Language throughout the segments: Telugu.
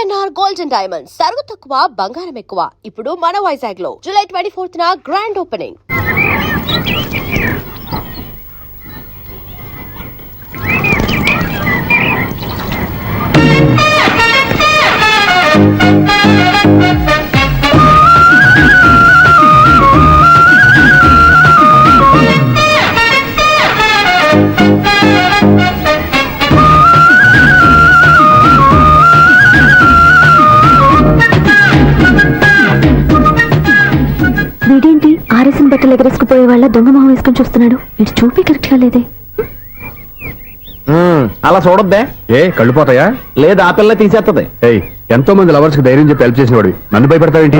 పిఎన్ఆర్ గోల్డ్ అండ్ డైమండ్స్ సరుకు తక్కువ బంగారం ఎక్కువ. ఇప్పుడు మన వైజాగ్ లో జూలై 24న గ్రాండ్ ఓపెనింగ్. వీడేంటి ఆర్ఎస్ఎన్ బట్టలు ఎగరేసుకుపోయే వాళ్ళ దొంగ మొహం వేసుకొని చూస్తున్నాడు. వీడు చూపి కరెక్ట్ గా లేదే. అలా చూడొద్దే. కళ్ళు పోతాయా? లేదు, ఆ పిల్ల తీసేస్తుంది. ఎంతో మంది లవర్స్ కి ధైర్యం చెప్పి హెల్ప్ చేసిన వాడు నన్ను భయపడతావేంటి?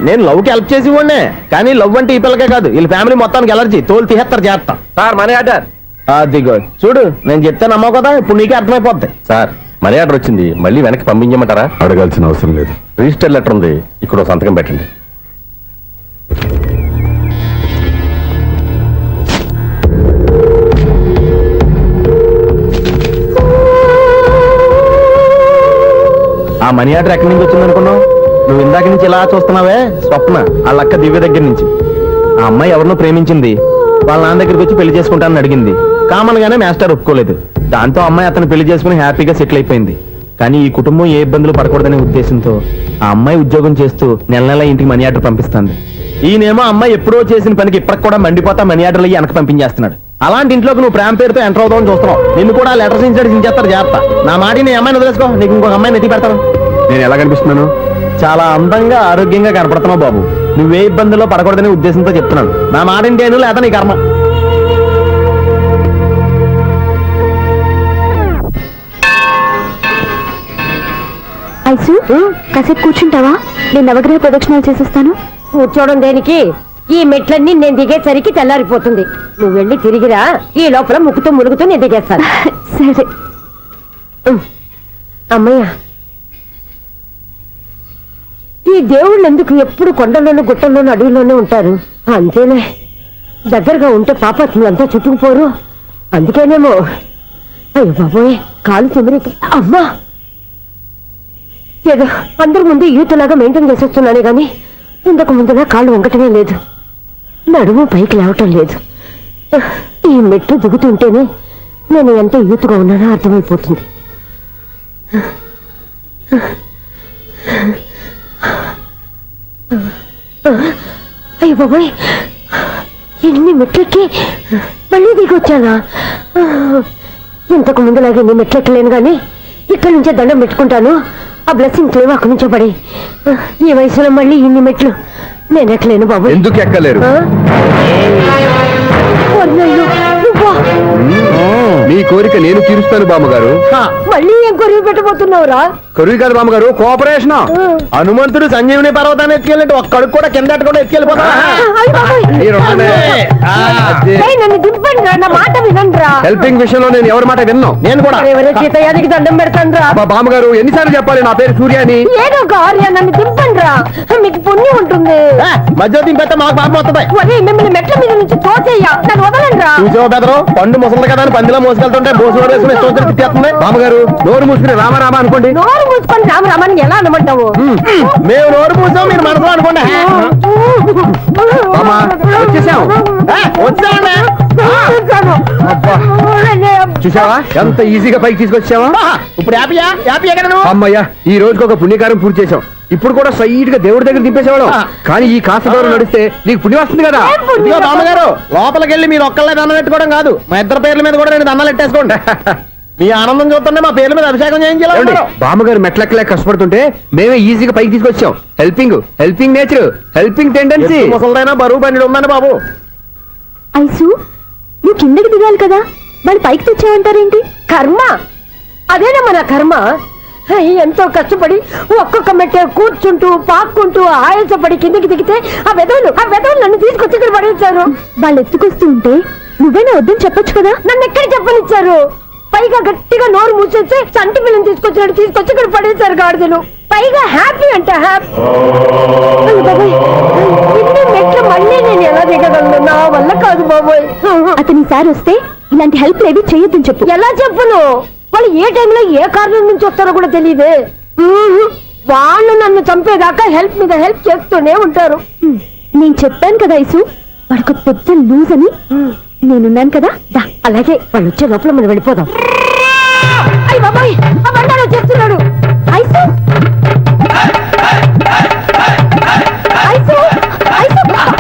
నేను లవ్ కి హెల్ప్ చేసి ఇవ్వండి, కానీ లవ్ అంటే ఈ పిల్లకే కాదు, వీళ్ళ ఫ్యామిలీ మొత్తానికి ఎలర్జీ. తోలు తీసేస్తారు చేస్తా. Sir money order. అదిగో చూడు, నేను చెప్తే నమ్మవు కదా, ఇప్పుడు నీకే అర్థమైపోద్ది. సార్ మనీ ఆర్డర్ వచ్చింది, మళ్ళీ వెనక్కి పంపించమంటారా? అడగాల్సిన అవసరం లేదు. రిజిస్టర్ లెటర్ ఉంది, ఇక్కడ సంతకం పెట్టండి. ఆ మనీ ఆర్డర్ ఎక్కడి నుంచి వచ్చింది అనుకున్నావు? నువ్వు ఇందాక నుంచి ఇలా చూస్తున్నావే, స్వప్న వాళ్ళ అక్క దివ్య దగ్గర నుంచి. ఆ అమ్మాయి ఎవరినో ప్రేమించింది, వాళ్ళ నాన్న దగ్గరికి వచ్చి పెళ్లి చేసుకుంటానని అడిగింది. కామన్ గానే మాస్టర్ ఒప్పుకోలేదు. దాంతో అమ్మాయి అతను పెళ్లి చేసుకుని హ్యాపీగా సెటిల్ అయిపోయింది. కానీ ఈ కుటుంబం ఏ ఇబ్బందులు పడకూడదనే ఉద్దేశంతో ఆ అమ్మాయి ఉద్యోగం చేస్తూ నెల నెల ఇంటికి మనీ ఆర్డర్ పంపిస్తుంది. ఈయనేమో అమ్మాయి ఎప్పుడో చేసిన పనికి ఇప్పటికి కూడా మండిపోతా మనీ ఆర్డర్లు అయ్యి వెనక పంపించేస్తున్నాడు. అలాంటి ఇంట్లోకి నువ్వు ప్రేమ పేరుతో ఎంటర్ అవుదామని చూస్తున్నావు. నిన్ను కూడా లెటర్స్ సించేస్తారు జాగ్రత్త. నా మాట నీ అమ్మాయిని వదిలేసుకో, నీకు ఇంకొక అమ్మాయిని ఎత్తి పెడతాను. నేను ఎలా కనిపిస్తున్నాను? చాలా అందంగా ఆరోగ్యంగా కనపడుతున్నావు బాబు. నువ్వే ఇబ్బందుల్లో పడకూడదనే ఉద్దేశంతో చెప్తున్నాను. నా మాట ఇంటేను, లేదా నీ కర్మ. ఐసు కాసేపు కూర్చుంటావా? నేను నవగ్రహ ప్రదక్షిణాలు చేసేస్తాను. కూర్చోవడం దేనికి? ఈ మెట్లన్నీ నేను దిగేసరికి తెల్లారిపోతుంది. నువ్వు వెళ్ళి తిరిగిరా, ఈ లోపల ముక్కుతూ ములుగుతూ నేను దిగేస్తాను. సరే అమ్మయ్య, ఈ దేవుళ్ళు ఎందుకు ఎప్పుడు కొండల్లోనూ గుట్టల్లోనూ అడవిలోనే ఉంటారు? అంతేలే, దగ్గరగా ఉంటే పాపాత్ములంతా చుట్టుకుపోరు. అందుకేనేమో. అయ్యో బాబోయ్, కాలు చెమిరికి. అమ్మా, ఏదో అందరి ముందు యూత్లాగా మెయింటైన్ చేసేస్తున్నానే గాని ఇంతకు ముందులా కాళ్ళు వంకటమే లేదు, నడుము పైకి లేవటం లేదు. ఈ మెట్లు దిగుతుంటేనే నేను ఎంత యూత్గా ఉన్నానో అర్థమైపోతుంది. అయ్యో బాబాయ్, ఎన్ని మెట్లెక్కి మళ్ళీ దిగొచ్చానా? ఇంతకు ముందులాగే ఎన్ని మెట్లెక్కలేను కానీ ఇక్కడి నుంచే దండం పెట్టుకుంటాను. ఆ బ్లెస్సింగ్స్ లేవు అక్కడి నుంచో పడి. ఈ వయసులో మళ్ళీ ఇన్ని మెట్లు నేను ఎక్కలేను బాబు. ఎందుకు ఎక్కలేరు? మీ కోరిక నేను తీరుస్తాను బామ్మగారు. మళ్ళీ ఏం కొరివి పెట్టబోతున్నావురా? కొరివి కాదు బామ్మగారు, కోఆపరేషన్. హనుమంతుడు సంజీవుని పర్వతాన్ని ఎత్తుకెళ్ళి ఒక్కడికి కూడా కింద కూడా ఎత్తుకెళ్ళిపోతా. నన్ను దింపండి రా, నా మాట వినండిరా. హెల్పింగ్ విషయంలో నేను ఎవరి మాట విన్నాను. నేను కూడా సీతయ్యానికి దండం పెడతాను రా. బామ్మగారు ఎన్నిసార్లు చెప్పాలి నా పేరు సూర్యాని? ఏదో కార్య, నన్ను దింపండి రా, మీకు పుణ్యం ఉంటుంది. మధ్య దింపేస్తే మాకు పాపం వస్తుంది. మిమ్మల్ని మెట్ల మీద నుంచి తోచేయ్యా, నన్ను వదలండి రా. చూసావా బెదరు, పండు ముసలి కదా అని పందిలో మోసుకెళ్తుంటే బోసు వేసుకుని తిట్టేస్తుంది. బామ్మగారు నోరు మూసుకుని రామారామా అనుకోండి. నోరు మూసుకొని రామరామాన్ని ఎలా అనమంటావు? మేము నోరు మూసాం, మీరు మనసులో అనుకోండి. వచ్చేసాం. వచ్చామండి. చూసావా ఎంత ఈజీగా పైకి తీసుకొచ్చావా? ఇప్పుడు హ్యాపీయా? హ్యాపీ ఎక్కడ నువ్వు? అమ్మయ్యా, ఈ రోజుకి ఒక పుణ్యకారం పూర్తి చేసాం. ఇప్పుడు కూడా స్ట్రైట్ గా దేవుడి దగ్గర దింపేసేవాళ్ళం. కానీ ఈ కాస్త దూరం నడిస్తే నీకు పుణ్యం వస్తుంది కదా. బామ్మగారు, లోపలికి వెళ్ళి మీరు ఒక్కళ్ళే దండం పెట్టుకోవడం కాదు, మా ఇద్దరు పేర్ల మీద కూడా నేను దండాలు ఎట్టేసుకోండి. మీ ఆనందం చూస్తుంటే మా పేర్ల మీద అభిషేకం చేయించాలి. బామ్మగారు మెట్లెక్కలే కష్టపడుతుంటే మేమే ఈజీగా పైకి తీసుకొచ్చాం. Helping nature, helping tendency. ముసలిదైనా బరువు బండి ఉందని బాబు. ఐసు నువ్వు కిందకి దిగాలి కదా, వాళ్ళు పైకి తెచ్చావంటారేంటి? కర్మ అదేనమ్మా, నా కర్మ. ఎంతో కష్టపడి ఒక్కొక్క మెట్టే కూర్చుంటూ పాక్కుంటూ ఆయాసపడి కిందకి దిగితే ఆ వెదవులు నన్ను తీసుకొచ్చి ఇక్కడ పడేశారు. వాళ్ళు ఎత్తుకొస్తూ ఉంటే నువ్వేనా వద్దని చెప్పొచ్చు కదా. నన్ను ఎక్కడ చెప్పనిచ్చారు? పైగా గట్టిగా నోరు మూసేస్తే చంటి పిల్లని తీసుకొచ్చి ఇక్కడ పడేశారు గాడిదలు. పైగా హ్యాపీ అంటే హ్యాపీ. ఇన్ని మెట్లు మళ్ళీ నేను ఎలా దిగగలను? నా వల్ల కాదు బాబోయ్. అతని సార్ వస్తే ఇలాంటి హెల్ప్ ఏవి చేయొద్దని చెప్పు. ఎలా చెప్పును? వాళ్ళు ఏ టైంలో ఏ కారణం నుంచి వస్తారో కూడా తెలియదే. వాళ్ళు నన్ను చంపేదాకా హెల్ప్ మీద హెల్ప్ చేస్తూనే ఉంటారు. నేను చెప్పాను కదా ఐసు, వాడికి పెద్ద లూజ్ అని. నేనున్నాను కదా, దా. అలాగే వాళ్ళు వచ్చే లోపల మనం వెళ్ళిపోదాం. అయ్య బాబాయ్, ఆ బండారు వచ్చేస్తున్నాడు. ఐసు ఐసు ఐసు పాపం.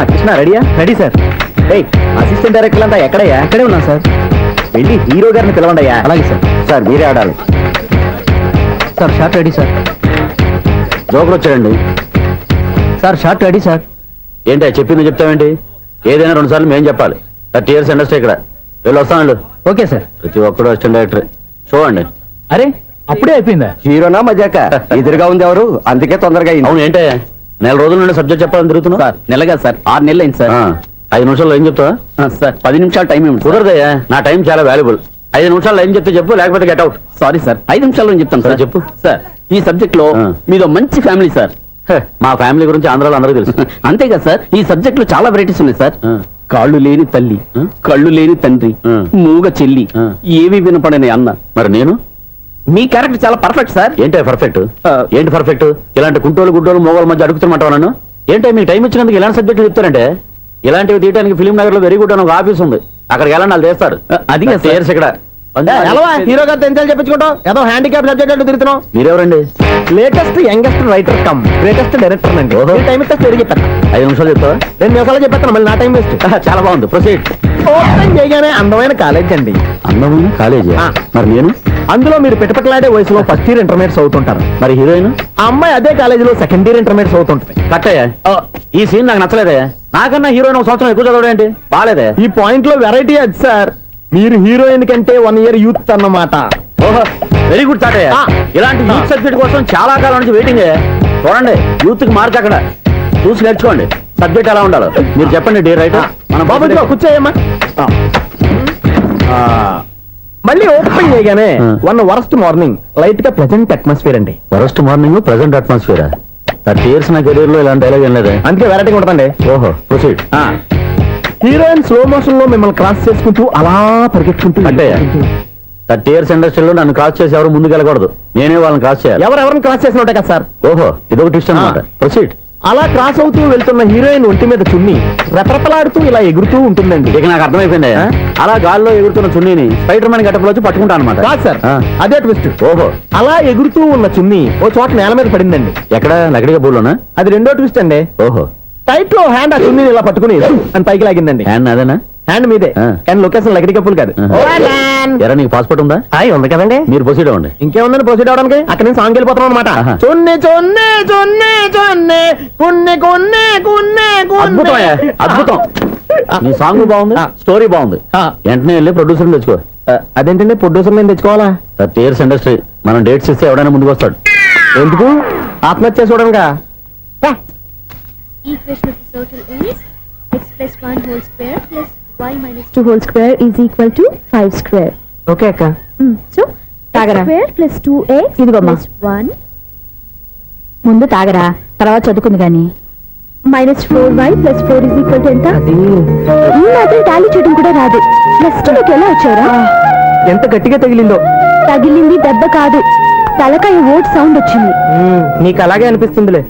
కృష్ణ రెడీయా? Ready sir. అసిస్టెంట్ డైరెక్టర్ అంతా ఎక్కడయ్యా? ఎక్కడే ఉన్నా సార్. వెళ్ళి హీరో గారిని పిలవండి అయ్యా. అలాగే సార్. సార్ మీరే ఆడాలి sir. Short ready sir. Joker వచ్చాడండి సార్. Short ready sir. ఏంటి చెప్పింది చెప్తావేంటి? ఏదైనా 2 సార్లు మేం చెప్పాలి. 30 years ఇండస్ట్రీ ఇక్కడ. వెళ్ళి వస్తాను. Okay sir. ప్రతి ఒక్కడు అసిస్టెంట్ డైరెక్టర్. చూడండి. అరే అప్పుడే అయిపోయిందా? హీరోనా మజాక ఎదురుగా ఉంది ఎవరు, అందుకే తొందరగా అయింది. అవును ఏంటే 4 రోజుల నుండి సబ్జెక్ట్ చెప్పాలని తిరుగుతున్నా సార్. నెలగా సార్, 6 నెలలు అయింది సార్. 5 నిమిషాల్లో ఏం చెప్తావా సార్? 10 నిమిషాలు టైం ఏమి కుదరదయ్యా. నా టైం చాలా వాల్యుబుల్. 5 నిమిషాల్లో ఏం చెప్తే చెప్పు, లేకపోతే గెట్ అవుట్. సారీ సార్, 5 నిమిషాల్లో చెప్తాను సార్. చెప్పు సార్, ఈ సబ్జెక్ట్ లో మీదో మంచి ఫ్యామిలీ సార్. మా ఫ్యామిలీ గురించి ఆంధ్రాలో అందరికీ తెలుసు. అంతేగా సార్, ఈ సబ్జెక్ట్ లో చాలా వెరైటీస్ ఉన్నాయి సార్. కాళ్ళు లేని తల్లి, కళ్ళు లేని తండ్రి, మూగ చెల్లి, ఏవి వినపడని అన్న. మరి నేను మీ క్యారెక్టర్ చాలా పర్ఫెక్ట్ సార్. ఏంటే పర్ఫెక్ట్? ఏంటి పర్ఫెక్ట్? ఇలాంటి కుంటోలు గుడ్డోలు మోగోల మధ్య అడుగుతున్నమాట నన్ను. ఏంటో మీకు టైం ఇచ్చినందుకు ఇలాంటి సబ్జెక్టులు చెప్తారంటే, ఇలాంటివి తీయడానికి ఫిలిం నగర్ లో వెరీ గుడ్ అని ఒక ఆఫీస్ ఉంది. అక్కడికి వెళ్ళండి, వాళ్ళు చేస్తారు. అది కాదు సార్. చేర్స్ ఇక్కడ హీరో గారు ఎంత చెప్పించుకుంటాం. ఏదో హ్యాండిక్యాప్ సబ్జెక్ట్ తిరుగుతున్నాం. మీరెవరండి? Latest youngest writer cum greatest director అండి. టైం ఇస్తే స్టోరీ చెప్పాను. 5 నిమిషాలు చెప్తావా? 2 నిమిషాలు చెప్పాను. మళ్ళీ నా టైం వేస్ట్. చాలా బాగుంది. ప్రొసీడ్. ఓపెన్ చేయగానే అందమైన కాలేజ్ అండి. అందమైన కాలేజీ? మరి నేను అందులో మీరు పెట్టుపట్లాడే వయసులో ఫస్ట్ ఇయర్ ఇంటర్మీడియట్స్ అవుతుంటారు. మరి హీరోయిన్ ఆ అమ్మాయి అదే కాలేజీలో సెకండ్ ఇయర్ ఇంటర్మీడియట్స్ అవుతుంటది. కట్టయ్యా, ఈ సీన్ నాకు నచ్చలేదే. నాకన్నా హీరోయిన్ 1 సంవత్సరం ఎక్కువ చదవడం ఏంటి? బాలేదే. ఈ పాయింట్ లో వెరైటీ అది సార్. మీరు హీరోయిన్ కంటే 1 year యూత్ అన్నమాట. ఓహో, వెరీ గుడ్ తాటయ్య. ఇలాంటి యూత్ సబ్జెక్ట్ కోసం చాలా కాలం నుంచి వెయిటింగ్. చూడండి, యూత్ కి మార్క్ అక్కడ చూసి నేర్చుకోండి. సబ్జెక్ట్ ఎలా ఉండాలో మీరు చెప్పండి. డే రైటర్ మన బాబు కూర్చోయమ్మా. మళ్ళీ ఓపెన్ చేయగానే వరస్ట్ మార్నింగ్ లైట్ గా ప్రెజెంట్ అట్మాస్ఫియర్ అండి. Worst morning present atmosphere. 30 years నా కెరీర్ లో ఇలాంటి డైలాగ్ ఏం లేదు. అందుకే వెరైటీ ఉంటుందండి. ఓహో, ప్రొసీడ్. హీరోయిన్ స్లో మోషన్ లో మిమ్మల్ని క్రాస్ చేసుకుంటూ అలా పరిగెత్తుకుంటూ అంటే 30 years ఇండస్ట్రీలో నన్ను క్రాస్ చేసి ఎవరు ముందుకు వెళ్ళకూడదు. నేనే వాళ్ళని క్రాస్ చేయాలి. ఎవరెవరిని క్రాస్ చేసిన ఉంటాయి కదా సార్. ఓహో, ఇదొక ట్విస్ట్ అన్నమాట. ప్రొసీడ్. అలా క్రాస్ అవుతూ వెళ్తున్న హీరోయిన్ ఒంటి మీద చున్ని రెపరెపలాడుతూ ఇలా ఎగురుతూ ఉంటుందండి. ఇక నాకు అర్థమైపోయింది. అలా గాల్లో ఎగురుతున్న చున్నీని స్పైడర్ మ్యాన్ గెటప్ లో వచ్చి పట్టుకుంటా అనమాట. కాదు సార్, అదే ట్విస్ట్. ఓహో, అలా ఎగురుతూ ఉన్న చున్ని ఓ చోట నేల మీద పడిందండి. ఎక్కడ? లకడిగా బోల్లోనా? అది రెండో ట్విస్ట్ అండి. ఓహో, టైట్ లో హ్యాండ్ ఆ చున్నీని ఇలా పట్టుకుని అని పైకి లాగిందండి. హ్యాండ్ అదేనా? హ్యాండ్ మీదే, కానీ లొకేషన్ లకడి కప్పులు కాదు. ఎరా, నీకు పాస్పోర్ట్ ఉందా? ఉంది కదండి. మీరు ప్రొసీడ్ అవ్వండి. ఇంకేముందని ప్రొసీడ్ అవడానికి? అక్కడ నుంచి సాంగ్ వెళ్ళిపోతున్నాం అనమాట. చున్ని చున్ని చున్ని చున్ని కున్ని కున్ని కున్ని. అద్భుతం, అద్భుతం. నీ సాంగ్ బాగుంది, స్టోరీ బాగుంది. వెంటనే వెళ్ళి ప్రొడ్యూసర్ తెచ్చుకో. అదేంటండి ప్రొడ్యూసర్ నేను తెచ్చుకోవాలా? 30 years ఇండస్ట్రీ. మనం డేట్స్ ఇస్తే ఎవడైనా ముందుకు వస్తాడు. ఎందుకు? ఆత్మహత్య చూడనుగా. Equation of the circle is x plus 1 whole square plus y minus 2 whole square is equal to 5 square. Okay అక్క. So x square plus 2x plus 1 ముందు తాగరా, తర్వాత చదువుకుంది గాని. minus 4y plus 4 is equal to ఎంత? ఈ మాత్రం టాలీ చేయడం కూడా రాదు. ప్లస్ 2 లోకి ఎలా వచ్చారా? ఎంత గట్టిగా తగిలిందో. తగిలింది దెబ్బ కాదు, తలకాయ ఓట్ సౌండ్ వచ్చింది. నీకు అలాగే అనిపిస్తుందిలే.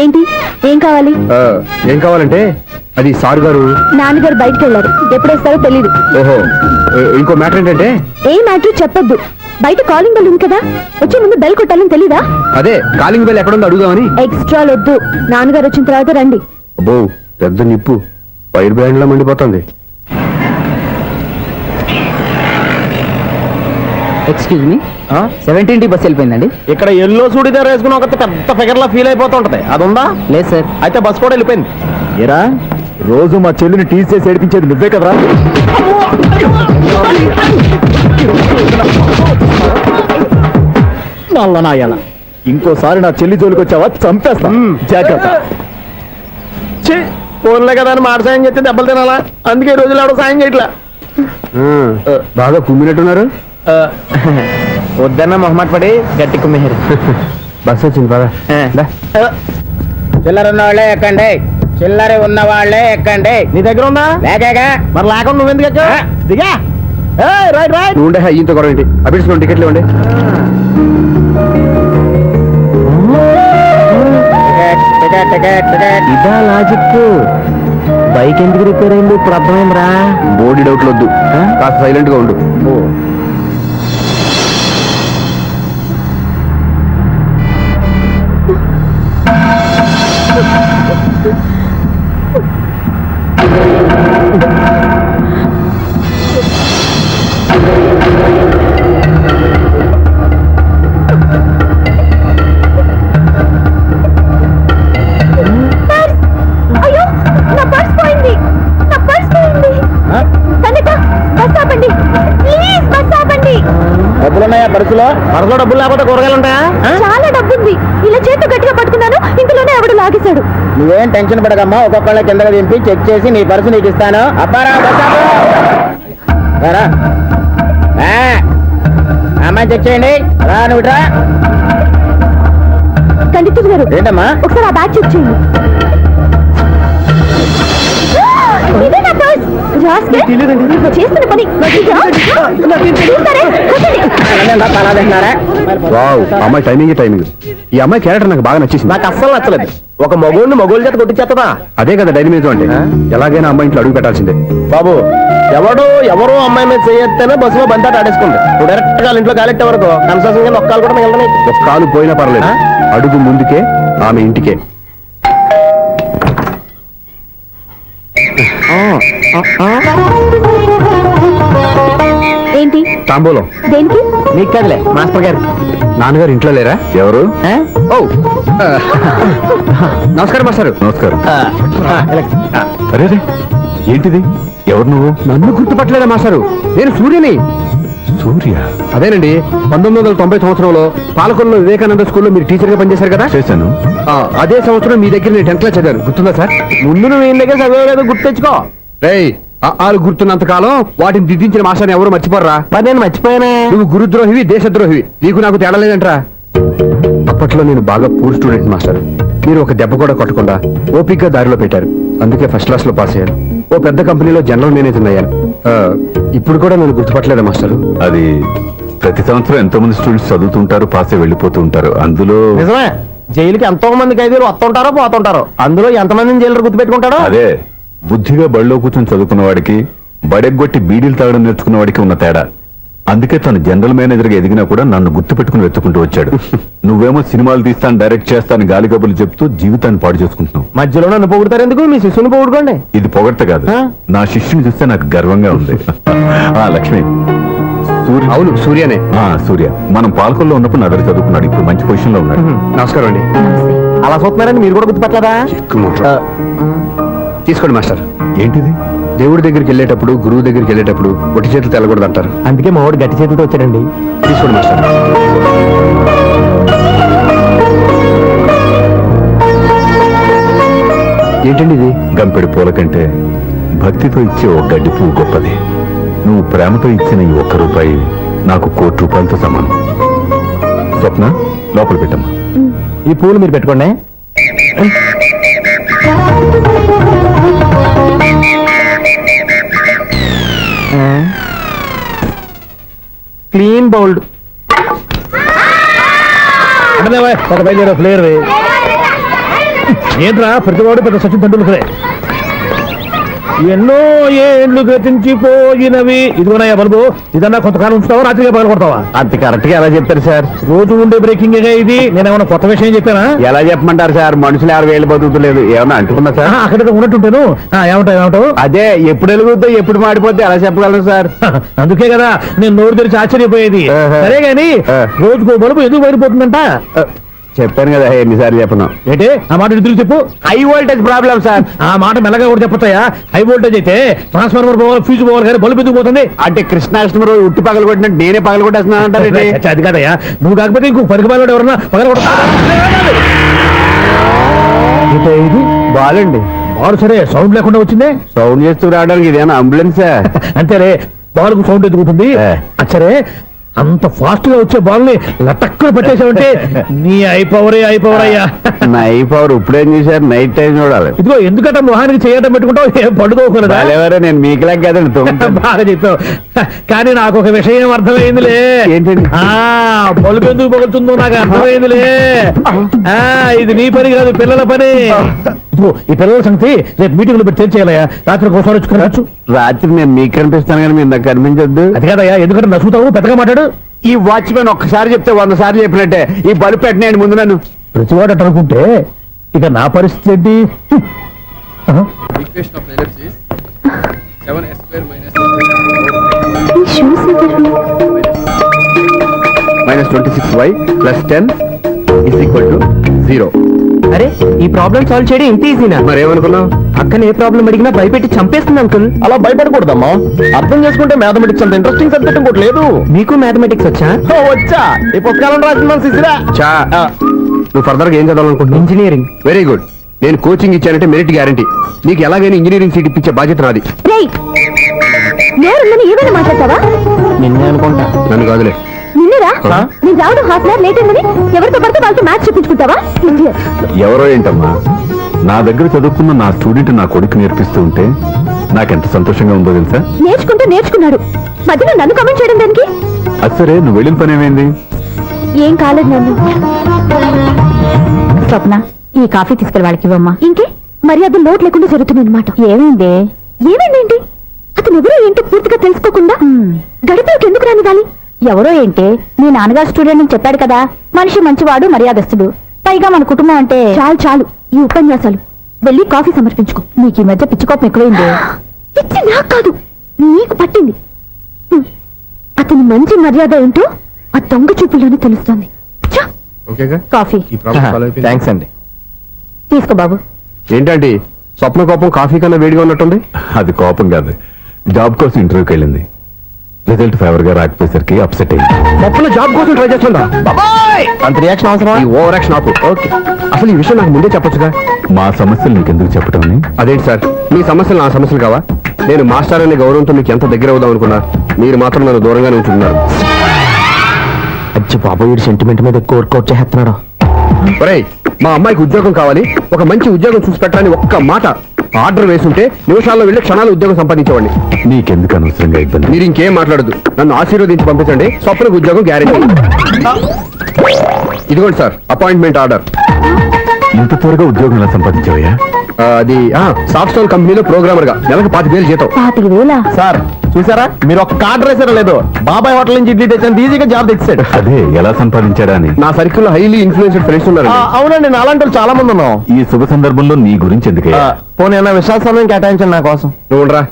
ఏంటి, ఏం కావాలి? ఏం కావాలంటే అది సార్ గారు నాన్నగారు బయటకు వెళ్ళారు. ఎప్పుడేస్తారో తెలీదు. ఓహో, ఇంకో మ్యాటర్ ఏంటంటే ఏ మ్యాటర్ చెప్పొద్దు. బయట కాలింగ్ బెల్ ఉంది కదా, వచ్చే ముందు బెల్ కొట్టాలని తెలీదా? అదే కాలింగ్ బెల్ ఎక్కడుందో అడుగుదామని. ఎక్స్ట్రా వద్దు, నాన్నగారు వచ్చిన తర్వాత రండి. అబ్బో, పెద్ద నిప్పు ఫైర్ బ్రాండ్ లా మండిపోతుంది. ఎక్స్క్యూజ్ మీ, 17T బస్ వెళ్ళిపోయిందండి. ఇక్కడ ఎల్లో చూడిదార్ వేసుకుని ఒక పెద్ద ఫిగర్ లా ఫీల్ అయిపోతుంటది. అది ఉందా? లేదు సార్. అయితే బస్ కూడా వెళ్ళిపోయింది. ఏరా, రోజు మా చెల్లిని టీస్ చేసి ఏడిపించేది నువ్వే కదరా? నల్లనాయాల, ఇంకోసారి నా చెల్లి జోలికి వచ్చావా చంపేస్తా. జాగ్రత్త. ఫోన్లే కదా అని మాట సాయం చేస్తే దెబ్బలు తినాలా? అందుకే ఈ రోజులు ఎవడో సాయం చేయట్లా. బాగా కుమ్మినట్టున్నారు. వద్దన్న మొహమాట పడి గట్టి కుమ్మేరు. బస్ వచ్చింది బాగా. చిల్లర ఉన్న వాళ్ళే ఎక్కండి, చిల్లర ఉన్న వాళ్ళే ఎక్కండి. నీ దగ్గర ఉందా? లేకేగా. మరి లేకుండా నువ్వెందుకు ఎక్కా? దిగా. Right right. నువ్వు ఉండే ఇంత గొడవ ఏంటి? అభిడ్స్ టికెట్లు ఇవ్వండి. Ticket ticket ticket. ఇదా లాజిక్. బైక్ ఎందుకు రిపేర్ అయింది ఇప్పుడు అర్థమైందిరా. బోడీ డౌట్లు వద్దు, కాస్త సైలెంట్ గా ఉండు. అయ్యో నా పర్స్ పోయింది, నా పర్స్ పోయింది. కనిత బస్ ఆపండి ప్లీజ్, బస్ ఆపండి. డబ్బులున్నాయా పర్సులో? పర్సులో డబ్బులు లేకపోతే కూరగాయలు ఉంటాయా? చాలా డబ్బుంది. ఇలా చేతి గట్టిగా పట్టుకున్నాను, ఇంతలోనే ఎవడు లాగేశాడు. నువ్వేం టెన్షన్ పడకమ్మా, ఒక్కొక్కళ్ళ కిందకి దింపి చెక్ చేసి నీ పర్సు నీకు ఇస్తాను. అబ్బారా అమ్మాయి చెక్ చేయండి. రా నువ్వు రా. కండితులు గారు ఏంటమ్మా? ఒకసారి ఆ బ్యాగ్ చెక్ చేయండి. ఇదే నా పర్స్. రాస్కెల్, నువ్వు చేస్తున్న పని చూస్తారే, కొట్టండి. వావ్, అమ్మాయి టైమింగ్ టైమింగ్. ఈ అమ్మాయి క్యారెక్టర్ నాకు బాగా నచ్చేసింది. నాకు అస్సలు నచ్చలేదు. ఒక మగోడిని మగోళ్ళ చేత కొట్టించేస్తుందా? అదే కదా డైరీ మీద అంటే. ఎలాగైనా అమ్మాయి ఇంట్లో అడుగు పెట్టాల్సిందే. బాబు, ఎవరో అమ్మాయి మీద చేయొత్తేనే బస్సులో బంతా ఆడేసుకుంది. నువ్వు డైరెక్ట్ గా ఇంట్లో కాలెట్టే వరకు కన్సెషన్ కింద ఒక్కలు కూడా మిగలనే. ఒక కాలు పోయినా పర్లేదు, అడుగు ముందుకే, ఆమె ఇంటికే. ఏంటి తాంబూలం దేనికి? నీకు కదలే మాస్టర్ గారు. నాన్నగారు ఇంట్లో లేరా? ఎవరు? ఓ నమస్కారం మాస్టారు. నమస్కారం. అరే ఏంటిది? ఎవరు నువ్వు? నన్ను గుర్తుపట్టలేదా మాస్టారు? నేను సూర్యని. సూర్య? అదేనండి, 1990 సంవత్సరంలో పాలకొల్లో వివేకానంద స్కూల్లో మీరు టీచర్ గా పనిచేశారు కదా? చేశాను. అదే సంవత్సరం మీ దగ్గర నేను 10th క్లాస్ చదివాను, గుర్తుందా సార్? ముందు నువ్వు ఏం దగ్గర చదివేలేదు గుర్తు తెచ్చుకో. రేయ్, ఆలు గుర్తున్నంత కాలం వాటిని దిద్దించిన మాస్టర్ని ఎవరు మర్చిపోర్రా? మరి నేను మర్చిపోయానే. నువ్వు గురుద్రోహివి, దేశద్రోహివి. నీకు నాకు తేడా లేదంట్రా. అప్పట్లో నేను బాగా పూర్ స్టూడెంట్ మాస్టర్. మీరు ఒక దెబ్బ కూడా కొట్టకుండా ఓపిక్గా దారిలో పెట్టారు. అందుకే ఫస్ట్ క్లాస్ లో పాస్ అయ్యాను. ఓ పెద్ద కంపెనీలో జనరల్ మేనేజర్ అయ్యాను. ఇప్పుడు కూడా నేను గుర్తుపట్టలేదా మాస్టర్? అది ప్రతి సంవత్సరం ఎంతో మంది స్టూడెంట్స్ చదువుతుంటారు, పాస్ అయి వెళ్ళిపోతూ ఉంటారు. అందులో నిజమే, జైలుకి ఎంతో మంది ఖైదీలు వస్తుంటారో పోతుంటారో. అందులో ఎంతమందిని జైలు గుర్తు పెట్టుకుంటాడో. అదే బుద్ధిగా బడిలో కూర్చొని చదువుకున్న వాడికి, బడెగ్గొట్టి బీడీలు తాగడం నేర్చుకున్న వాడికి ఉన్న తేడా. అందుకే తను జనరల్ మేనేజర్ గా ఎదిగినా కూడా నన్ను గుర్తు పెట్టుకుని వెతుకుంటూ వచ్చాడు. నువ్వేమో సినిమాలు తీస్తాను, డైరెక్ట్ చేస్తాను, గాలి కబుర్లు చెప్తూ జీవితాన్ని పాడు చేసుకుంటున్నావు. మధ్యలో నన్ను పొగుడతారు ఎందుకు? మీ శిష్యుని పొగుడుకోండి. ఇది పొగడ్త కాదు, నా శిష్యుని చూస్తే నాకు గర్వంగా ఉంది. లక్ష్మి, సూర్య. అవును, సూర్యనే. సూర్య మనం పాలకొల్లో ఉన్నప్పుడు నా దగ్గర చదువుకున్నాడు. ఇప్పుడు మంచి పొజిషన్ లో ఉన్నాడు. నమస్కారం అండి. అలా చూస్తున్నారని మీరు కూడా గుర్తుపట్టలేదా? తీసుకోండి మాస్టర్. ఏంటిది? దేవుడి దగ్గరికి వెళ్ళేటప్పుడు, గురువు దగ్గరికి వెళ్ళేటప్పుడు ఒట్టి చేతులు తెల్లకూడదు అంటారు. అందుకే మా వాడు గట్టి చేతులతో వచ్చాడండి. తీసుకోండి మాస్టర్. ఏంటండి ఇది? గంపెడి పూల కంటే భక్తితో ఇచ్చే ఒక గడ్డి పువ్వు గొప్పది. నువ్వు ప్రేమతో ఇచ్చిన ఈ ₹1 నాకు ₹1,00,00,000తో సమానం. స్వప్న, లోపల పెట్టమ్మా. ఈ పూలు మీరు పెట్టుకోండి. Clean bowled. ప్లేయర్ ఏంట్రా, ప్రతివాడు పెద్ద సచిన్ తెండూల్కరే. ఎన్నో ఏళ్ళు గతించిపోయినవి. ఇదిగోనయ్యా బల్బు, ఇదన్నా కొంతకాలం ఉంచుతావా, రాత్రిగా పగల కొడతావా? అంత కరెక్ట్ గా ఎలా చెప్తారు సార్? రోజు ఉండే బ్రేకింగ్ ఇది. నేనేమన్నా కొత్త విషయం చెప్పానా? ఎలా చెప్పమంటారు సార్? మనుషులు 60 బతుకుతలేదు. ఏమన్నా అంటున్నా సార్? అక్కడ ఉన్నట్టుంటాను. ఏమంటావు? అదే ఎప్పుడు వెలుగుద్దో ఎప్పుడు మాడిపోతే ఎలా చెప్పగలను సార్? అందుకే కదా నేను నోరు తెరిచి ఆశ్చర్యపోయేది. సరే గాని రోజుకో బలుపు ఎందుకు బయటపోతుందంట? చెప్పాను కదా, ఎన్నిసార్లు చెప్పను. ఏంటి ఆ మాట ఇద్దరు చెప్పు. High voltage problem sir. ఆ మాట మెల్లగా కూడా చెప్పొచ్చాయా? హై వోల్టేజ్ అయితే ట్రాన్స్ఫార్మర్ పోవాలి, ఫ్యూజ్ పోవాలి, కానీ బల్బు ఎందుకు పోతుంది? అంటే కృష్ణాష్టమి రోజు ఉట్టి పగలు కొట్టినట్టు నేనే పగలు కొట్టేస్తున్నాను అంటారు. అది కాదయ్యా, నువ్వు కాకపోతే ఇంకో పరికి బాగా ఎవరన్నా పగల ఇది బాలండి. బాలు సరే సౌండ్ లేకుండా వచ్చిందే. సౌండ్ చేస్తూ రావడానికి ఇదేనా అంబులెన్స్? అంతేలే, బాలుకు సౌండ్ ఎదుగుతుంది. సరే అంత ఫాస్ట్ గా వచ్చే బాల్ ని లటక్కులు పట్టేసావంటే నీ అయిపోవరే అయ్యా. నైఫ్ అవర్ ఇప్పుడేం చేశారు, నైట్ టైం చూడాలి. ఇదిగో ఎందుకంటే మొహానికి చేయడం పెట్టుకుంటావు, ఏం పడుకోకూడదా? ఎవరో నేను మీకులాగా కదండి బాగా చెప్పావు. కానీ నాకు ఒక విషయం అర్థమైందిలే. ఏంటండి? బలుపు ఎందుకు పగులుతుందో నాకు అర్థమైందిలే. ఇది నీ పని కాదు, పిల్లల పని. ఇదిగో ఈ పిల్లల సంగతి రేపు మీటింగ్ లో పెట్టి తెలిసేయాలయ్యా. రాత్రి ఒకసారి వచ్చుకోవచ్చు. రాత్రి నేను మీకు కనిపిస్తాను కానీ మీరు నాకు కనిపించొద్దు. అది కాదయ్యా, ఎందుకంటే నచ్చుతావు, పెద్దగా మాట్లాడు. ఈ వాచ్మెన్ ఒక్కసారి చెప్తే 100 సార్లు చెప్పినట్టే. ఈ బల్బు పెట్టినాయండి ముందు నన్ను. ప్రతివాడు అట్ట అనుకుంటే ఇక నా పరిస్థితి ఏంటి? Equation of the ellipse is 7s square minus -26y + 10 = 0. అరే ఈ ప్రాబ్లం సాల్వ్ చేయడం ఇంత ఈజీనా? మరేమనుకున్నావు? అక్కనే ఏ ప్రాబ్లం అడిగినా భయపెట్టి చంపేస్తుంది అంకుల్. అలా భయపడకూడదమ్మా. అర్థం చేసుకుంటే మ్యాథమెటిక్స్ అంత ఇంట్రెస్టింగ్ సబ్జెక్ట్ ఇంకోటి లేదు. మీకు మ్యాథమెటిక్స్ వచ్చా? వచ్చా, ఈ పుస్తకాలను రాసిన శిశిరా. చా నువ్వు ఫర్దర్ గా ఏం చదవాలనుకుంటున్నావు? ఇంజనీరింగ్. Very good. నేను కోచింగ్ ఇచ్చానంటే మెరిట్ గ్యారంటీ. నీకు ఎలాగైనా ఇంజనీరింగ్ సీట్ ఇప్పించే బాధ్యత నాది. రేయ్ నేరుందని ఏమైనా మాట్లాడతావా? నిన్నే అనుకుంటా. నన్ను కాదులే. నిన్నరా నేను రావడం హాఫ్ అన్ అవర్ లేట్ అయిందని ఎవరితో పడితే వాళ్ళతో మ్యాచ్ చూపించుకుంటావా? ఎవరో ఏంటమ్మా, నా దగ్గర చదువుకున్న నా స్టూడెంట్ నా కొడుకు నేర్పిస్తూ ఉంటే నాకెంత సంతోషంగా ఉందో తెలుసా? నేర్చుకుంటూ నేర్చుకున్నాడు, మధ్యలో నన్ను కమెంట్ చేయడం దానికి? అది సరే, నువ్వు వెళ్ళిన పని ఏమైంది? ఏం కాలేదు నన్ను. స్వప్న ఈ కాఫీ తీసుకెళ్ళి వాళ్ళకి ఇవ్వమ్మా. ఇంకే మర్యాద లోటు లేకుండా జరుగుతుంది అనమాట. ఏమైంది? ఏమైందేంటి? అతను ఎవరో ఏంటో పూర్తిగా తెలుసుకోకుండా గడిపేకి ఎందుకు రానివ్వాలి? ఎవరో ఏంటి, మీ నాన్నగారు స్టూడెంట్ అని చెప్పాడు కదా. మనిషి మంచివాడు, మర్యాదస్తుడు, పైగా మన కుటుంబం అంటే. చాలు చాలు ఈ ఉపన్యాసాలు, వెళ్ళి కాఫీ సమర్పించుకో. నీకు ఈ మధ్య పిచ్చికోపం ఎక్కువైంది. పిచ్చి నాకు కాదు, నీకు పట్టింది. అతని మంచి మర్యాద ఏంటో ఆ దొంగ చూపుల్లోనే తెలుస్తోంది. ఛ! ఓకేగా? కాఫీ ఈ ప్రాబ్లం సాల్వ్ అయిపోయింది. థ్యాంక్స్ అండి. తీసుకో బాబు. ఏంటండి స్వప్న కోపం కాఫీ కన్నా వేడిగా ఉన్నట్టుంది? అది కోపం కాదు, జాబ్ కోసం ఇంటర్వ్యూకి వెళ్ళింది. రిజల్ట్ ఫేవర్ గా రాకపోయేసరికి అప్సెట్ అయింది. స్వప్న జాబ్ కోసం ట్రై చేస్తుందా? అంత రియాక్షన్ అవసరం? ఈ ఓవర్ యాక్షన్ ఆపు. ఓకే, అసలు ఈ విషయం నాకు ముందే చెప్పొచ్చుగా. మా సమస్యలు నీకెందుకు చెప్పటం అని? అదేంటి సార్, మీ సమస్యలు నా సమస్యలు కావా? నేను మాస్టర్ అనే గౌరవంతో మీకు ఎంత దగ్గర అవుదాం అనుకున్నా, మీరు మాత్రం నన్ను దూరంగానే ఉంచుతున్నారు. అచ్చి బాబు, వీడు సెంటిమెంట్ మీద ఎక్కువ వర్కౌట్ చేస్తున్నాడు. ఒరేయ్, మా అమ్మాయికి ఉద్యోగం కావాలి, ఒక మంచి ఉద్యోగం చూసి పెట్టాలని ఒక్క మాట ఆర్డర్ వేసుంటే నిమిషాల్లో వెళ్ళి క్షణాలు ఉద్యోగం సంపాదించేవాడిని. నీకెందుకు అనవసరంగా ఇబ్బంది? మీరు ఇంకేం మాట్లాడదు, నన్ను ఆశీర్వదించి పంపించండి. స్వప్నకు ఉద్యోగం గ్యారెంటీ. ఇదిగోండి సార్ అపాయింట్మెంట్ ఆర్డర్. ఇంత త్వరగా ఉద్యోగం ఎలా సంపాదించావయ్యా? అది సాఫ్ట్వేర్ కంపెనీలో ప్రోగ్రామర్ గా నెలకు 25,000 జీతం. 25,000? సార్ చూసారా, మీరు ఒక కార్డు రేసారా లేదు, బాబాయ్ హోటల్ నుంచి ఇడ్లీ తెచ్చాను, ఈజీగా జాబ్ తెచ్చాడు. అదే ఎలా సంపాదించాడా అని. నా సర్కిల్ లో హైలీ ఇన్ఫ్లుయెన్స్డ్ ఫ్రెండ్స్ ఉన్నారు. అవునండి, నా అలాంటి వాళ్ళు చాలా మంది ఉన్నాం. ఈ శుభ సందర్భంలో నీ గురించి ఎందుకయ్యా? పోనీ అన్న విశాల సమయం కేటాయించండి నా కోసం. నువ్వు ఉండరా.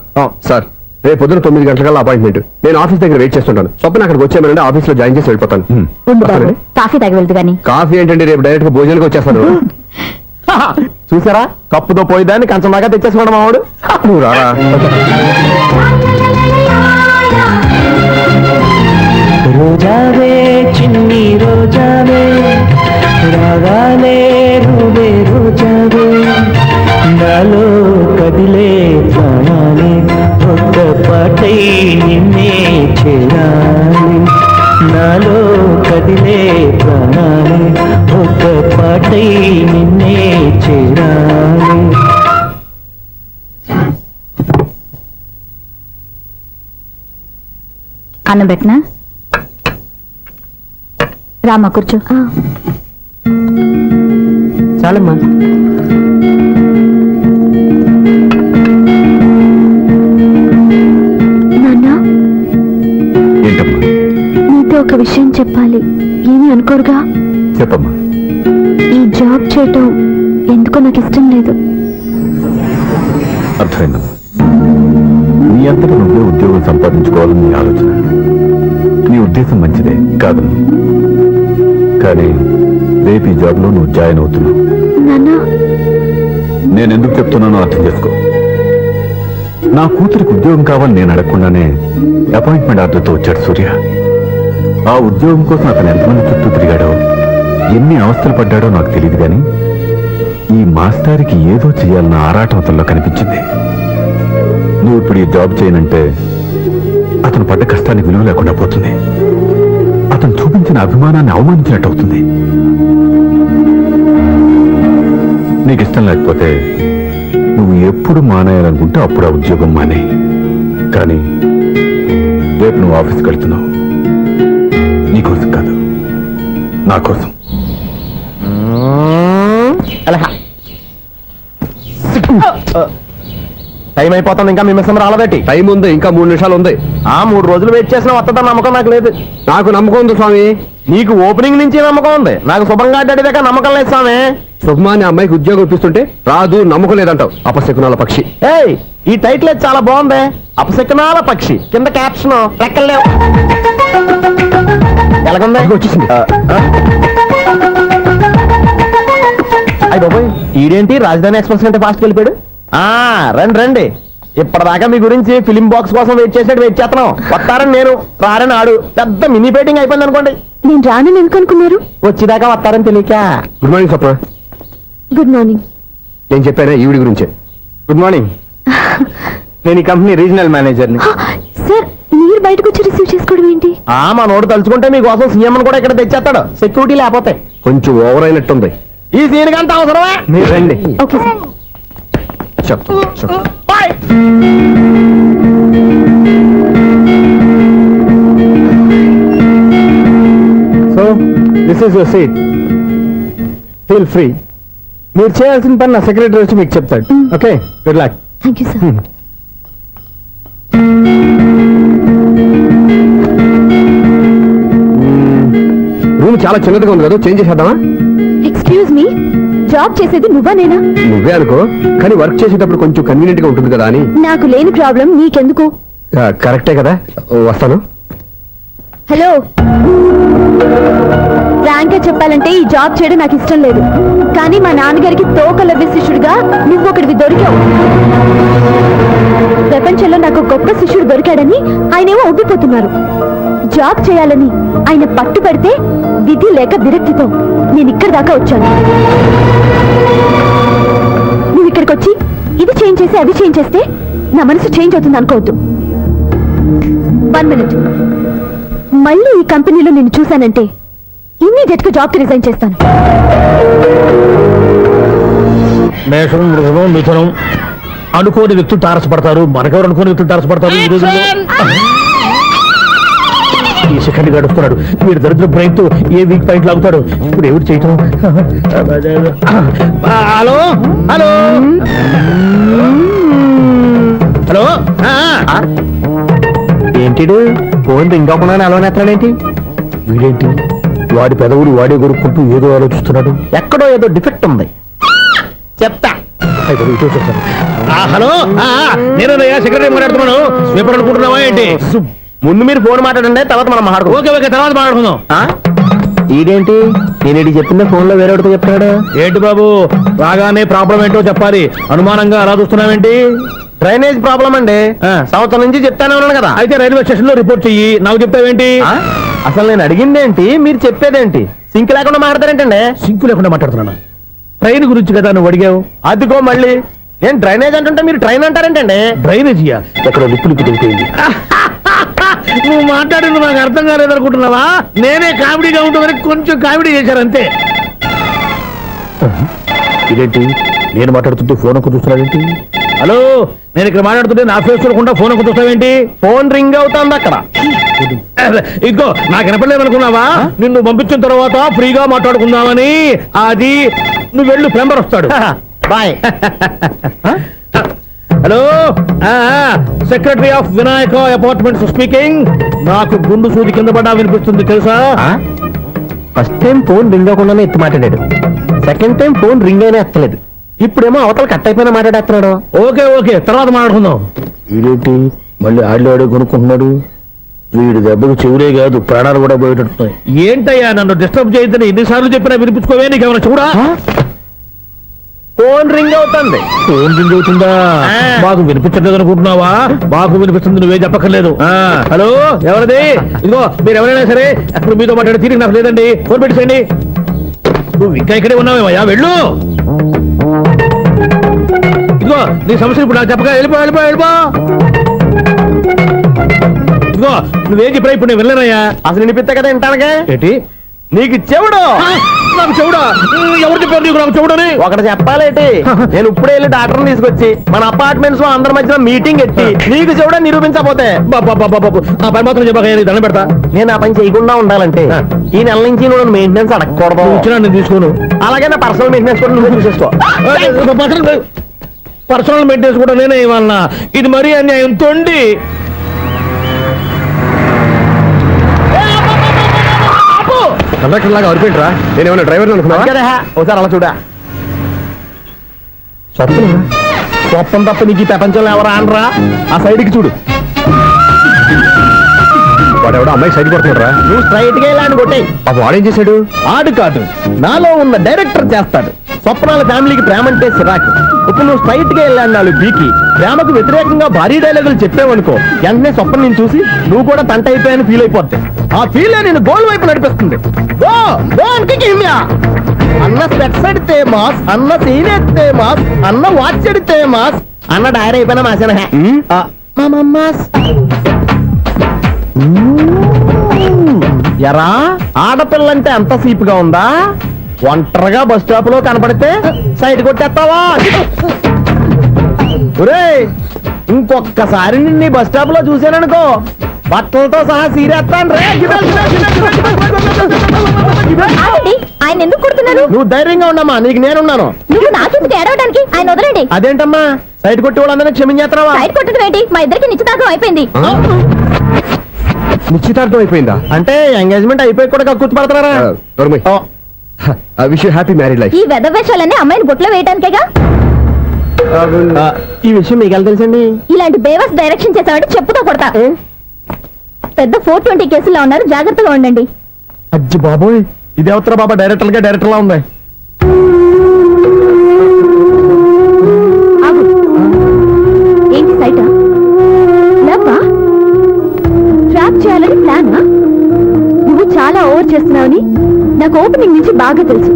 సార్ రేపు పొద్దున 9 గంటలకల్లా అపాయింట్మెంట్. నేను ఆఫీస్ దగ్గర వెయిట్ చేస్తుంటాను. స్వప్న అక్కడికి వచ్చేయమంటే ఆఫీస్ లో జాయిన్ చేసి వెళ్ళిపోతాను. ఉండు బాబు, వస్తానండి. కాఫీ తాగి వెళ్తు గాని. కాఫీ ఏంటంటే రేపు డైరెక్ట్ గా భోజనానికి వచ్చేస్తాను. చూసారా, కప్పుతో పోయిదాన్ని కంచం దాకా తెచ్చేసుకోవడం మావాడు. నువ్వు రారా. రోజావే చిన్ని రోజావే, రాగాలే నువ్వే రోజావే, నాలో కదిలే ప్రాణాలే ఒక్క పాటై నిన్నే చేరాలి. నాలో కదిలే ప్రాణాలే ఒక్క పాటై నిన్నే చేరాలి. అన్నం పెట్టినా రామా కూర్చో. చాలమ్మా. నాన్న, ఏంటమ్మా? నీతో ఒక విషయం చెప్పాలి. ఏమీ అనుకోరుగా? చెప్పమ్మా. ఈ జాబ్ చేయటం ఎందుకో నాకు ఇష్టం లేదు. అర్థమైందమ్మా. నీ అంతటా నువ్వే ఉద్యోగం సంపాదించుకోవాలని నీ ఆలోచన. నీ ఉద్దేశం మంచిదే కాదు, కానీ రేపు ఈ జాబ్ లో నువ్వు జాయిన్ అవుతున్నావు. నాన్న, నేను ఎందుకు చెప్తున్నానో అర్థం చేసుకో. నా కూతురికి ఉద్యోగం కావాలని నేను అడగకుండానే అపాయింట్మెంట్ ఆర్డర్తో వచ్చాడు సూర్య. ఆ ఉద్యోగం కోసం అతను ఎంతమంది చుట్టూ తిరిగాడో, ఎన్ని అవస్థలు పడ్డాడో నాకు తెలియదు, కానీ ఈ మాస్టారికి ఏదో చేయాలన్న ఆరాటం అతనిలో కనిపించింది. నువ్వు ఇప్పుడు ఈ జాబ్ చేయనంటే అతను పడ్డ కష్టానికి విలువ లేకుండా పోతుంది. అతను చూపించిన అభిమానాన్ని అవమానించినట్టు అవుతుంది. నీకు ఇష్టం లేకపోతే నువ్వు ఎప్పుడు మానేయాలనుకుంటే అప్పుడు ఆ ఉద్యోగం మానే. కానీ రేపు నువ్వు ఆఫీస్కి వెళ్తున్నావు, నీ కోసం కాదు, నా కోసం. టైం అయిపోతుంది, ఇంకా మీ మిస్సం రాలేదటి. టైం ఉంది, ఇంకా 3 నిమిషాలు ఉంది. 3 రోజులు వెయిట్ చేసిన వస్తుందని నమ్మకం నాకు లేదు. నాకు నమ్మకం ఉంది స్వామి. నీకు ఓపెనింగ్ నుంచి నమ్మకం ఉంది, నాకు శుభంగా అడ్డాక నమ్మకం లేదు స్వామి. శుభమాని అమ్మాయికి ఉద్యోగం ఇప్పిస్తుంటే రాదు, నమ్మకం లేదంటావు. అపశకునాల పక్షి. ఏయ్, ఈ టైటిల్ అయితే చాలా బాగుంది. అపశకునాల పక్షి, కింద క్యాప్షన్ రెక్కలేవు. ఎలాగుంది? వచ్చేసింది. అయ్యి బాబోయ్, ఈడేంటి రాజధాని ఎక్స్ప్రెస్ కంటే ఫాస్ట్ వెళ్ళిపోయాడు. రండి రండి, ఇప్పటిదాకా మీ గురించి ఫిలిం బాక్స్ కోసం వెయిట్ చేస్తున్నాం. వస్తారని నేను, రారని ఆడు. పెద్ద మినీ పేటింగ్ అయిపోయింది అనుకోండి. నేను రానని ఎందుకు అనుకున్నారు? వచ్చేదాకా వస్తారని తెలియక. Good morning Swapna. Good morning. నేను చెప్పానా ఈవిడి గురించే. Good morning. నేను ఈ కంపెనీ రీజనల్ మేనేజర్ని. సార్, మీరు బయటకు వచ్చి రిసీవ్ చేసుకోవడం ఏంటి? మా నోడు తలుచుకుంటే మీకోసం సీఎం కూడా ఇక్కడ తెచ్చేస్తాడు, సెక్యూరిటీ లేకపోతే. కొంచెం ఓవర్ అయినట్టుంది. ఈ సీన్ కంత అవసరమా? మీరు రండి. Okay sir. చెప్పు. Bye. So this is your seat, feel free. మీరు చేయాల్సిన పని నా సెక్రటరీ వచ్చి మీకు చెప్తాడు. Okay, good luck. Thank you sir. Room చాలా చిన్నదిగా ఉంది కదా, చేంజ్ చేసేద్దామా? ఎక్స్క్యూజ్ మీ, జాబ్ చేసేది నువ్వా నేనా? నువ్వే అనుకో, కానీ వర్క్ చేసేటప్పుడు కొంచెం కన్వీనియంట్ గా ఉంటుంది కదా అని. నాకు లేని ప్రాబ్లం నీకెందుకు? కరెక్టే కదా, వస్తాను. హలో, ఫ్రాంక్ గా చెప్పాలంటే ఈ జాబ్ చేయడం నాకు ఇష్టం లేదు. కానీ మా నాన్నగారికి తోకలవ్య శిష్యుడిగా నువ్వు ఒకటివి దొరికావు. ప్రపంచంలో నాకు గొప్ప శిష్యుడు దొరికాడని ఆయనేమో ఒప్పిపోతున్నారు. జాబ్ చేయాలని ఆయన పట్టు పెడితే విధి లేక విరక్తితో నేను ఇక్కడి దాకా వచ్చాను. నువ్వు ఇక్కడికి వచ్చి ఇది చేంజ్ చేసి అవి చేంజ్ చేస్తే నా మనసు చేంజ్ అవుతుంది అనుకోవద్దు. 1 minute. మళ్ళీ ఈ కంపెనీలో నేను చూశానంటే ఇమ్మీడియట్ గా జాబ్ కి రిజైన్ చేస్తాను. మేషం, మృగం, మిథునం అనుకోని వ్యక్తులు తారసపడతారు. మనకెవరు అనుకోని వ్యక్తులు తారసపడతారు ఈ రోజుల్లో? ఈ సెకండ్ గడుపుతున్నాడు మీరు దరిద్ర బ్రెయిన్ తో ఏ వీక్ పాయింట్ లాగుతాడు. ఇప్పుడు ఎవరు చేయటం? Hello hello hello. ఏంటిడు ఫోన్ రింగ్ అవ్వకుండా అలవనేస్తాడేంటి? వీడేంటి వాడి పెదవులు వాడే కొరుక్కుంటూ ఏదో ఆలోచిస్తున్నాడు. ఎక్కడో ఏదో డిఫెక్ట్ ఉంది, చెప్తా. హలో, నేనయ్యా సెక్రటరీ మాట్లాడుతున్నాను. పేపర్ అనుకుంటున్నావా ఏంటి? ముందు మీరు ఫోన్ మాట్లాడండి, తర్వాత మనం మాట్లాడుకుందాం. ఓకే ఓకే, తర్వాత మాట్లాడుకుందాం. ఈడేంటి నేను చెప్పిందే ఫోన్ లో వేరేతో చెప్తాడు. ఏంటి బాబు, రాగానే ప్రాబ్లం ఏంటో చెప్పాలి. అనుమానంగా అలా చూస్తున్నావేంటి? డ్రైనేజ్ ప్రాబ్లం అండి, సంవత్సరం నుంచి చెప్తానే ఉన్నాను కదా. అయితే రైల్వే స్టేషన్ లో రిపోర్ట్ చెయ్యి, నాకు చెప్తావేంటి? అసలు నేను అడిగింది ఏంటి, మీరు చెప్పేదేంటి? సింక్ లేకుండా మాట్లాడతారేంటండి? సింక్ లేకుండా మాట్లాడుతున్నాను. ట్రైన్ గురించి కదా నువ్వు అడిగావు. అదిగో మళ్ళీ నేను డ్రైనేజ్ అంటుంటే మీరు ట్రైన్ అంటారేంటండి? డ్రైనేజీయా? ఎక్కడ లిప్పులికి తెలిపోయింది. నువ్వు మాట్లాడింది నాకు అర్థం కాలేదనుకుంటున్నావా? నేనే కామెడీగా ఉంటుందని కొంచెం కామెడీ చేశారంతే. ఇదేంటి నేను మాట్లాడుతుంటే ఫోన్ ఒక్క చూస్తున్నావేంటి? హలో, నేను ఇక్కడ మాట్లాడుతుంటే నా ఫేస్ చూడకుండా ఫోన్ ఒక్క చూస్తావేంటి? ఫోన్ రింగ్ అవుతుంది అక్కడ. ఇంకో నాకు వినపడలేదు అనుకున్నావా? నిన్ను పంపించిన తర్వాత ఫ్రీగా మాట్లాడుకుందామని. అది నువ్వు వెళ్ళు, ప్లంబర్ వస్తాడు. Bye. Hello, secretary of Vinayaka apartments speaking. నాకు గుండు సూది కింద పడ్డా వినిపిస్తుంది తెలుసా? ఫస్ట్ టైం ఫోన్ రింగ్ అవ్వకుండానే ఎత్తి మాట్లాడాడు, సెకండ్ టైం ఫోన్ రింగ్ అయినా ఎత్తలేదు, ఇప్పుడేమో అవతల కట్ అయిపోయినా మాట్లాడేస్తున్నాడు. ఓకే ఓకే, తర్వాత మాట్లాడుకుందాం. వీడేంటి మళ్ళీ ఆడిలో కొనుక్కుంటున్నాడు? వీడి దెబ్బకు చెవులే కాదు ప్రాణాలు కూడా పోయేటట్టున్నాయి. ఏంటయ్యా నన్ను డిస్టర్బ్ చేయొద్దని ఎన్నిసార్లు చెప్పినా వినిపించుకోవే, నీకేమైనా చూడా? ఫోన్ రింగ్ అవుతుంది. ఫోన్ రింగ్ అవుతుందా? మాకు వినిపించలేదు అనుకుంటున్నావా? మాకు వినిపిస్తుంది, నువ్వే చెప్పక్కర్లేదు. హలో, ఎవరిది? ఇదిగో మీరు ఎవరైనా సరే అప్పుడు మీతో మాట్లాడే తీరిక నాకు లేదండి, ఫోన్ పెట్టేసేయండి. నువ్వు ఇంకా ఇక్కడే ఉన్నావేమయ్యా, వెళ్ళు. ఇదిగో నీ సమస్య ఇప్పుడు నాకు చెప్పగా వెళ్ళిపో వెళ్ళిపో వెళ్ళిపో. ఇదిగో నువ్వేం చెప్పరా ఇప్పుడు నేను వెళ్ళానయ్యా. అసలు వినిపిస్తా కదా వింటానుగా. ఏంటి నీకు చెవుడు? నాకు చెవుడా? ఎవరు చెప్పారు నీకు నాకు చెవుడని? ఒకటి చెప్పాలేటి. నేను ఇప్పుడే వెళ్ళి డాక్టర్ని తీసుకొచ్చి మన అపార్ట్మెంట్స్ లో అందరి మధ్యన మీటింగ్ ఎట్టి నీకు చెవుడా నిరూపించకపోతే ఆ పని మాత్రం చెప్పక దండం పెడతా. నేను ఆ పని చేయకుండా ఉండాలంటే ఈ నెల నుంచి నువ్వు మెయింటెనెన్స్ అడగకూడదు. ఇచ్చినా నేను తీసుకోను. అలాగే నా పర్సనల్ మెయింటెనెన్స్ కూడా నువ్వే చూసేసుకో. పర్సనల్ మెయింటెనెన్స్ కూడా నేనే ఇవ్వాలన్నా? ఇది మరీ అన్యాయం. తొండి కండక్టర్ లాగా అరిపోయింట్రా. నేనేమన్నా డ్రైవర్ అనుకున్నా? ఒకసారి అలా చూడా. స్వప్నం తప్ప నీకు ఈ ప్రపంచంలో ఎవరు ఆనరా? ఆ సైడ్కి చూడు. వాడెవడో అమ్మాయి సైడ్ కొడుతున్నారా? నువ్వు స్ట్రైట్ గా ఇలా కొట్టే. పాపం వాడేం చేశాడు? ఆడు కాదు, నాలో ఉన్న డైరెక్టర్ చేస్తాడు. స్వప్నాల ఫ్యామిలీకి ప్రేమ అంటే సిరాకు. ఇప్పుడు నువ్వు స్ట్రైట్ గా వెళ్ళాడు బీకి ప్రేమకు వ్యతిరేకంగా భారీ డైలాగులు చెప్పావనుకో, వెంటనే స్వప్నం నేను చూసి నువ్వు కూడా తంట అయిపోయాని ఫీల్ అయిపోద్ది. ఆ ఫీల్ నేను గోల్ వైపు నడిపిస్తుంది. అన్న స్పెక్స్ అడితే మాస్, అన్న సీన్ ఎత్తే మాస్, అన్న వాచ్ అడితే మాస్, అన్న డైర్ అయిపోయినా మాసేనా ఎరా ఆడపిల్లంటే అంత సీప్ గా ఉందా? ఒంటరిగా బస్ స్టాప్ లో కనపడితే సైడ్ కొట్టేస్తావా? ఒరేయ్, ఇంకొక్కసారి నిన్ను బస్ స్టాప్ లో చూసాననుకో బట్టలతో సహా సీరేస్తాను రే. ఆయన ఎందుకు కొడుతున్నారు? నువ్వు ధైర్యంగా ఉండమ్మా, నీకు నేనున్నాను. నువ్వు నాకెందుకు ఏడవడానికి? ఆయన వదలండి. అదేంటమ్మా సైడ్ కొట్టి వాళ్ళందరినీ క్షమించేస్తున్నావా? సైడ్ కొట్టడం ఏంటి? మా ఇద్దరికి నిశ్చితార్థం అయిపోయింది. నిశ్చితార్థం అయిపోయిందా? అంటే ఎంగేజ్మెంట్ అయిపోయి కూడా కక్కుర్తి పడతారా? Wish you happy married life. ఈ వెధవేషాలన్నీ అమ్మాయిని బుట్లో వేయడానికేగా. ఈ విషయం మీకు ఎలా తెలుసండి? ఇలాంటి బేవస్ డైరెక్షన్ చేసామంటే చెప్పుతో కొడతా. పెద్ద 420 కేసుల్లో ఉన్నారు, జాగ్రత్తగా ఉండండి. అజ్జి బాబోయ్, ఇది అవతర బాబా డైరెక్టర్ లా ఉంది. ఆగు. ఏంటి సైటా? లవ్వా? ట్రాప్ చేయాలని ప్లానా? నువ్వు చాలా ఓవర్ చేస్తున్నావని నాకు ఓపెనింగ్ నుంచి బాగా తెలుసు.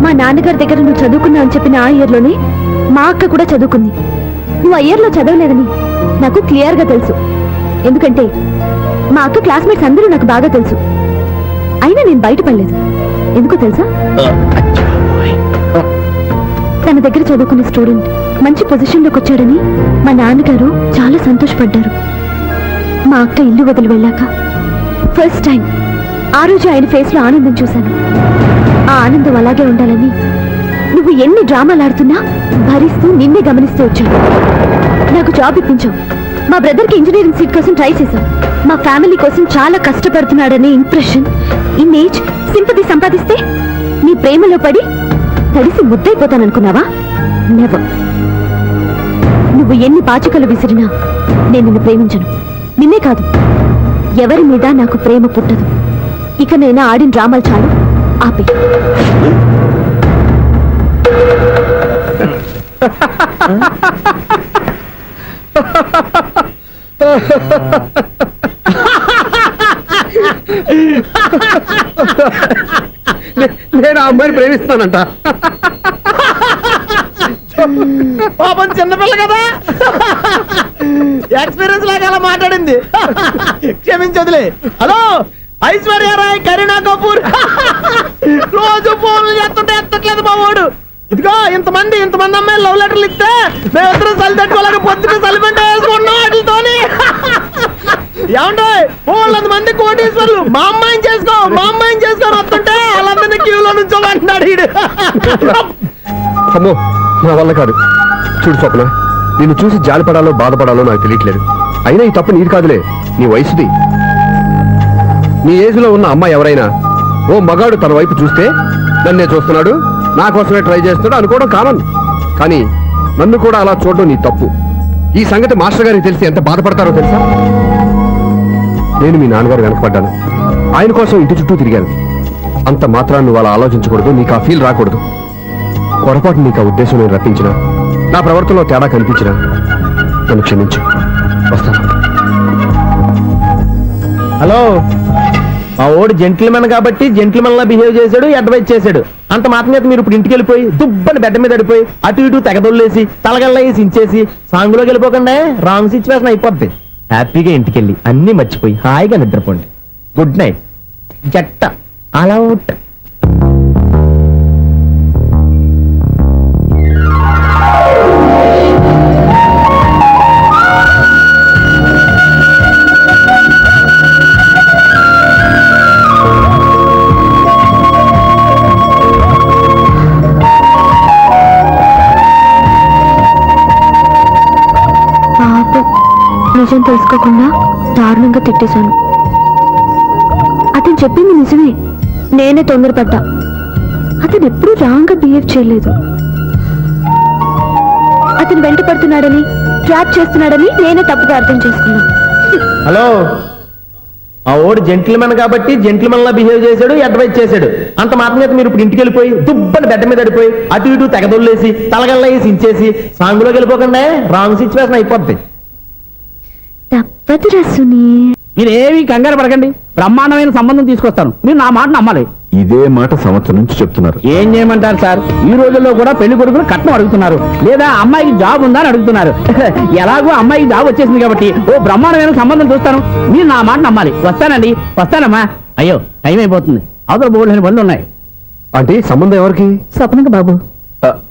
మా నాన్నగారి దగ్గర నువ్వు చదువుకున్నావు అని చెప్పిన ఆ ఇయర్ లోనే మా అక్క కూడా చదువుకుంది. నువ్వు ఆ ఇయర్ లో చదవలేదని నాకు క్లియర్ గా తెలుసు. ఎందుకంటే మా అక్క క్లాస్మేట్స్ అందరూ నాకు బాగా తెలుసు. అయినా నేను బయటపడలేదు. ఎందుకో తెలుసా? తన దగ్గర చదువుకున్న స్టూడెంట్ మంచి పొజిషన్ లోకి వచ్చాడని మా నాన్నగారు చాలా సంతోషపడ్డారు. మా అక్క ఇల్లు వదిలి వెళ్ళాక ఫస్ట్ టైం ఆ రోజు ఆయన ఫేస్ లో ఆనందం చూశాను. ఆ ఆనందం అలాగే ఉండాలని నువ్వు ఎన్ని డ్రామాలు ఆడుతున్నా భరిస్తూ నిన్నే గమనిస్తూ వచ్చాను. నాకు జాబ్ ఇప్పించావు. మా బ్రదర్ కి ఇంజనీరింగ్ సీట్ కోసం ట్రై చేశాం. మా ఫ్యామిలీ కోసం చాలా కష్టపడుతున్నాడనే ఇంప్రెషన్, ఇమేజ్, సింపతి సంపాదిస్తే నీ ప్రేమలో పడి తడిసి ముద్దైపోతాననుకున్నావా? నెవర్. నువ్వు ఎన్ని పాచికలు విసిరినా నేను నిన్ను ప్రేమించను. నిన్నే కాదు, ఎవరి మీద నాకు ప్రేమ పుట్టదు. ఇక నేను ఆడిన డ్రామాలు చాలు, ఆపే. నేను ఆ అమ్మాయిని ప్రేమిస్తానంట. పాపం చిన్నపిల్ల కదా, ఎక్స్పీరియన్స్ లాగా అలా మాట్లాడింది. క్షమించదులే. హలో ఐశ్వర్యరాయ్, కరీనా కపూర్ రోజు ఫోన్లు చేస్తుంటే ఎత్తట్లేదు మా వాడు. ఇదిగో ఇంతమంది అమ్మాయిలు లవ్ లెటర్లు ఇస్తే మేమిద్దరం చలి తట్టుకోలేక పొద్దున చలిమంట వేసుకున్నాం వాటితోని. ఏమంటే 400 మంది కోటీశ్వర్లు మా అమ్మాయిని చేసుకో వస్తుంటే వాళ్ళందరినీ క్యూలో నుంచోమంటున్నాడు వీడు. అమ్మో, నా వల్ల కాదు. చూడు స్వప్న, నిన్ను చూసి జాలిపడాలో బాధపడాలో నాకు తెలియట్లేదు. అయినా ఈ తప్పు నీది కాదులే, నీ వయసుది. నీ ఏజ్ లో ఉన్న అమ్మాయి ఎవరైనా ఓ మగాడు తన వైపు చూస్తే నన్నే చూస్తున్నాడు, నా కోసమే ట్రై చేస్తున్నాడు అనుకోవడం కామన్. కానీ నన్ను కూడా అలా చూడడం నీ తప్పు. ఈ సంగతి మాస్టర్ గారికి తెలిసి ఎంత బాధపడతారో తెలుసా? నేను మీ నాన్నగారు వెనకపడ్డాను, ఆయన కోసం ఇంటి చుట్టూ తిరిగాను. అంత మాత్రాన్ని నువ్వు అలా ఆలోచించకూడదు, నీకు ఆ ఫీల్ రాకూడదు. పొరపాటు నీకు ఆ ఉద్దేశం నేను రప్పించిన, నా ప్రవర్తనలో తేడా కనిపించిన నన్ను క్షమించు. వస్తాను. హలో, మా ఓడు జెంటిల్మెన్ కాబట్టి జెంటిల్మెన్ లా బిహేవ్ చేశాడు, అడ్వైజ్ చేశాడు. అంత మాత్రం చేత మీరు ఇప్పుడు ఇంటికి వెళ్ళిపోయి దుబ్బని బెడ్ మీద పడిపోయి అటు ఇటు తెగదొల్లేసి తలగల్లా సించేసి సాంగులోకి వెళ్ళిపోకుండా రాంగ్ సిచ్యువేషన్ అయిపోద్ది. హ్యాపీగా ఇంటికెళ్ళి అన్నీ మర్చిపోయి హాయిగా నిద్రపోండి. Good night. జట్ట అలా అవుట్. నిజం తెలుసుకోకుండా దారుణంగా తిట్టేశాను. అతను చెప్పింది నిజమే, నేనే తొందరపడ్డా. అతను ఎప్పుడూ రాంగ్ గా బిహేవ్ చేయలేదు. అతను వెంట పడుతున్నాడని, ట్రాప్ చేస్తున్నాడని నేనే తప్పుగా అర్థం చేసుకున్నా. హలో, ఆ ఓడు జెంటిల్మెన్ కాబట్టి జెంటిల్మెన్ లా బిహేవ్ చేశాడు, అడ్వైజ్ చేశాడు. అంత మాత్రం చేత మీరు ఇప్పుడు ఇంటికి వెళ్ళిపోయి దుబ్బని బెడ్ మీద పడిపోయి అటు ఇటు తెగదొల్లేసి తలగల్లా వేసి ఇంచేసి సాంగులోకి వెళ్ళిపోకుండా రాంగ్ సిచ్యువేషన్ అయిపోద్ది. తప్పదు రసుని. మీరేవి కంగారు పడకండి, బ్రహ్మాండమైన సంబంధం తీసుకొస్తాను. మీరు నా మాట నమ్మాలి. ఇదే మాట సంవత్సరం నుంచి చెప్తున్నారు. ఏం చేయమంటారు సార్, ఈ రోజుల్లో కూడా పెళ్లి కొడుకులు కట్నం అడుగుతున్నారు, లేదా అమ్మాయికి జాబ్ ఉందా అని అడుగుతున్నారు. ఎలాగో అమ్మాయికి జాబ్ వచ్చేసింది కాబట్టి ఓ బ్రహ్మాండమైన సంబంధం చూస్తాను. మీరు నా మాట నమ్మాలి. వస్తానండి, వస్తానమ్మా. అయ్యో టైం అయిపోతుంది, అవతల బోల్డని పనులు ఉన్నాయి. అంటే సంబంధం ఎవరికి? స్వప్నకు బాబు.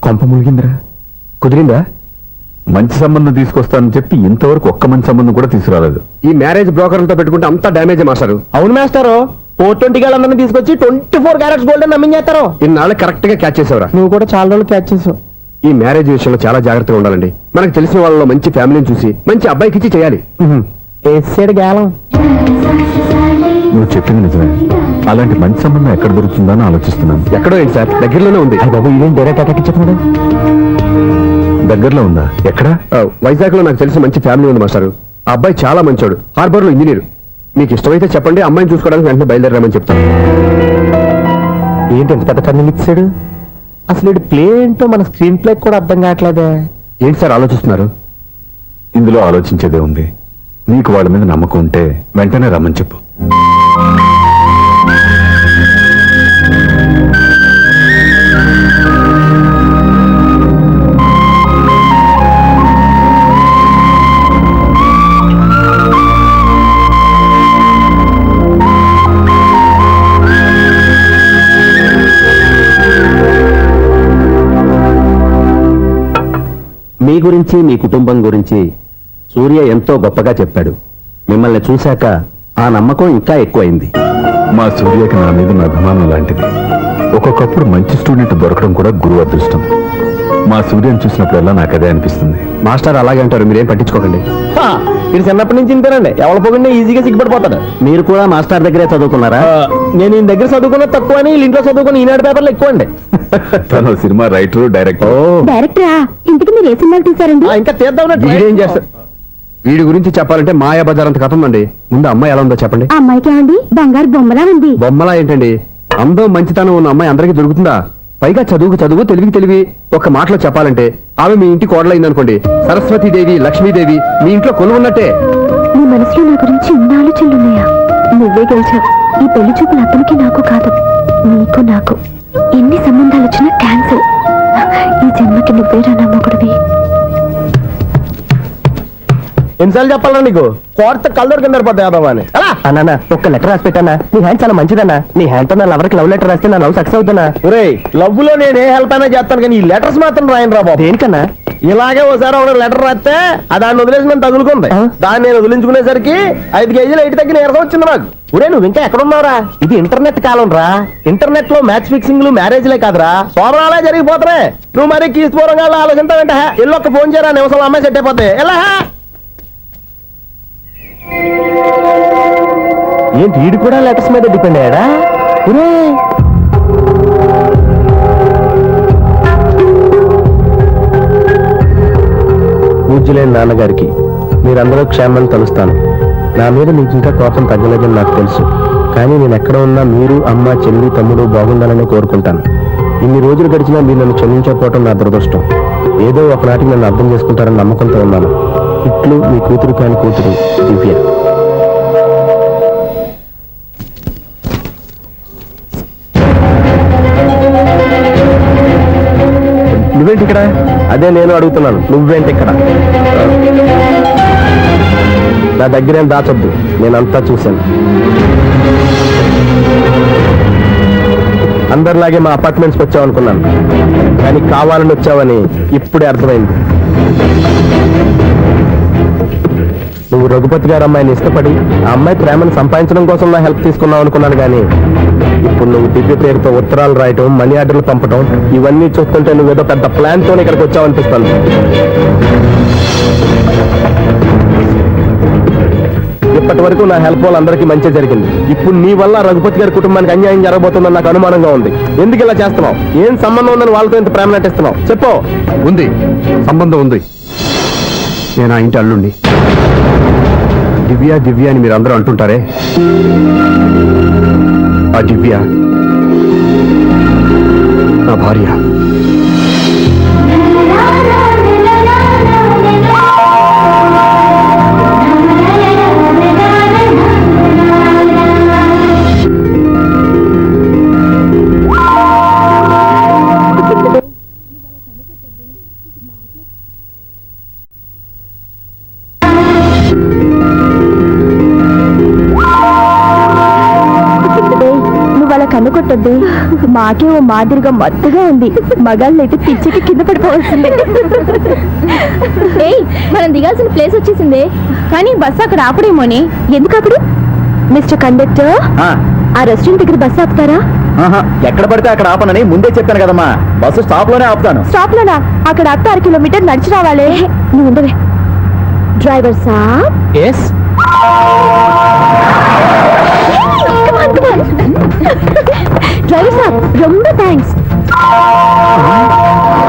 కొంప ములిగిందిరా. కుదిరిందా? మంచి సంబంధం తీసుకొస్తానని చెప్పి ఇంతవరకు ఒక్క మంచి సంబంధం కూడా తీసుకురాలేదు. ఈ మ్యారేజ్ బ్రోకర్లతో పెట్టుకుంటే అంతా డ్యామేజ్ మాస్టారు. అవును మాస్టారు, 420 గాళ్ళందరినీ తీసుకొచ్చి 24 క్యారెట్స్ గోల్డ్ నమ్మించేస్తారు. ఇన్నాళ్ళు కరెక్ట్ గా క్యాచ్ చేసావురా. నువ్వు కూడా చాలా రోజులు క్యాచ్ చేసావు. ఈ మ్యారేజ్ విషయంలో చాలా జాగ్రత్తగా ఉండాలండి. మనకు తెలిసిన వాళ్ళలో మంచి ఫ్యామిలీని చూసి మంచి అబ్బాయికి ఇచ్చి చేయాలి. వేసాడు గాలం. నువ్వు చెప్పింది నిజమే. అలాంటి మంచి సంబంధం ఎక్కడ దొరుకుతుందో అని ఆలోచిస్తున్నాను. ఎక్కడో ఏంటి సార్, దగ్గరలోనే ఉంది. బాబు ఇదేం డైరెక్ట్ అటాక్ చెప్పినాడు. దగ్గరలో ఉందా? ఎక్కడ? వైజాగ్ లో నాకు తెలిసిన మంచి ఫ్యామిలీ ఉంది మాస్టారు. ఆ అబ్బాయి చాలా మంచోడు, హార్బర్ లో ఇంజనీర్. మీకు ఇష్టమైతే చెప్పండి, అమ్మాయిని చూసుకోవడానికి వెంటనే బయలుదేరామని చెప్తాను. ఏంటి ఎంత పెద్ద టర్నింగ్ ఇచ్చాడు? అసలు ఇది ప్లే ఏంటో మన స్క్రీన్ ప్లే కూడా అర్థం కావట్లేదే. ఏంటి సార్ ఆలోచిస్తున్నారు? ఇందులో ఆలోచించేదే ఉంది. నీకు వాళ్ళ మీద నమ్మకం ఉంటే వెంటనే రమ్మని చెప్పు. మీ గురించి, మీ కుటుంబం గురించి సూర్య ఎంతో గొప్పగా చెప్పాడు. మిమ్మల్ని చూశాక ఆ నమ్మకం ఇంకా ఎక్కువైంది. మా సూర్యకి నా మీద ఉన్న అభిమానం లాంటిది. ఒక్కొక్కప్పుడు మంచి స్టూడెంట్ దొరకడం కూడా గురువు అదృష్టం. మా సూర్యని చూసినప్పుడల్లా నాకు అదే అనిపిస్తుంది. మాస్టర్ అలాగే అంటారు, మీరేం పట్టించుకోకండి. ఇది చిన్నప్పటి నుంచి ఇంతేనండి, ఎవరి పోకుండా ఈజీగా సిగ్గుపడిపోతాడు. మీరు కూడా మాస్టర్ దగ్గరే చదువుకున్నారా? నేను ఈయన దగ్గర చదువుకున్నది తక్కువ అని ఇంట్లో చదువుకుని ఈనాడు పేపర్లు ఎక్కువ అండి. తను సినిమా రైటర్, డైరెక్టర్. డైరెక్టరా? ఇంటికి మీరు ఏ సినిమాలు తీశారండి? ఇంకా తీద్దాం. వీడేం చేస్తారు? వీడి గురించి చెప్పాలంటే మాయా బజార్ అంత కథ ఉందండి. ముందు అమ్మాయి ఎలా ఉందో చెప్పండి. ఆ అమ్మాయికి ఏమండి బంగారు బొమ్మలా ఉంది. బొమ్మలా ఏంటండి, అందం మంచితనం ఉన్న అమ్మాయి అందరికీ దొరుకుతుందా? పైగా చదువుకు చదువు, తెలివికి తెలివి. ఒక మాటలో చెప్పాలంటే ఆమె మీ ఇంటి కోడలైందనుకోండి, సరస్వతీదేవి, లక్ష్మీదేవి మీ ఇంట్లో కొలువున్నట్టే. నీ మనసులో నా గురించి ఇన్ని ఆలోచనలున్నాయా? నువ్వే గెలిచావు. ఈ పెళ్లి చూపులు అతనికి నాకు కాదు, నీకు నాకు. ఎన్ని సంబంధాలు వచ్చినా క్యాన్సిల్. ఈ జన్మకి నువ్వేరా నా మొగుడివి. ఎన్నిసార్లు చెప్పాలా నీకు? కోర్త కళ్ళూరు కింద పడ్డా అని. అన్నా ఒక్క లెటర్ రాసి పెట్టానా? నీ హ్యాండ్ చాలా మంచిదన్నా. నీ హ్యాండ్ తో నా లవర్కి లవ్ లెటర్ రాస్తే నా లవ్ సక్సెస్ అవుతున్నా. ఒరే, లవ్ లో నేను ఏ హెల్ప్ అయినా చేస్తాను, కానీ ఈ లెటర్స్ మాత్రం రాయను రా బాబు. దేనికన్నా? ఇలాగే ఓసారి ఒక లెటర్ రాస్తే దాన్ని వదిలేసి నేను తగులుకుంది. దాన్ని నేను వదిలించుకునేసరికి 5 కేజీలు ఎయిట్ తగ్గి నీరసం వచ్చింది నాకు. ఒరే, నువ్వు ఇంకా ఎక్కడున్నావురా? ఇది ఇంటర్నెట్ కాలం రా. ఇంటర్నెట్ లో మ్యాచ్ ఫిక్సింగ్లు, మ్యారేజ్లే కాదురా, సోమరాలే జరిగిపోతున్నాయి. నువ్వు మరి కీస్పూరంగా ఆలోచించావంటే ఎల్లొక్క ఫోన్ చేయరా, నిమిషంలో అమ్మాయి సెట్ అయిపోతాయి. ఎలా ఏంటి వీడు కూడా లెటర్స్ మీద డిపెండ్ అయ్యాడా? పూజ్యులైన నాన్నగారికి మీరందరూ క్షేమాన్ని తలుస్తాను. నా మీద మీకు ఇంకా కోపం తగ్గలేదని నాకు తెలుసు, కానీ నేను ఎక్కడ ఉన్నా మీరు, అమ్మ, చెల్లి, తమ్ముడు బాగుండాలని కోరుకుంటాను. ఇన్ని రోజులు గడిచినా మీరు నన్ను క్షమించకపోవటం నా దురదృష్టం. ఏదో ఒకనాటికి నన్ను అర్థం చేసుకుంటారని నమ్మకంతో ఉన్నాను. ఇట్లు మీ కూతురు కాని కూతురు దివ్య. నువ్వేంటి ఇక్కడ? అదే నేను అడుగుతున్నాను, నువ్వేంటి ఇక్కడ? నా దగ్గర ఏం దాచొద్దు, నేనంతా చూశాను. అందరిలాగే మా అపార్ట్మెంట్స్కి వచ్చావనుకున్నాను, కానీ కావాలని వచ్చావని ఇప్పుడే అర్థమైంది. నువ్వు రఘుపతి గారు అమ్మాయిని ఇష్టపడి ఆ అమ్మాయి ప్రేమను సంపాదించడం కోసం నా హెల్ప్ తీసుకున్నావు అనుకున్నాను, కానీ ఇప్పుడు నువ్వు దివ్య పేరుతో ఉత్తరాలు రాయటం, మనీ ఆర్డర్లు పంపటం, ఇవన్నీ చూస్తుంటే నువ్వేదో పెద్ద ప్లాన్తో ఇక్కడికి వచ్చావనిపిస్తాను. ఇప్పటి వరకు నా హెల్ప్ వాళ్ళందరికీ మంచి జరిగింది. ఇప్పుడు నీ వల్ల రఘుపతి గారి కుటుంబానికి అన్యాయం జరగబోతుందని నాకు అనుమానంగా ఉంది. ఎందుకు ఇలా చేస్తున్నావు? ఏం సంబంధం ఉందని వాళ్ళతో ఇంత ప్రేమ నటిస్తున్నావు? చెప్పు. ఉంది, సంబంధం ఉంది. నేను ఆ ఇంటి అల్లుండి. దివ్య దివ్య అని మీరు అందరూ అంటుంటారే, ఆ దివ్య నా భార్య. కన్నుకొట్టద్దు, మాకే ఓ మాదిరిగా మత్తుగా ఉంది. మగాళ్ళైతే పిచ్చికి కింద పడిపోవాల్సిందే. ఏయ్, మనం దిగాల్సిన ప్లేస్ వచ్చేసిందే, కానీ బస్సు అక్కడ ఆపడేమోని. ఎందుకు అప్పుడు? మిస్టర్ కండక్టర్, ఆ రెస్టారెంట్ దగ్గర బస్సు ఆపుతారా? ఎక్కడ పడితే అక్కడ ఆపనని ముందే చెప్పాను కదమ్మా. బస్సు స్టాప్ లోనే ఆపుతాను. స్టాప్ లోనా? అక్కడ ఆపితే 6 కిలోమీటర్ నడిచి రావాలి. నువ్వు ఉండవే. డ్రైవర్ సాబ్. డ్రైవర్ సాబ్, రొంబ థ్యాంక్స్.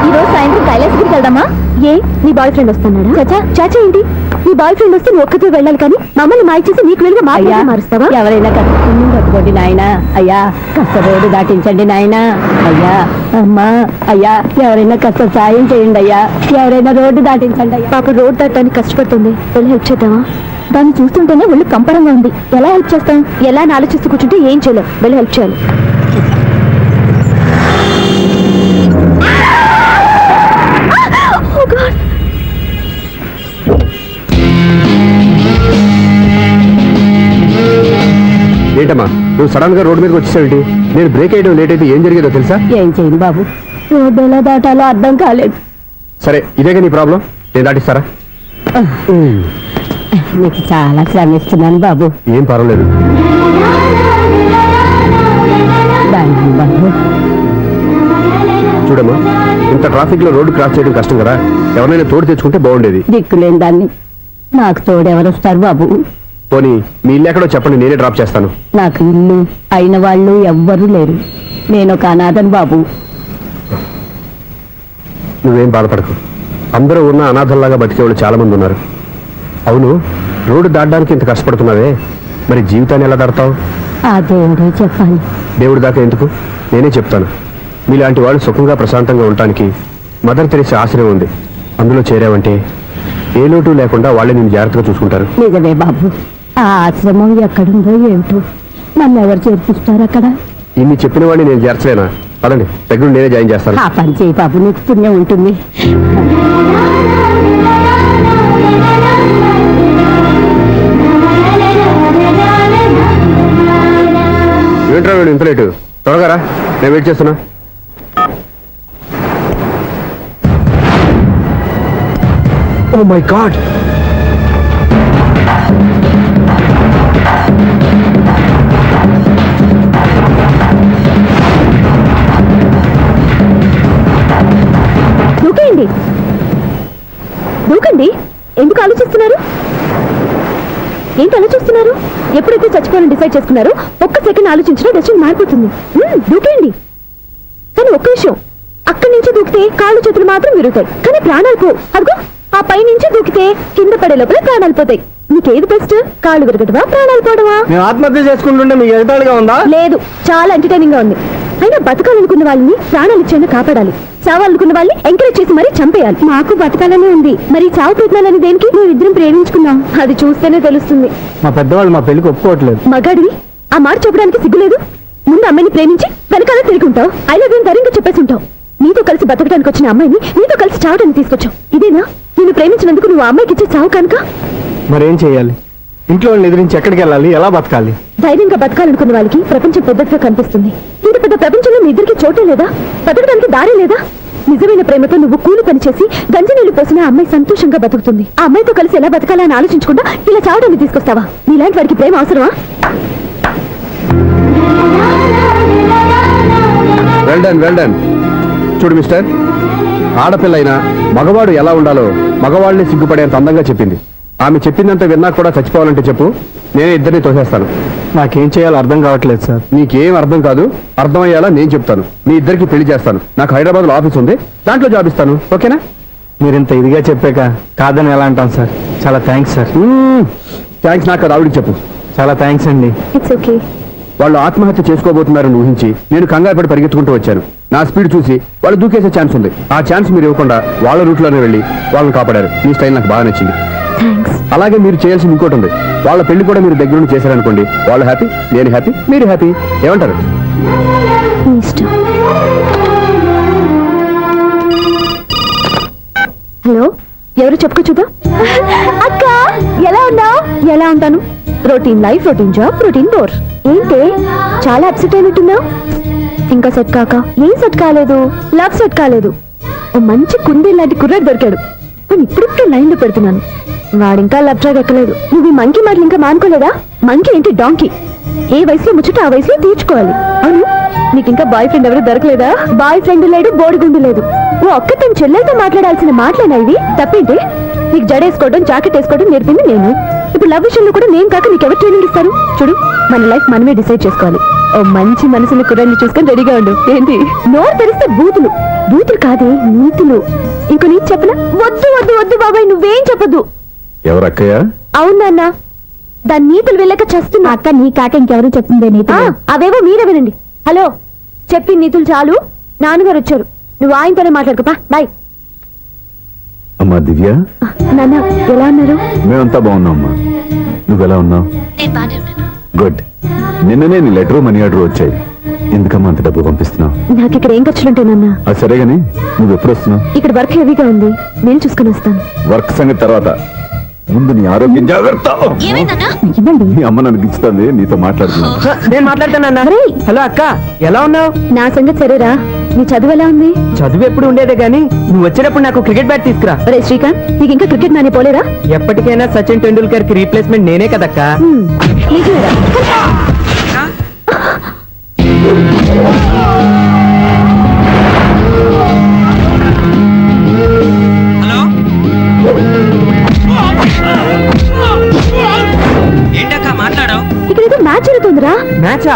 ఈరోజు సాయంత్రం కైలాసగిరికి వెళ్దామా? ఏ, నీ బాయ్ ఫ్రెండ్ వస్తున్నాడా? చాచా చాచా ఏంటి? నీ బాయ్ ఫ్రెండ్ వస్తే నువ్వు ఒక్కతో వెళ్ళాలి, కానీ మమ్మల్ని మాయిచేసి నీకు వెళ్ళి మారుస్తావా? ఎవరైనా కట్టుకోండి నాయనా. అయ్యా, కాస్త రోడ్డు దాటించండి నాయనా. అయ్యా, అమ్మా, అయ్యా, ఎవరైనా కాస్త సాయం చేయండి అయ్యా. ఎవరైనా రోడ్డు దాటించండి అయ్యా. పాప రోడ్డు దాటడానికి కష్టపడుతుంది, వెళ్ళి హెల్ప్ చేద్దామా? దాన్ని చూస్తుంటేనే ఒళ్ళు కంపరంగా ఉంది. ఎలా హెల్ప్ చేస్తాం? ఎలా అని ఆలోచిస్తూ కూర్చుంటే ఏం చేయలేం. వెళ్ళి హెల్ప్ చేయాలి. ఏంటమ్మా నువ్వు సడన్ గా రోడ్డు మీదకి వచ్చేసావేంటి? నేను బ్రేక్ వేయడం లేట్ అయితే ఏం జరిగేదో తెలుసా? ఏం చేయను బాబు, రోడ్డు ఎలా దాటాలో అర్థం కాలేదు. సరే, ఇదేగా నీ ప్రాబ్లం, నేను దాటిస్తారా? నీకు చాలా శ్రమిస్తున్నాను బాబు. ఏం పర్వాలేదు బాబు. చూడమ్మా, ఇంత ట్రాఫిక్ లో రోడ్డు క్రాస్ చేయడం కష్టం కదా, ఎవరైనా తోడు తెచ్చుకుంటే బాగుండేది. దిక్కులేని దాన్ని నాకు తోడెవరు వస్తారు బాబు? పోనీ మీ ఇల్లు ఎక్కడో చెప్పండి, నేనే డ్రాప్ చేస్తాను. నాకు ఇల్లు అయిన వాళ్ళు ఎవ్వరూ లేరు. నేను ఒక అనాథను బాబు. నువ్వేం బాధపడకు, అందరూ ఉన్న అనాథల్లాగా బతికేవాళ్ళు చాలా మంది ఉన్నారు. అవును, రోడ్డు దాటడానికి ఇంత కష్టపడుతున్నావే, మరి జీవితాన్ని ఎలా దాడతావు? ఆ దేవుడే చెప్పాలి. దేవుడి దాకా ఎందుకు, నేనే చెప్తాను. మీలాంటి వాళ్ళు సుఖంగా ప్రశాంతంగా ఉండటానికి మదర్ తెరిసే ఆశ్రయం ఉంది. అందులో చేరావంటే ఏ లోటు లేకుండా వాళ్ళే నేను జాగ్రత్తగా చూసుకుంటారు. నిజమే బాబు, ఆ ఆశ్రమం ఎక్కడుందో ఏమిటో, నన్ను ఎవరు చేర్పిస్తారు అక్కడ? ఇన్ని చెప్పిన వాడిని నేను చేర్చలేనా? పదండి, దగ్గర నేనే జాయిన్ చేస్తాను. ఆ పని చేయి బాబు, నీకు పుణ్యం ఉంటుంది. ఏంట్రా వీడు ఇంత లేటు? త్వరగా రా, నేను వెయిట్ చేస్తున్నా. ఓ మై గాడ్, దూకేయండి, దూకండి. ఎందుకు ఆలోచిస్తున్నారు? ఏంటి ఆలోచిస్తున్నారు? ఎప్పుడైతే చచ్చిపోవాలని డిసైడ్ చేసుకున్నారో ఒక్క సెకండ్ ఆలోచించినా డెసిషన్ మారిపోతుంది. దూకేయండి. కానీ ఒక్క విషయం, అక్కడి నుంచి దూకితే కాళ్ళు చేతులు మాత్రం విరుగుతాయి, కానీ ప్రాణాలు పో. అదిగో ఆ పై నుంచి దూకితే కింద పడే లోపల ప్రాణాలు పోతాయి. నీకేది బెస్ట్? కాళ్ళు విరగటమా, ప్రాణాలు పోవడమా? మేము ఆత్మహత్య చేసుకుంటుంటే మీకు ఎగతాళిగా ఉందా? లేదు, చాలా ఎంటర్టైనింగ్ గా ఉంది. అయినా బతకాలనుకున్న వాళ్ళని ప్రాణాలు ఇచ్చేందుకు కాపాడాలి, చావాలనుకున్న వాళ్ళని ఎంకరేజ్ చేసి మరీ చంపేయాలి. మాకు బతకాలని ఉంది, మరి చావు ప్రయత్నాలని దేనికి? మేము ఇద్దరం ప్రేమించుకున్నాం, అది చూస్తేనే తెలుస్తుంది. మా పెద్దవాళ్ళు మా పెళ్లికి ఒప్పుకోవట్లేదు. మగాడివి ఆ మాట చెప్పడానికి సిగ్గులేదు? ముందు అమ్మాయిని ప్రేమించి వెనకాల తిరుగుంటావు, ఐ లవ్ యూ ధైర్యంగా చెప్పేసి ఉంటావు. నీతో కలిసి బతకడానికి వచ్చిన అమ్మాయిని నీతో కలిసి చావడానికి తీసుకొచ్చావు. ఇదేనా నేను ప్రేమించినందుకు నువ్వు ఆ అమ్మాయికి ఇచ్చే చావు కనుక? మరేం చేయాలి? ఇంట్లో వాళ్ళని ఎదిరించి ఎక్కడికి వెళ్ళాలి, ఎలా బతకాలి? ధైర్యంగా బతకాలనుకున్న వాళ్ళకి ప్రపంచం పెద్దగా కనిపిస్తుంది. ఇంత పెద్ద ప్రపంచంలో మీ ఇద్దరికి చోటే లేదా? బతకడానికి దారి లేదా? నిజమైన ప్రేమతో నువ్వు కూలి పని చేసి గంజి నీళ్లు పోసిన ఆ అమ్మాయి సంతోషంగా బతుకుతుంది. ఆ అమ్మాయితో కలిసి ఎలా బతకాలని ఆలోచించకుండా ఇలా చావడానికి తీసుకొస్తావా? నీలాంటి వాడికి ప్రేమ అవసరమా? Well done. చూడు మిస్టర్, ఆడపిల్ల అయినా మగవాడు ఎలా ఉండాలో మగవాళ్ళని సిగ్గుపడేంత అందంగా చెప్పింది. ఆమె చెప్పిందంతా విన్నా కూడా చచ్చిపోవాలంటే చెప్పు, నేనే ఇద్దరిని తోసేస్తాను. నాకేం చేయాలో అర్థం కావట్లేదు సార్. నీకేం అర్థం కాదు, అర్థమయ్యేలా నేను చెప్తాను. మీ ఇద్దరికి పెళ్లి చేస్తాను. నాకు హైదరాబాద్ లో ఆఫీస్ ఉంది, దాంట్లో జాబ్ ఇస్తాను. ఓకేనా? మీరు ఇంత ఇదిగా చెప్పాక కాదని ఎలా అంటాం సార్? చాలా థ్యాంక్స్ సార్. థ్యాంక్స్ నాకు ఆవిడికి చెప్పు. చాలా థ్యాంక్స్ అండి. It's okay. వాళ్ళు ఆత్మహత్య చేసుకోబోతున్నారని ఊహించి నేను కంగారు పడి పరిగెత్తుకుంటూ వచ్చాను. నా స్పీడ్ చూసి వాళ్ళు దూకేసే ఛాన్స్ ఉంది. ఆ ఛాన్స్ మీరు ఇవ్వకుండా వాళ్ళ రూట్లోనే వెళ్ళి వాళ్ళని కాపాడారు. మీ స్టైల్ నాకు బాగా నచ్చింది. అలాగే మీరు చేయాల్సింది ఇంకోటి ఉంది. వాళ్ళ పెళ్లి కూడా మీరు దగ్గర నుండి చేశారనుకోండి, వాళ్ళు హ్యాపీ, నేను హ్యాపీ, మీరు హ్యాపీ. ఏమంటారు? హలో, ఎవరు చెప్పుకో చూద్దాం. అక్క ఎలా ఉన్నావు? ఎలా ఉంటాను? Routine life, routine job, routine bore. ఏంటే చాలా అప్సెట్ అయినట్టున్నావు? ఇంకా సెట్ కాక? ఏం సెట్ కాలేదు? లవ్ సెట్ కాలేదు. ఓ మంచి కుందే లాంటి కుర్రాడు దొరికాడు. నేను ఇప్పుడిప్పుడే లైన్ లో పెడుతున్నాను. వాడింకా లవ్ ట్రాక్ ఎక్కలేదు. నువ్వు ఈ మంకీ మాటలు ఇంకా మానుకోలేదా? మంకీ ఏంటి, డాంకీ. ఏ వయసులో ముచ్చట ఆ వయసులో తీర్చుకోవాలి. అవును, నీకు ఇంకా బాయ్ ఫ్రెండ్ ఎవరు దొరకలేదా? బాయ్ ఫ్రెండ్ లేడు, బోడిగుండు లేదు. ఓ ఒక్క తన చెల్లెలతో మాట్లాడాల్సిన మాటలేనా ఇవి? తప్పేంటి? నీకు జడేసుకోవడం, జాకెట్ వేసుకోవడం నేర్పింది నేను. ఇప్పుడు లవ్ విషయంలో కూడా నేను కాక నీకెవరు ట్రైనింగ్ ఇస్తారు? చూడు, మన లైఫ్ మనమే డిసైడ్ చేసుకోవాలి. ఓ మంచి మనసుని కుర్రాన్ని చూసుకొని రెడీగా ఉండు. ఏంటి నోరు తెరిస్తే బూతులు? బూతులు కాదే, నీతులు. ఇంకో నీతి చెప్పనా? వద్దు వద్దు వద్దు బాబాయ్, నువ్వేం చెప్పొద్దు. ఎవరక్కయ్య? అవునన్నా, దాని నీతులు వెళ్ళక చేస్తున్నా. అక్క నీ కాక ఇంకెవరు చెప్తుందే నీతులు? అవేవో మీరే వినండి. హలో, చెప్పి నీతులు చాలు. నాన్నగారు వచ్చారు, నువ్వు ఆయనతోనే మాట్లాడుకోపా. బాయ్. అమ్మా దివ్య, నాన్న ఎలా ఉన్నారు? మేమంతా బాగున్నాం అమ్మా. నువ్వెలా ఉన్నావు? గుడ్. నిన్ననే నీ లెటర్, మనీ ఆర్డర్ వచ్చాయి. ఎందుకమ్మా అంత డబ్బు పంపిస్తున్నావు? నాకు ఇక్కడ ఏం ఖర్చులుంటాయి నాన్న. అది సరే గానీ నువ్వు ఎప్పుడు వస్తున్నావు? ఇక్కడ వర్క్ హెవీగా ఉంది, నేను చూసుకుని వస్తాను. వర్క్ సంగతి తర్వాత, ముందు నీ ఆరోగ్యం జాగ్రత్త. నీ అమ్మ నన్ను గిచ్చుతుంది, నీతో మాట్లాడుతున్నా. నేను మాట్లాడతానన్నా. హలో అక్క, ఎలా ఉన్నావు? నా సంగతి సరేరా, నీ చదువు ఎలా ఉంది? చదువు ఎప్పుడు ఉండేదే గానీ నువ్వు వచ్చినప్పుడు నాకు క్రికెట్ బ్యాట్ తీసుకురా. రే శ్రీకాంత్, నీకు ఇంకా క్రికెట్ నాని పోలేరా? ఎప్పటికైనా సచిన్ టెండూల్కర్ కి రీప్లేస్మెంట్ నేనే కదక్క. నిజమేరా? హలో, ఏంటక్క మాట్లాడావు? ఇక్కడ ఏదో మ్యాచ్ జరుగుతుందిరా. మ్యాచా?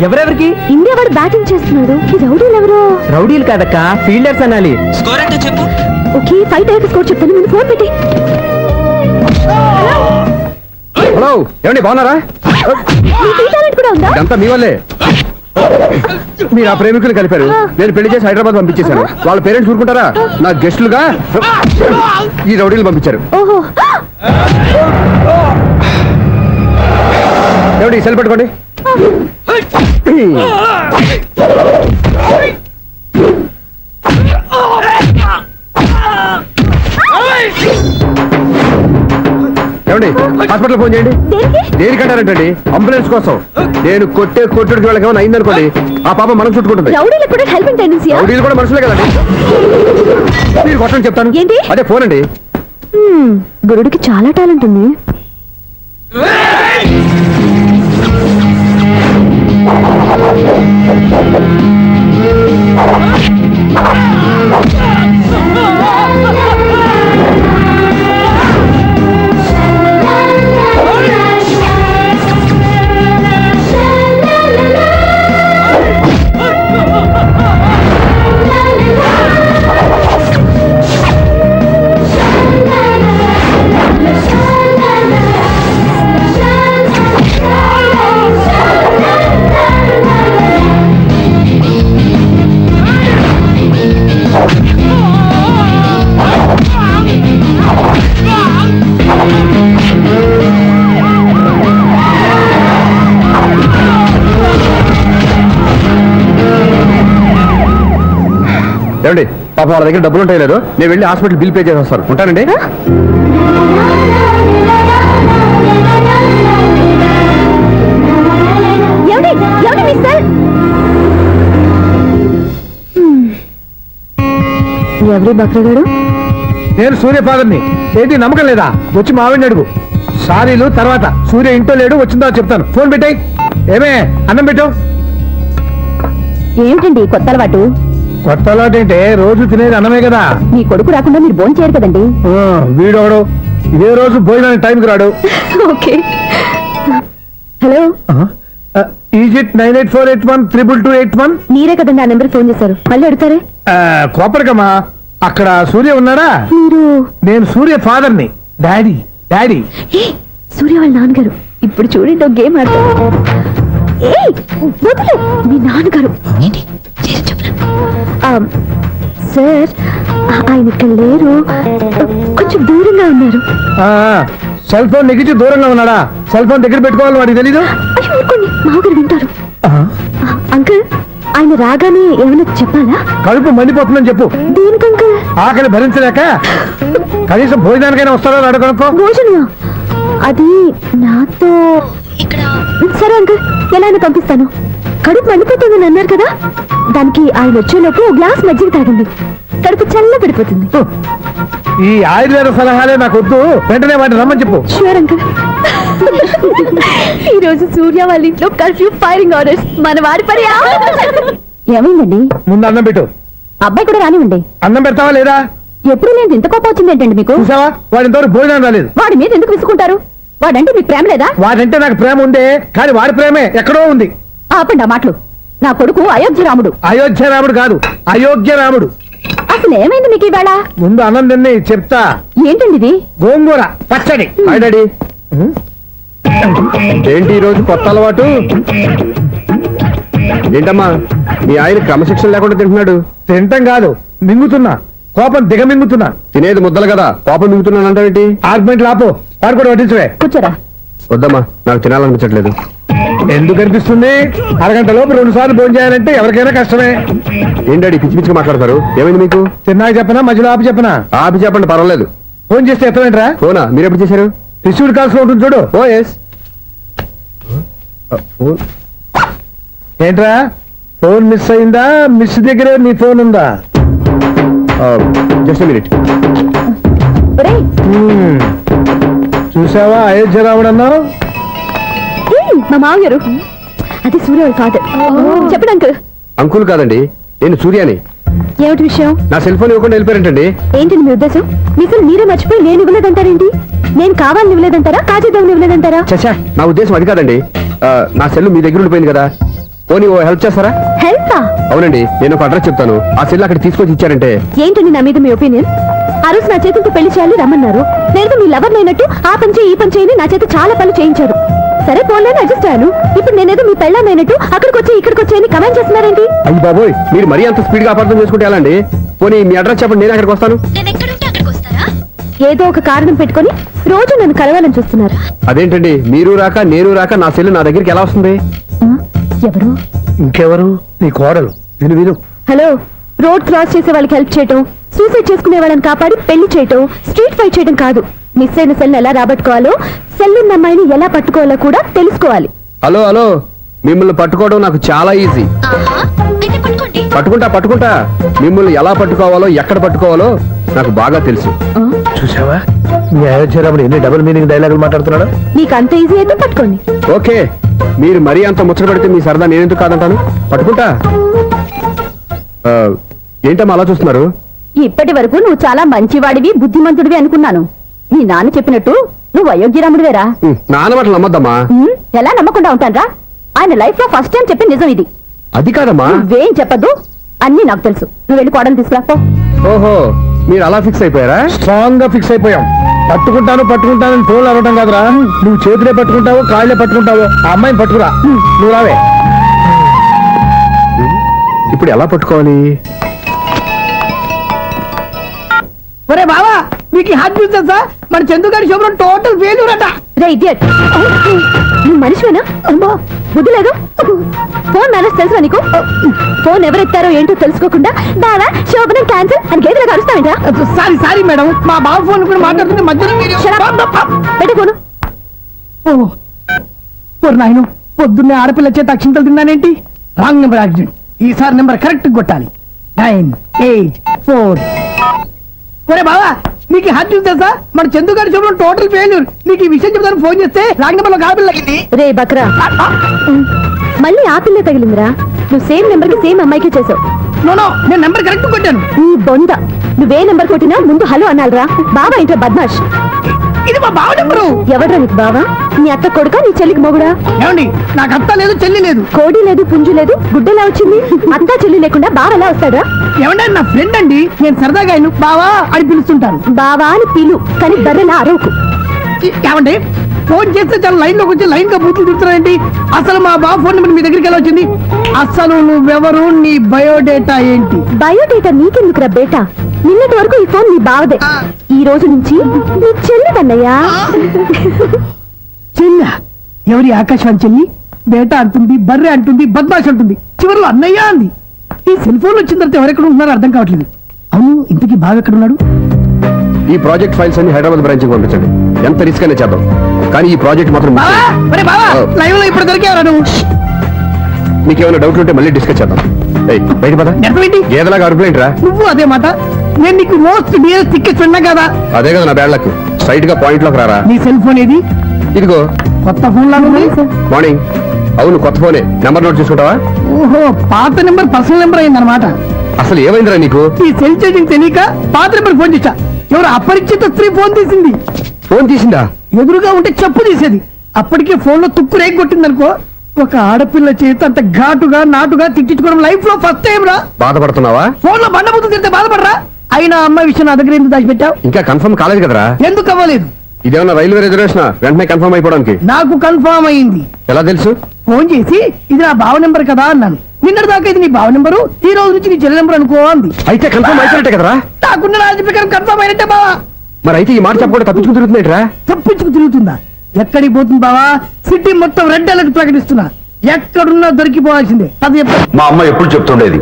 ఎవరెవరికి? ఇండియా వాడు బ్యాటింగ్ చేస్తున్నాడు. ఈ రౌడీలు ఎవరో? రౌడీలు కాదక్క, ఫీల్డర్స్ అనాలి. స్కోర్ ఎంతో చెప్పు. ఓకే, 5 స్కోర్ చెప్తాను, ముందు ఫోన్ పెట్టి. హలో, ఏమండి బాగున్నారా? నీ టీ టాలెంట్ కూడా ఉందా? ఇదంతా మీ వల్లే. మీరు ఆ ప్రేమికులు కలిపారు, నేను పెళ్లి చేసి హైదరాబాద్ పంపించేశాను. వాళ్ళ పేరెంట్స్ ఊరుకుంటారా? నా గెస్టులుగా ఈ రౌడీలు పంపించారు. ఓహో, ఏమండి సెల్ పెట్టుకోండి. ఏమండి హాస్పిటల్ ఫోన్ చేయండి. దేనికంటారంటండి? అంబులెన్స్ కోసం. నేను కొట్టుడికి వాళ్ళకి ఏమైనా అయిందనుకోండి, ఆ పాప మనం చుట్టుకుంటుంది. రౌడీలకు కూడా హెల్పింగ్ టెండెన్సీ. రౌడీలు కూడా మనుషులే కదండి. మీరు కొట్టండి చెప్తాను. ఏంటి? అదే ఫోన్ అండి. గురుడికి చాలా టాలెంట్ ఉంది. ఏమండి పాప వాళ్ళ దగ్గర డబ్బులు ఉంటాయి లేదు, నేను వెళ్ళి హాస్పిటల్ బిల్ పే చేసి వస్తాను. ఉంటానండి. ఎవరి బక్రగాడు? నేను సూర్య ఫాదర్ని. ఏంటి నమ్మకం లేదా? వచ్చి మావిని అడుగు. సారీలు తర్వాత. సూర్య ఇంట్లో లేడు, వచ్చిందో చెప్తాను. ఫోన్ పెట్టాయి. ఏమే అన్నం పెట్టు. ఏమిటండి కొత్త అలవాటు? కొత్త అలవాటు ఏంటే? రోజు తినేది అన్నమే కదా. మీ కొడుకు రాకుండా మీరు భోజనం చేయరు కదండి. వీడోడు ఇదే రోజు భోజనానికి టైంకి రాడు. ఓకే. Hello, is it 9848132281? మీరే కదండి ఆ నెంబర్ ఫోన్ చేశారు, మళ్ళీ అడుగుతారే? కోపరికమ్మా, అక్కడ సూర్య ఉన్నాడా? మీరు? నేను సూర్య ఫాదర్ని. Daddy daddy. ఏ, సూర్య వాళ్ళ నాన్నగారు. ఇప్పుడు చూడండి ఒక గేమ్ ఆడతారు. ఏయ్, వదిలే. మీ నాన్నగారు ఏంటి చేసి చెప్పరా? సార్, ఆయన ఇక్కడ లేరు, కొంచెం దూరంగా ఉన్నారు. సెల్ ఫోన్ నెగ్గించి దూరంగా ఉన్నాడా? సెల్ ఫోన్ దగ్గర పెట్టుకోవాలి, వాడికి తెలీదు. అయ్యో ఊరుకోండి, మామగారు వింటారు. అంకుల్, ఆయన రాగానే ఏమైనా చెప్పాలా? కడుపు మండిపోతుందని చెప్పు. దేనికి అంకుల్? ఆకలి భరించలేక కనీసం భోజనానికైనా వస్తాడో అడగనుకో. భోజనమా? అది నాతో ఇక్కడ. సరే అంకుల్, ఎలా అయినా పంపిస్తాను. కడుపు మండిపోతుందని అన్నారు కదా, దానికి ఆయన వచ్చేలోపు గ్లాస్ మజ్జిగ తాగండి, కడుపు చల్ల పడిపోతుంది. ఈ ఆయుర్వేద సలహాలే నాకు వద్దు, వెంటనే వాటిని రమ్మని చెప్పు. Sure uncle. ఈ రోజు సూర్య వాళ్ళ ఇంట్లో కర్ఫ్యూ ఫైరింగ్ ఆర్డర్స్. మన వాడి పని ఏమైందండి? ముందు అన్నం పెట్టు. అబ్బాయి కూడా రానివ్వండి. అన్నం పెడతావా లేదా? ఎప్పుడు నేను ఇంత కోపం వచ్చింది ఏంటండి మీకు? చూసావా, వాడి ఇంతవరకు భోజనం రాలేదు. వాడి మీద ఎందుకు విసుకుంటారు? వాడంటే మీకు ప్రేమ లేదా? వాడంటే నాకు ప్రేమ ఉందే, కానీ వాడి ప్రేమే ఎక్కడో ఉంది. ఆపండి ఆ మాటలు. నా కొడుకు అయోధ్య రాముడు. అయోధ్య రాముడు కాదు, అయోగ్య రాముడు. అసలు ఏమైంది మీకు ఈవేళ? ముందు అన్నం తిని చెప్తా. ఏంటండి ఇది? గోంగూర పచ్చడి. Hi daddy. ఏంటి ఈ రోజు కొత్త అలవాటు? ఏంటమ్మా, మీ ఆయన క్రమశిక్షణ లేకుండా తింటున్నాడు? తింటం కాదు, మింగుతున్నా. కోపం దిగమింగుతున్నా. తినేది ముద్దలు కదా, కోపం మింగుతున్నానంటావేంటి? ఆర్గ్యుమెంట్ లాపు, వాడు కూడా వడ్డించవే. కూర్చోరా. వద్దమ్మా, నాకు తినాలనిపించట్లేదు. ఎందుకు అనిపిస్తుంది? అరగంట లోపు 2 సార్లు భోజనం చేయాలంటే ఎవరికైనా కష్టమే. ఏంటి డాడీ పిచ్చి పిచ్చిగా మాట్లాడతారు? ఏమైంది మీకు? తిన్నాక చెప్పనా, మధ్యలో ఆపి చెప్పనా? ఆపి చెప్పండి, పర్వాలేదు. ఫోన్ చేస్తే ఎత్తమేంట్రా? ఫోనా? మీరు ఎప్పుడు చేశారు? రిసీవ్డ్ కాల్స్ లో ఉంటుంది చూడు. ఓ ఎస్. ఏంట్రా, ఫోన్ మిస్ అయిందా? మిస్ దగ్గరే నీ ఫోన్ ఉందా? Just minute. ఒరేయ్, చూసావా అయోధ్య రాముడు అన్నావు? మా మామగారు. అది సూర్య వాళ్ళ ఫాదర్. చెప్పండి అంకుల్. అంకుల్ కాదండి, నేను సూర్యాని. ఏమిటి విషయం? నా సెల్ ఫోన్ ఇవ్వకుండా వెళ్ళిపోయారంటండి. ఏంటండి మీ ఉద్దేశం? మీకు మీరే మర్చిపోయి నేను ఇవ్వలేదంటారేంటి? నేను కావాలని ఇవ్వలేదంటారా, కాజేద్దామని ఇవ్వలేదంటారా? చచ్చా, నా ఉద్దేశం అది కాదండి. నా సెల్ మీ దగ్గర ఉండిపోయింది కదా, పోనీ ఓ హెల్ప్ చేస్తారా? హెల్ప్? అవునండి, నేను ఒక అడ్రస్ చెప్తాను, ఆ సెల్ అక్కడ తీసుకొచ్చి ఇచ్చారంటే. ఏంటండి నా మీద మీ ఒపీనియన్? ఆ రోజు నా చేతులతో పెళ్లి చేయాలి రమ్మన్నారు. నేను మీ లవర్ అయినట్టు ఆ పని చేయి ఈ పని చేయని నా చేత చాలా పనులు చేయించారు. సరే పోన్లేని అడ్జస్ట్ అయ్యాను. ఇప్పుడు నేనేదో మీ పెళ్ళాన్నైనట్టు అక్కడికి వచ్చి ఇక్కడికి వచ్చి కమెంట్ చేస్తున్నారేంటి? అయ్యి బాబోయ్, మీరు మరీ అంత స్పీడ్ గా అపార్థం చేసుకుంటే ఎలా అండి? పోనీ మీ అడ్రస్ చెప్పండి, నేను అక్కడికి వస్తాను. ఏదో ఒక కారణం పెట్టుకొని రోజు నన్ను కలవాలని చూస్తున్నారు. అదేంటండి, మీరు రాక నేను రాక నా సెల్ నా దగ్గరికి ఎలా వస్తుంది? ఎవరు? ఇంకెవరు? నీ కోడలు. విను విను. హలో, రోడ్ క్రాస్ చేసే వాళ్ళకి హెల్ప్ చేయటం, సూసైడ్ చేసుకునే వాళ్ళని కాపాడి పెళ్లి చేయటం, స్ట్రీట్ ఫైట్ చేయడం కాదు. మిస్ అయిన సెల్ ఎలా రాబట్టుకోవాలో, సెల్ ఉన్న అమ్మాయిని ఎలా పట్టుకోవాలో కూడా తెలుసుకోవాలి. హలో హలో, మిమ్మల్ని పట్టుకోవడం నాకు చాలా ఈజీ. పట్టుకుంటా. మిమ్మల్ని ఎలా పట్టుకోవాలో, ఎక్కడ పట్టుకోవాలో నాకు బాగా తెలుసు. చూసావా, మీ అయోధ్య రాముడు ఎన్ని డబుల్ మీనింగ్ డైలాగులు మాట్లాడుతున్నాడు. నీకు అంత ఈజీ అయితే పట్టుకోండి. ఓకే, మీరు మరీ అంత ముచ్చట పెడితే మీ సరదా నేనెందుకు కాదంటాను. పట్టుకుంటా. ఏంటమ్మా అలా చూస్తున్నారు? ఇప్పటి వరకు నువ్వు చాలా మంచివాడివి, బుద్ధిమంతుడివి అనుకున్నాను. నీ నాన్న చెప్పినట్టు నువ్వు అయోగ్యరాముడివేరా? నాన్న మాటలు నమ్మద్దమ్మా. ఎలా నమ్మకుండా ఉంటానరా? ఆయన లైఫ్ లో ఫస్ట్ టైం చెప్పిన నిజం ఇది. అది కాదమ్మా. నువ్వేం చెప్పద్దు, అన్ని నాకు తెలుసు. నువ్వు వెళ్ళి కోడలు తీసుకురాపో. ఓహో, మీరు అలా ఫిక్స్ అయిపోయారా? స్ట్రాంగ్ గా ఫిక్స్ అయిపోయాం. పట్టుకుంటానని ఫోన్లు అడగటం కాదురా. నువ్వు చేతులే పట్టుకుంటావో కాళ్ళే పట్టుకుంటావో ఆ అమ్మాయిని పట్టుకురా. నువ్వు రావే. ఇప్పుడు ఎలా పట్టుకోవాలి? ఒరే బావా, మీకు హాట్ న్యూస్ తెలుసా? మన చందుగారి శుభ్రం టోటల్ ఫెయిల్యూర్ అట. రే ఇడియట్, నువ్వు మనిషివేనా? అమ్మో, బుద్ధి లేదు. ఫోన్ మేనేజ్ తెలుసా నీకు? ఫోన్ ఎవరెత్తారో ఏంటో తెలుసుకోకుండా బావా శోభనం క్యాన్సిల్ అని గేదెలకు అరుస్తావేంటా? సారీ మేడం, మా బావ ఫోన్ కూడా మాట్లాడుతుంటే మధ్యలో పెట్టే ఫోను. నాయను, పొద్దున్నే ఆడపిల్ల చేత అక్షింతలు తిన్నానేంటి? Wrong number accident. ఈసారి నెంబర్ కరెక్ట్ కొట్టాలి. 9, 8, 4 ఒరే బావా నీకు హార్ట్ న్యూస్ తెలుసా? మన చందు గారి చూడడం టోటల్ ఫెయిల్యూర్. నీకు ఈ విషయం చెప్తాను ఫోన్ చేస్తే రాంగ్ నెంబర్ లో కాపీ తగిలింది. రే బక్రా, మళ్ళీ ఆ పిల్ల తగిలిందిరా. నువ్వు సేమ్ నెంబర్ కి సేమ్ అమ్మాయికి చేసావు. నో నేను నెంబర్ కరెక్ట్ కొట్టాను. ఈ బొంద, నువ్వే నెంబర్ కొట్టినా ముందు హలో అనాలిరా. బావా ఇంట్లో బద్మాష్. ఇది మా బావ నెంబరు. ఎవడ్రా నీకు బావా? నీ అత్త కొడుక, నీ చెల్లికి మొగుడా? ఏమండి, నాకు అత్త లేదు చెల్లి లేదు. కోడి లేదు పుంజు లేదు, గుడ్డెలా వచ్చింది? అత్త చెల్లి లేకుండా బావ ఎలా వస్తాడా? ఏమంటే నా ఫ్రెండ్ అండి, నేను సరదాగా ఆయన బావా అని పిలుస్తుంటాను. బావా అని పిలు, కానీ బర్రెలా అరవకు. ఏమండి, ఫోన్ చేస్తే చాలా లైన్ లోకి వచ్చి లైన్ గా బూతులు తిడుతున్నారేంటి? అసలు మా బావ ఫోన్ నెంబర్ మీ దగ్గరికి ఎలా వచ్చింది? అసలు నువ్వెవరు, నీ బయోడేటా ఏంటి? బయోడేటా నీకెందుకురా బేటా? నిన్నటి వరకు ఈ ఫోన్ నీ బావదే. ఈ రోజు నుంచి నీ చెల్లిదన్నయ్యా. చెల్ల ఎవరి? ఆకాశాన్ని చెల్లి బేటా అంటుంది, బర్రె అంటుంది, బద్మాష్ అంటుంది, చివరిలో అన్నయ్య అంది. ఈ సెల్ ఫోన్ వచ్చిన తర్వాత ఎవరెక్కడ ఉన్నారో అర్థం కావట్లేదు. అవును, ఇంతకీ బావ ఎక్కడ ఉన్నాడు? ఈ ప్రాజెక్ట్ ఫైల్స్ అన్ని హైదరాబాద్ బ్రాంచ్ కి పంపించండి. ఎంత రిస్క్ అయినా చేద్దాం, కానీ ఈ ప్రాజెక్ట్ మాత్రం miss బావా, చేయొద్దు. ఒరే బావా, లైవ్ లో ఇప్పుడు దొరికేవరా నువ్వు? నీకేమైనా డౌట్లు ఉంటే మళ్ళీ డిస్కస్ చేద్దాం. ఏయ్, బయట పద. నెరవేంటి? ఏదలాగా అరుపులేంట్రా? నువ్వు అదే మాట. నేను నీకు మోస్ట్ డియరెస్ట్ టికెట్ విన్నా కదా. అదే కదా నా బ్యాడ్ లక్. స్ట్రైట్ గా పాయింట్ లోకి రారా. నీ సెల్ ఫోన్ ఏది? ఇదిగో కొత్త ఫోన్ లాగా ఉంది. మార్నింగ్. అవును, కొత్త ఫోనే. నెంబర్ నోట్ చేసుకుంటావా? ఓహో, పాత నెంబర్ పర్సనల్ నెంబర్ అయిందన్నమాట. అసలు ఏమైందిరా నీకు? ఈ సెల్ చేసింగ్ తెలియక పాత నెంబర్ ఫోన్ చేశా. ఎవరు అపరిచిత స్త్రీ ఫోన్ తీసింది. ఫోన్ తీసిందా? ఎదురుగా ఉంటే చెప్పు తీసేది. అప్పటికే ఫోన్ లో తుక్కు రేగి కొట్టిందనుకో. ఒక ఆడపిల్ల చేత అంత ఘాటుగా నాటుగా తిట్టించుకోవడం లైఫ్ లో ఫస్ట్ టైం రా. బాధపడుతున్నావా? ఫోన్ లో బండబుద్ధి తింటే బాధపడరా? అయినా అమ్మాయి విషయం నా దగ్గర ఎందుకు దాచిపెట్టావు? ఇంకా కన్ఫర్మ్ కాలేదు కదరా. ఎందుకు అవ్వలేదు? ఇదేమన్నా రైల్వే రిజర్వేషన్? వెంటనే కన్ఫర్మ్ అయిపోవడానికి. నాకు కన్ఫర్మ్ అయింది. ఎలా తెలుసు? ఫోన్ చేసి ఇది నా బావ నెంబర్ కదా అన్నాను. నిన్నటి దాకా ఇది నీ బావ నెంబరు, ఈ రోజు నుంచి నీ చెల్లి నెంబర్ అనుకో అంది. అయితే కన్ఫర్మ్ అయిపోయినట్టే కదరా. నాకున్న రాజు ప్రకారం కన్ఫర్మ్ అయినట్టే బావా. మరి అయితే ఈ మాట చెప్పకుండా తప్పించుకుని తిరుగుతున్నాయిట్రా. తప్పించుకు తిరుగుతుందా? ఎక్కడికి పోతుంది బావా? సిటీ మొత్తం రెడ్ అలర్ట్ ప్రకటిస్తున్నా. ఎక్కడున్నా దొరికిపోవాల్సిందే. అది చెప్పు. మా అమ్మ ఎప్పుడు చెప్తుండేది,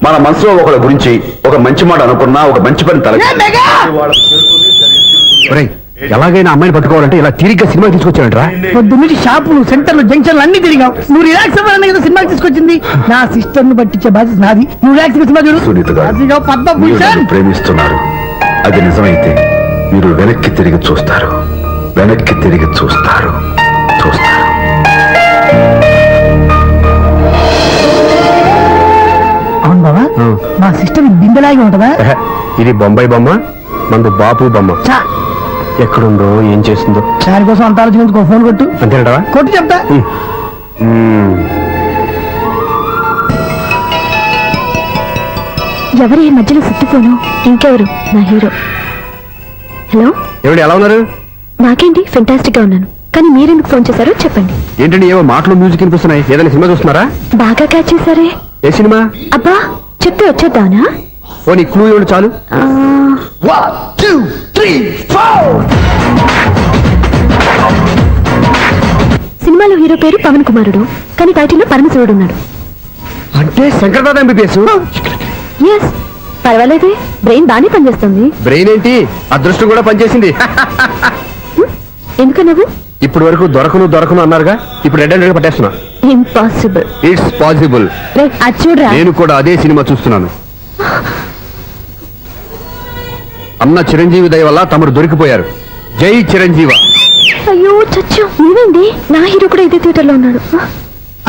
మన మనసులో ఒకళ్ళ గురించి ఒక మంచి మాట అనుకున్నా ఒక మంచి పని తల ఏ మెగా! ఒరేయ్, ఎలాగైనా అమ్మాయిని పట్టుకోవాలంటే ఇలా తిరిగ్గా సినిమా తీసుకొచ్చాడంట్రా. పొద్దు నుంచి షాపులు, సెంటర్లు, జంక్షన్లు అన్ని తిరిగావు. నువ్వు రిలాక్స్ అవ్వాలని కదా సినిమాకి తీసుకొచ్చింది. నా సిస్టర్ ను పట్టించే బాధ్యత నాది. నువ్వు రిలాక్స్ సినిమా చూడు. సునీత గారు, అదిగో మీరు పద్మభూషణ్. నన్ను ప్రేమిస్తున్నారు. అది నిజమైతే మీరు వెనక్కి తిరిగి చూస్తారు, వెనక్కి తిరిగి చూస్తారు, చూస్తారు. అవును బావా, మా సిస్టర్ బిందెలాగే ఉంటదా? ఎహె, ఇది బొంబాయి బొమ్మ, మందు బాపు బొమ్మ. చా, ఎక్కడుందో ఏం చేస్తుందో దానికోసం అంత ఆలోచించుకో. ఫోన్ కొట్టు. అంతేనటవా? కొట్టు చెప్తా. ఎవరి మధ్యలో సుత్తిపోను? ఇంకెవరు? నా హీరో. హలో, ఏమిటి ఎలా ఉన్నారు? నాకేంటి ఫెంటాస్టిక్ గా ఉన్నాను, కానీ మీరెందుకు ఫోన్ చేశారో చెప్పండి. ఏంటండి ఏవో మాటలు మ్యూజిక్ వినిపిస్తున్నాయి. ఏదైనా సినిమా చూస్తున్నారా? బాగా క్యాచ్ చేశారే. ఏ సినిమా? అబ్బా, చెప్తే వచ్చేద్దానా? ఓ నీ క్లూ ఇవ్వండి చాలు. ఆ, 1 2 3 4. సినిమాలో హీరో పేరు పవన్ కుమారుడు, కానీ టైటిల్లో పరమశివుడు ఉన్నాడు. అంటే శంకర్దాద ఎంబీబీఎస్. ఎస్, పర్వాలేదే, బ్రెయిన్ బాగానే పనిచేస్తుంది. బ్రెయిన్ ఏంటి, అదృష్టం కూడా పనిచేసింది. ఎందుకు నువ్వు? ఇప్పటి వరకు దొరకను అన్నారుగా, ఇప్పుడు రెడ్ హ్యాండెడ్ గా పట్టేస్తున్నా. ఇంపాసిబుల్. It's possible. రే, అది చూడరా. నేను కూడా అదే సినిమా చూస్తున్నాను. అన్న చిరంజీవి దయ వల్ల తమరు దొరికిపోయారు. జై చిరంజీవ. అయ్యో చచ్చు, నీవేంటి? నా హీరో కూడా ఇదే థియేటర్ లో ఉన్నాడు.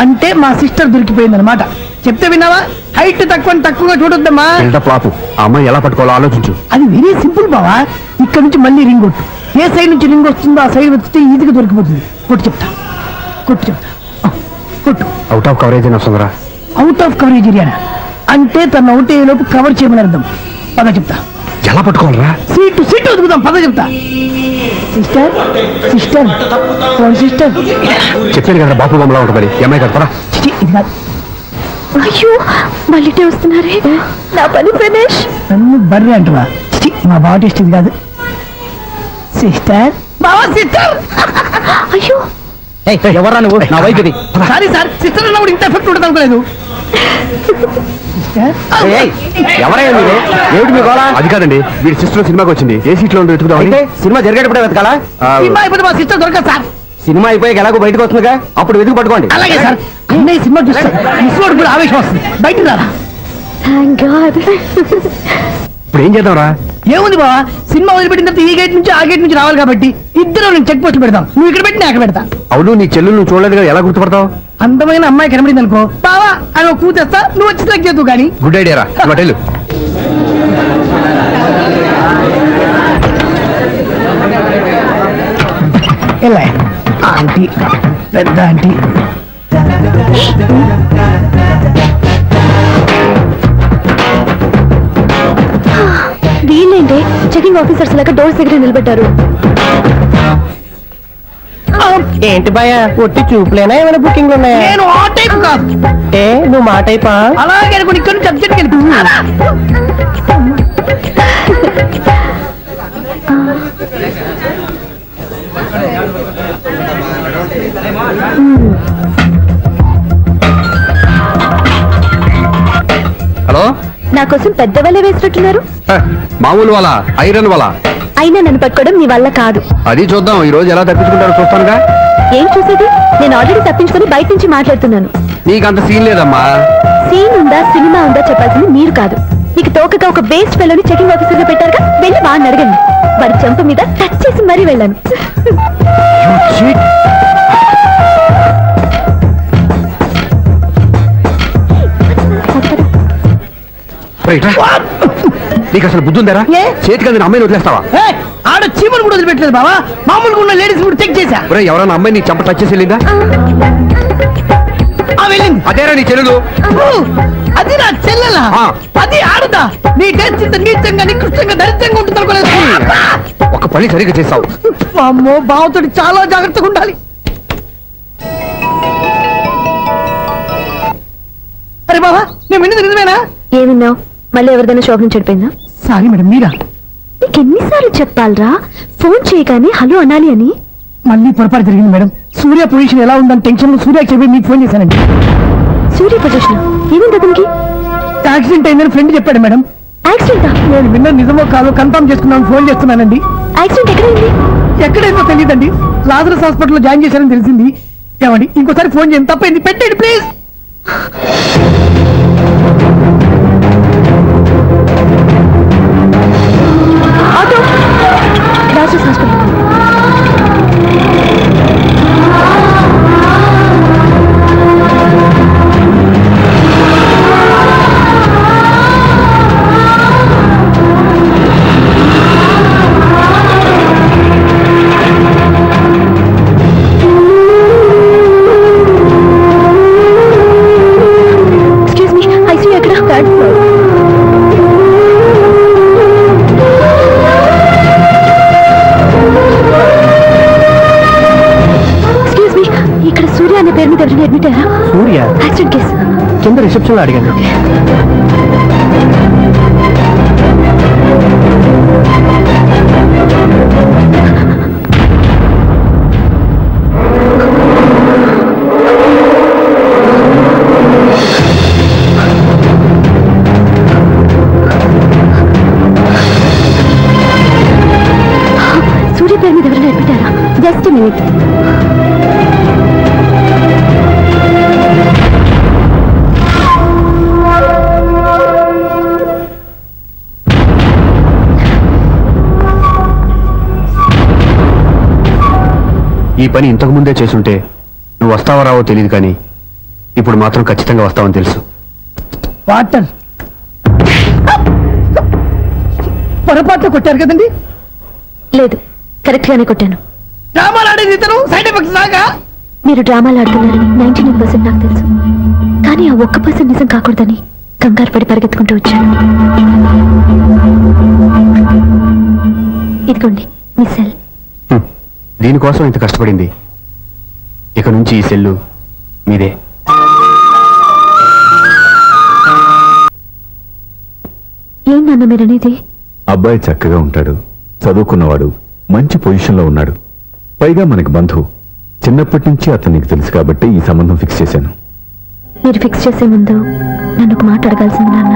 అంటే మా సిస్టర్ దొరికిపోయింది అనమాట. చెప్తే విన్నావా? హైట్ తక్కువగా చూడొద్దమ్మా. బిల్డప్ లాపు. ఆ అమ్మాయి ఎలా పట్టుకోవాలో ఆలోచించు. అది వెరీ సింపుల్ బావా. ఇక్కడ నుంచి మళ్ళీ రింగ్ కొట్టు. ఏ సైడ్ నుంచి రింగ్ వస్తుందో ఆ సైడ్ వస్తే ఈజీగా దొరికిపోతుంది. కొట్టు చెప్తా. కొట్టు. అవుట్ ఆఫ్ కవరేజ్ అని వస్తుందిరా. అవుట్ ఆఫ్ కవరేజ్ ఏరియా అంటే తన అవుట్ అయ్యే లోపు కవర్ చేయమని అర్థం. పద చెప్తా. ఎలా పట్టుకోవాలరా? సీటు వదుకుదాం. పద చెప్తా. Sister phone sister. చెప్పాను కదా బాపు బొమ్మలా ఉంటుంది. అమ్మాయి కదా. ఇది కాదు. అయ్యో, మళ్ళీ వస్తున్నారే. నా పని ఫినిష్. నన్ను బర్రె అంటవా? మా బావ టేస్ట్ ఇది కాదు. సిస్టర్, బావా సిస్టర్. అయ్యో, ఎవరా నువ్వు? నా వైఫ్ ఇది. సారీ సార్, సిస్టర్ అన్నప్పుడు ఇంత ఎఫెక్ట్ ఉంటుంది అనుకోలేదు. ఎవరైనా మీరు? ఏమిటి మీ గోళ? అది కాదండి, వీడి సిస్టర్ సినిమాకి వచ్చింది. ఏ సీట్ లో ఉండి వెతుకుదాం. సినిమా జరిగేటప్పుడే వెతకాలా? సినిమా అయిపోతే మా సిస్టర్ దొరకదు సార్. సినిమా అయిపోయాక ఎలాగో బయటకు వస్తుందిగా, అప్పుడు వెతుకు పట్టుకోండి. అలాగే సార్. అన్నయ్య సినిమా చూస్తారు. మిస్ కూడా ఆవేశం వస్తుంది. బయటకు రారా. Thank God. ఇప్పుడు ఏం చేద్దాంరా? ఏముంది బావా, సినిమా వదిలిపెట్టిన తర్వాత ఈ గేట్ నుంచి ఆ గేట్ నుంచి రావాలి కాబట్టి ఇద్దరు నేను చెక్ పోస్ట్ పెడతాం. నువ్వు ఇక్కడ పెట్టి నేను అక్కడ పెడతా. అవును, నీ చెల్లెలు నువ్వు చూడలేదు కదా, ఎలా గుర్తుపడతావు? అందమైన అమ్మాయి కనబడింది అనుకో బావా అని కూతేస్తా, నువ్వు వచ్చి సెలెక్ట్ చేద్దు కానీ. గుడ్ ఐడియా రా, హోటల్. ఎలా ఆంటీ, పెద్ద ఆంటీ. వీళ్ళేంటే చెకింగ్ ఆఫీసర్స్ లాగా డోర్స్ దగ్గర నిలబెట్టారు. ఏంటి భయ ఒట్టి చూపులేనా, ఏమైనా బుకింగ్ ఉన్నాయా? నేను ఆ టైప్ కాదు. ఏ నువ్వు మా టైపా? అలాగే అనుకుని ఇక్కడ నుంచి అర్జెంట్కి వెళ్ళి. హలో, నా కోసం పెద్ద వల్ల వేసినట్టున్నారు. మామూలు వాళ్ళ ఐరన్ వాళ్ళ. అయినా నన్ను పట్టుకోవడం మీ వల్ల కాదు. అది చూద్దాం, ఈ రోజు ఎలా తప్పించుకుంటారో చూస్తానుగా. ఏం చూసేది? నేను ఆల్రెడీ తప్పించుకొని బయట నుంచి మాట్లాడుతున్నాను. నీకంత సీన్ లేదమ్మా. సీన్ ఉందా సినిమా ఉందా చెప్పాల్సింది మీరు కాదు. నీకు తోకగా ఒక బేస్ట్ ఫెలోని చెకింగ్ ఆఫీసర్ గా పెట్టారుగా, వెళ్ళి వాడిని అడగండి. వాడి చెంప మీద టచ్ చేసి మరీ వెళ్ళాను. నీకు అసలు బుద్ధి ఉందారా? చేతికి అందిన అమ్మాయిని వదిలేస్తావా? ఆడ చీమలు కూడా వదిలిపెట్టలేదు బావా, మామూలుగా ఉన్న లేడీస్ కూడా చెక్ చేశా. ఎవరైనా అమ్మాయి నీ చెంప టచ్ చేసి వెళ్ళిందా? వెళ్ళింది. అదేరా నీ చెల్లెలు? అది నా చెల్లెలా? అది ఆడదా? నీ టేస్ట్ ఇంత నీచంగా నికృష్టంగా దరిద్రంగా ఉంటుంది అనుకోలేదు. ఒక పని సరిగ్గా చేసావు. అమ్మో, బావతోటి చాలా జాగ్రత్తగా ఉండాలి. అరే బావా, నేను విన్నది నిజమేనా? ఏమిన్నావు? మళ్ళీ ఎవరిదైనా షాప్ నుంచి చెడిపోయిందా? సారీ మేడం, మీరా? నీకు ఎన్నిసార్లు చెప్పాలరా ఫోన్ చేయగానే హలో అనాలి అని? మళ్ళీ పొరపాటు జరిగింది మేడం. సూర్య పొజిషన్ ఎలా ఉందని టెన్షన్ లో సూర్యకి చెప్పి మీకు ఫోన్ చేశానండి. సూర్య పొజిషన్ ఏమైంది అతనికి? యాక్సిడెంట్ అయిందని ఫ్రెండ్ చెప్పాడు మేడం. యాక్సిడెంటా? నేను విన్న నిజమో కాదో కన్ఫర్మ్ చేసుకున్నాను, ఫోన్ చేస్తున్నానండి. యాక్సిడెంట్ ఎక్కడైంది? ఎక్కడైందో తెలియదండి. లాజరస్ హాస్పిటల్లో జాయిన్ చేశారని తెలిసింది. ఏమండి ఇంకోసారి ఫోన్ చేయండి, తప్పైంది, పెట్టండి please. Auto Lazarus hospital. Excuse me, ICU ఎక్కడ? Third floor. ఎక్స్క్యూజ్ మీ, ఇక్కడ సూర్య అనే పేరు మీద ఎవరైనా అడ్మిట్ అయ్యారా? Surya accident case. కింద రిసెప్షన్ లో అడిగాను. సూర్య పేరు మీద ఎవరైనా అడ్మిట్ అయ్యారా? Just minute. ఈ పని ఇంతకు ముందే చేసుంటే నువ్వు వస్తావో రావో తెలియదు, కానీ ఇప్పుడు మాత్రం ఖచ్చితంగా వస్తావని తెలుసు. వాటర్ పొరపాట్లు కొట్టారు కదండి? లేదు, కరెక్ట్ గానే కొట్టాను. డ్రామాలు ఆడేది ఇతను, సైడ్ ఎఫెక్ట్స్ లాగా. మీరు డ్రామాలు ఆడుతున్నారని 99% నాకు తెలుసు, కానీ ఆ 1% నిజం కాకూడదని కంగారు పడి పరిగెత్తుకుంటూ వచ్చాను. ఇదిగోండి మీ సెల్. దీనికోసం ఇంత కష్టపడింది. ఇక నుంచి ఈ సెల్లు మీదే. ఏం నాన్న మీరనేది? అబ్బాయి చక్కగా ఉంటాడు, చదువుకున్నవాడు, మంచి పొజిషన్లో ఉన్నాడు, పైగా మనకి బంధువు. చిన్నప్పటి నుంచి అతను నీకు తెలుసు కాబట్టి ఈ సంబంధం ఫిక్స్ చేశాను. మీరు ఫిక్స్ చేసే ముందు నన్ను ఒక మాట అడగాల్సింది నాన్న.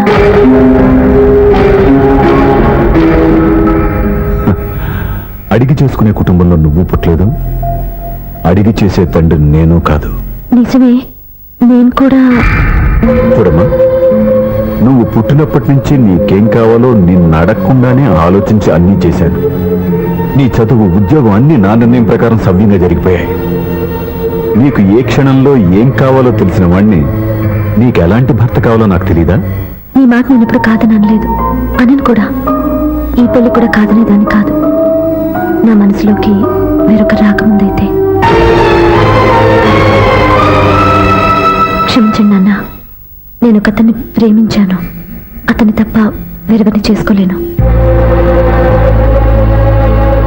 అడిగి చేసుకునే కుటుంబంలో నువ్వు పుట్టలేదు, అడిగి చేసే తండ్రి నేను కాదు. నిజమే, నేను కూడా. చూడమ్మా, నువ్వు పుట్టినప్పటి నుంచి నీకేం కావాలో నిన్ను అడగకుండానే ఆలోచించి అన్నీ చేశాను. నీ చదువు, ఉద్యోగం అన్నీ నా నిర్ణయం ప్రకారం సవ్యంగా జరిగిపోయాయి. నీకు ఏ క్షణంలో ఏం కావాలో తెలిసిన వాణ్ణి నీకు ఎలాంటి భర్త కావాలో నాకు తెలీదా? నీ మాట నేను ఎప్పుడు కాదని అనలేదు, అనను కూడా. ఈ పెళ్లి కూడా కాదనేదాన్ని కాదు. నా మనసులోకి వేరొక రాకముందైతే. క్షమించండి నాన్న, నేను ఒకతన్ని ప్రేమించాను. అతన్ని తప్ప వేరెవరిని చేసుకోలేను.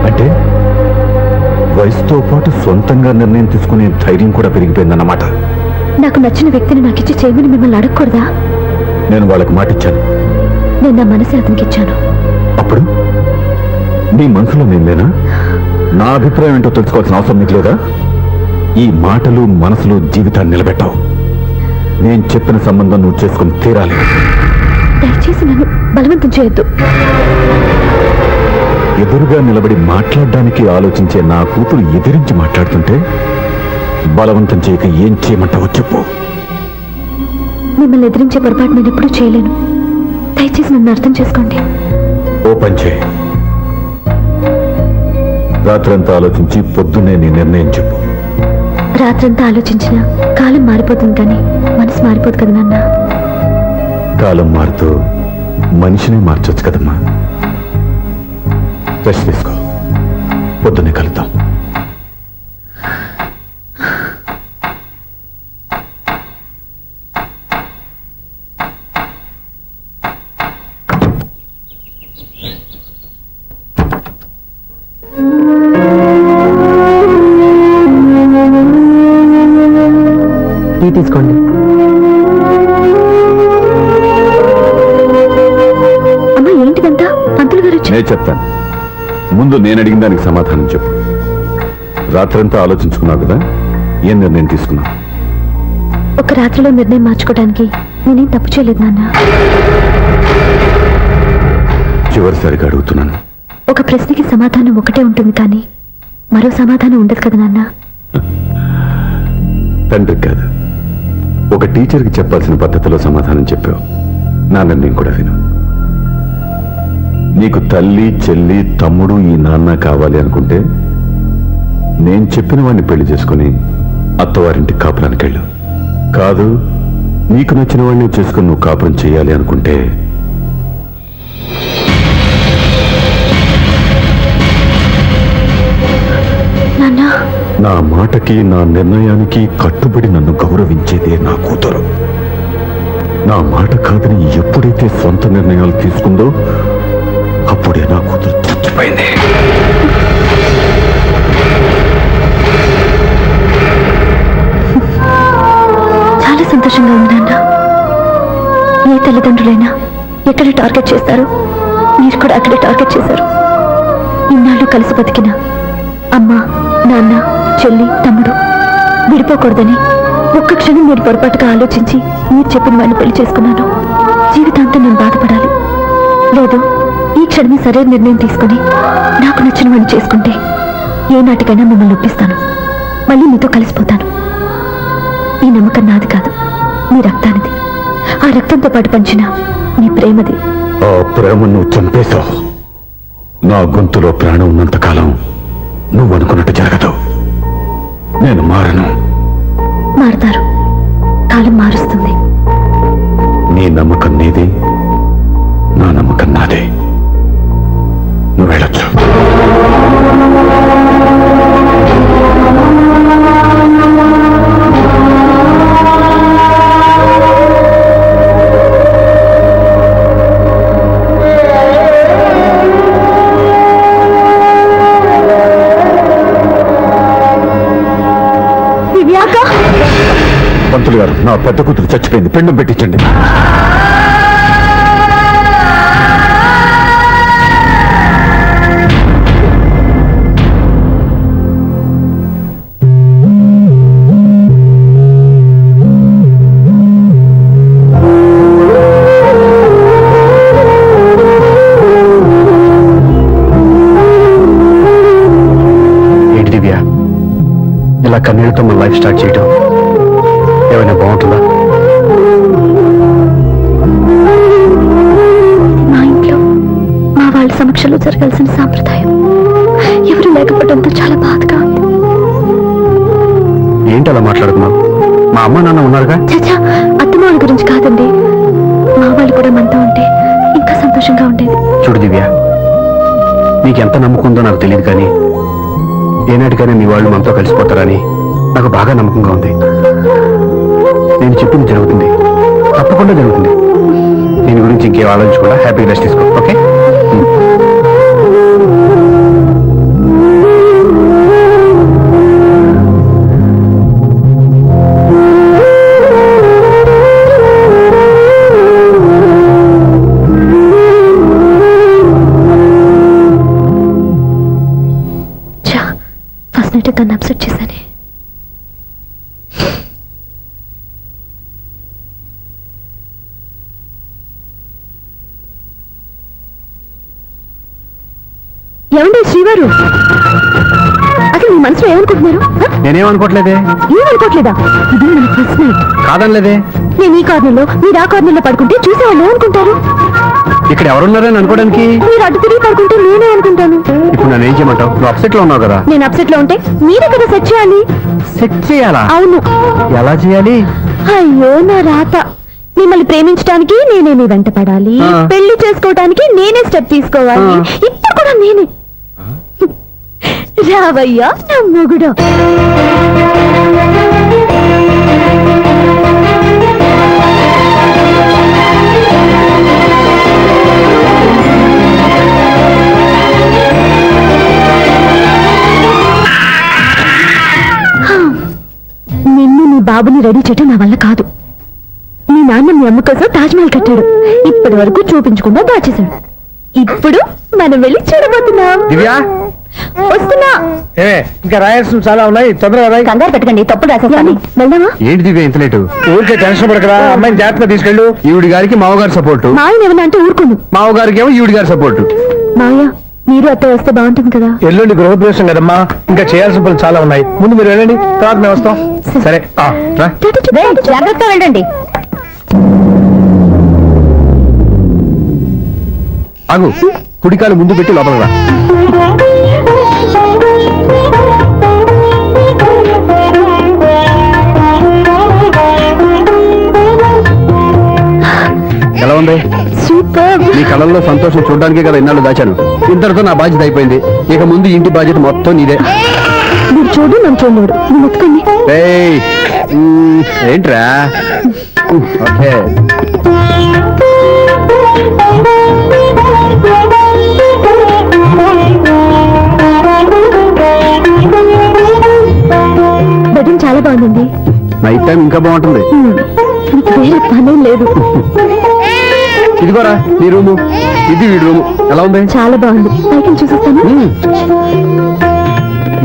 అంటే వయసుతో పాటు సొంతంగా నిర్ణయం తీసుకునే ధైర్యం కూడా పెరిగిపోయిందన్నమాట. నాకు నచ్చిన వ్యక్తిని నాకు ఇచ్చి చేయమని మిమ్మల్ని అడగకూడదా? నేను వాళ్ళకి మాట ఇచ్చాను. నేను నా మనసు అతనికి ఇచ్చాను. అప్పుడు నీ మనసులో నేను లేనా? నా అభిప్రాయం ఏంటో తెలుసుకోవాల్సిన అవసరం నీకు లేదా? ఈ మాటలు మనసులో జీవితాన్ని నిలబెట్టావు. నేను చెప్పిన సంబంధం నువ్వు చేసుకుని తీరాలి. దయచేసి నన్ను బలవంతం చేయొద్దు. ఎదురుగా నిలబడి మాట్లాడడానికి ఆలోచించే నా కూతురు ఎదిరించి మాట్లాడుతుంటే బలవంతం చేయక ఏం చేయమంటావో చెప్పు. మిమ్మల్ని ఎదిరించే పొరపాటు నేను ఎప్పుడూ చేయలేను. దయచేసి నన్ను అర్థం చేసుకోండి. ఓ పని చేయి, రాత్రంతా ఆలోచించి పొద్దున్నే నీ నిర్ణయం చెప్పు. రాత్రంతా ఆలోచించినా కాలం మారిపోతుంది, కానీ మనసు మారిపోదు కదా నాన్న. కాలం మారుతూ మనిషిని మార్చొచ్చు కదమ్మా. రెస్ట్ తీసుకో, పొద్దున్నే కలుద్దాం. టీ తీసుకోండి. అమ్మా, ఏంటిదంతా? పంతులు గారు వచ్చి. నేను చెప్తాను, ముందు నేను అడిగిన దానికి సమాధానం చెప్పు. రాత్రంతా ఆలోచించుకున్నావు కదా, ఏం నిర్ణయం తీసుకున్నావు? ఒక రాత్రిలో నిర్ణయం మార్చుకోవడానికి నేనేం తప్పు చేయలేదు నాన్న. చివరిసారిగా అడుగుతున్నాను. ఒక ప్రశ్నకి సమాధానం ఒకటే ఉంటుంది, కానీ మరో సమాధానం ఉండదు కదా నాన్న. తండ్రికి కాదు, ఒక టీచర్కి చెప్పాల్సిన పద్ధతిలో సమాధానం చెప్పావు. నా నిర్ణయం కూడా విను. నీకు తల్లి, చెల్లి, తమ్ముడు, ఈ నాన్న కావాలి అనుకుంటే నేను చెప్పిన వాడిని పెళ్లి చేసుకుని అత్తవారింటికి కాపురానికి వెళ్ళు. కాదు, నీకు నచ్చిన వాడిని చేసుకుని నువ్వు కాపురం చేయాలి అనుకుంటే నాన్న, నా మాటకి, నా నిర్ణయానికి కట్టుబడి నన్ను గౌరవించేదే నా కూతురు. నా మాట కాదని ఎప్పుడైతే సొంత నిర్ణయాలు తీసుకుందో అప్పుడే నా కూతురు చచ్చిపోయింది. చాలా సంతోషంగా ఉంది నాన్న. ఏ తల్లిదండ్రులైనా ఎక్కడ టార్గెట్ చేస్తారో మీరు కూడా అక్కడే టార్గెట్ చేశారు. ఇన్నాళ్ళు కలిసి బతికిన అమ్మ, నాన్న, చెల్లి, తమ్ముడు విడిపోకూడదని ఒక్క క్షణం మీరు పొరపాటుగా ఆలోచించి మీరు చెప్పిన వాడిని పెళ్లి చేసుకున్నాను. జీవితాంతం నేను బాధపడాలి. లేదు, ఈ క్షణమే సరైన నిర్ణయం తీసుకుని నాకు నచ్చిన వాడిని చేసుకుంటే ఏ నాటికైనా మిమ్మల్ని ఒప్పిస్తాను. మళ్ళీ మీతో కలిసిపోతాను. ఈ నమ్మకం నాది కాదు, మీ రక్తానిది. ఆ రక్తంతో పాటు పంచిన మీ ప్రేమది. ఆ ప్రేమ నువ్వు చంపేశావు. నా గొంతులో ప్రాణం ఉన్నంతకాలం నువ్వు అనుకున్నట్టు జరగదు. నేను మారను. మారుతారు, కాలం మారుస్తుంది. నీ నమ్మకం నీది, నా నమ్మకం నాదే. నువ్వు వెళ్ళొచ్చు. పంతులు గారు, నా పెద్ద కూతురు చచ్చిపోయింది, పిండం పెట్టించండి. ఏంటి దివ్య, ఇలా కన్నీళ్ళతో మన లైఫ్ స్టార్ట్ చేయటం ఏమైనా బాగుంటుందా? జరగాల్సిన సాంప్రదాయం ఎవరు లేకపోవడంతో చాలా బాధగా ఉంది. ఏంటి అలా మాట్లాడుతున్నావు? మా అమ్మ నాన్న ఉన్నారుగా. చచ్చా, అత్తమాల గురించి కాదండి, మా వాళ్ళు కూడా మనతో ఉంటే ఇంకా సంతోషంగా ఉండేది. చూడు దివ్య, నీకెంత నమ్మకం ఉందో నాకు తెలియదు, కానీ ఏనాటికైనా మీ వాళ్ళు మనతో కలిసిపోతారని నాకు బాగా నమ్మకంగా ఉంది. నేను చెప్పింది జరుగుతుంది, తప్పకుండా జరుగుతుంది. దీని గురించి ఇంకేం ఆలోచించకుండా హ్యాపీగా రెస్ట్ తీసుకో. ఓకే? ఫస్ట్ నైట్ తను అప్సెట్ చేశానే. ఏమండి శ్రీవారు, అసలు మీ మనసులో ఏమనుకుంటున్నారు? నేనేమనుకోవట్లేదే. ఏమనుకోవట్లేదా? ఇది మన ఫస్ట్ నైట్. కాదనలేదే. నేను ఈ కార్నర్లో మీరు ఆ కార్నర్లో పడుకుంటే చూసేవాళ్ళు ఏమనుకుంటారు? ఇక్కడ ఎవరున్నారని అనుకోవడానికి. మీరు అటు తిరిగి పడుకుంటే నేనే అనుకుంటాను. ఇప్పుడు నన్ను ఏం చేయమంటావు? నువ్వు అప్సెట్ లో ఉన్నావు కదా. నేను అప్సెట్ లో ఉంటే మీరే కదా సెట్ చేయాలి. సెట్ చేయాలా? అవును. ఎలా చేయాలి? అయ్యో నా రాత. మిమ్మల్ని ప్రేమించడానికి నేనే మీ వెంట పడాలి, పెళ్లి చేసుకోవడానికి నేనే స్టెప్ తీసుకోవాలి. ఇప్పుడు కూడా నేనే. రావయ్యా నా మొగుడు. నిన్ను నీ బాబుని రెడీ చేయటం నా వల్ల కాదు. మీ నాన్న మీ అమ్మ కోసం తాజ్మహల్ కట్టాడు, ఇప్పటి వరకు చూపించకుండా దాచేశాడు. ఇప్పుడు మనం వెళ్ళి చూడబోతున్నాం. దివ్య, వస్తున్నా. ఇంకా రాయాల్సిన చాలా ఉన్నాయి, తొందరగా కంగారు పెట్టకండి, తప్పులు రాసేస్తాను. వెళ్దామా? ఏంటి దివ్య ఇంత లేటు? ఊరికే టెన్షన్ పడకరా, అమ్మాయిని జాగ్రత్తగా తీసుకెళ్ళు. ఈవిడి గారికి మావగారు సపోర్టు, మాయన ఏమన్నా అంటే ఊరుకోను. మావగారికి ఏమో ఈవిడి గారి సపోర్టు. మాయ, మీరు అత్త వస్తే బాగుంటుంది కదా. ఎల్లుండి గృహప్రవేశం కదమ్మా, ఇంకా చేయాల్సిన పనులు చాలా ఉన్నాయి. ముందు మీరు వెళ్ళండి, తర్వాత మేము వస్తాం. సరే రా. జాగ్రత్తగా వెళ్ళండి. ఆగు, కుడికాలు ముందు పెట్టి లోపల రా. ఎలా ఉంది? సూపర్. నీ కళ్ళల్లో సంతోషం చూడడానికే కదా ఇన్నాళ్ళు దాచాను. ఇంతటితో నా బాధ్యత అయిపోయింది. ఇక ముందు ఇంటి బాధ్యత మొత్తం నీదే. మీరు చూడు, నన్ను చూడలేడు. నువ్వు ఎత్తుకోండి. ఏయ్, ఏంట్రా? ఓకే. బెడ్రూమ్ చాలా బాగుందండి. నైట్ టైం ఇంకా బాగుంటుంది. మీకు వేరే పనేం లేదు. ఇదిగోరా నీ రూము, ఇది వీడి రూము. ఎలా ఉంది? చాలా బాగుంది. పైకి చూసేస్తాను.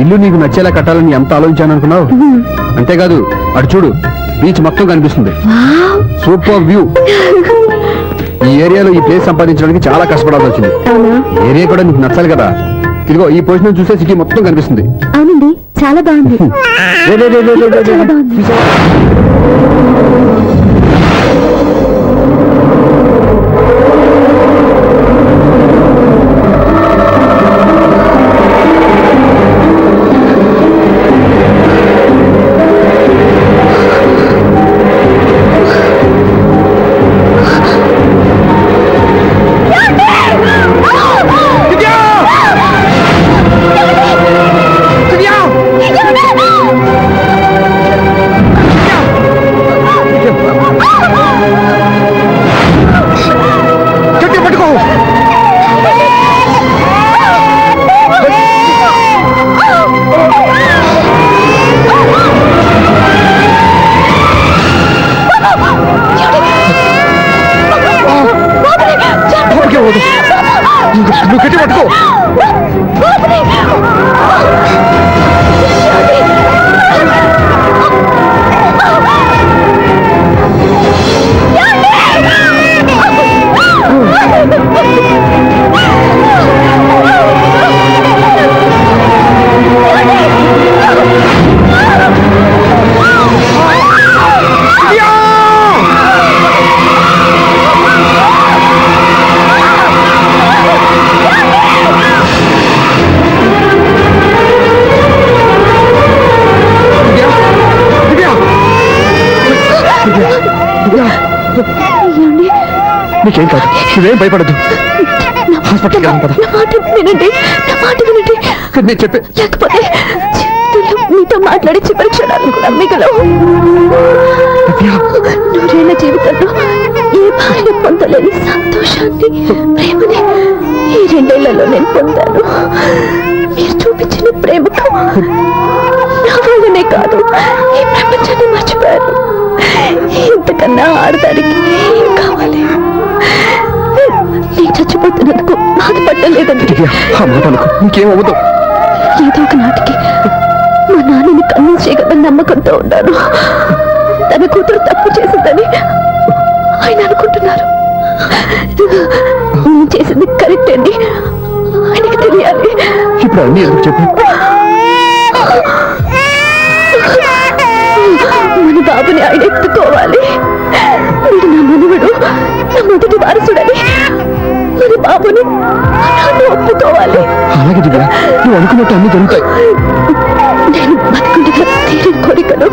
ఇల్లు నీకు నచ్చేలా కట్టాలని ఎంత ఆలోచించాను అనుకున్నావు? అంతేకాదు, అటు చూడు, బీచ్ మొత్తం కనిపిస్తుంది. Super view. ఈ ఏరియాలో ఈ ప్లేస్ సంపాదించడానికి చాలా కష్టపడాల్సి వచ్చింది. ఏరియా కూడా నీకు నచ్చాలి కదా. ఇదిగో ఈ పొజిషన్ చూసే సిటీ మొత్తం కనిపిస్తుంది. అవునండి, చాలా బాగుంది. చాలా బాగుంది. నువ్వు గట్టి పట్టుకో. నీకేం కాదు, నువ్వేం భయపడద్దు. హాస్పిటల్కి వెళ్దాం పద. నా మాట వినండి, నా మాట వినండి. నేను చెప్పే లేకపోతే జీవితంలో మీతో మాట్లాడి చివరి క్షణాలు కూడా మిగలవు. నూరేళ్ల జీవితంలో ఏ భార్య పొందలేని సంతోషాన్ని, ప్రేమని ఈ 2 ఏళ్లలో నేను పొందాను. మీరు చూపించిన ప్రేమకు నా వల్లనే కాదు, ఈ ప్రపంచాన్ని మర్చిపోయారు. ఇంతకన్నా ఆడదానికి ఏం కావాలి? నేను చచ్చిపోతున్నందుకు బాధపడలేదండి. ఆ మాట అనుకో, నీకేమవ్వదు. ఏదో ఒక నాటికి మా నాన్నని కన్విన్స్ చేయగల నమ్మకంతో ఉన్నాను. తన కూతురు తప్పు చేసిందని ఆయన అనుకుంటున్నారు. నేను చేసింది కరెక్ట్ అండి, ఆయనకి తెలియాలి. ఇప్పుడు అన్నీ ఎందుకు చెప్పు. మన బాబుని ఆయన ఎత్తుకోవాలి. మీరు నా మనవడు, నా మొదటి వారసుడని మన బాబుని నాన్న ఒప్పుకోవాలి. అలాగే దివ్య, నువ్వు అనుకున్నట్టు అన్ని జరుగుతాయి. నేను బతుకుండగా తీరని కోరికలు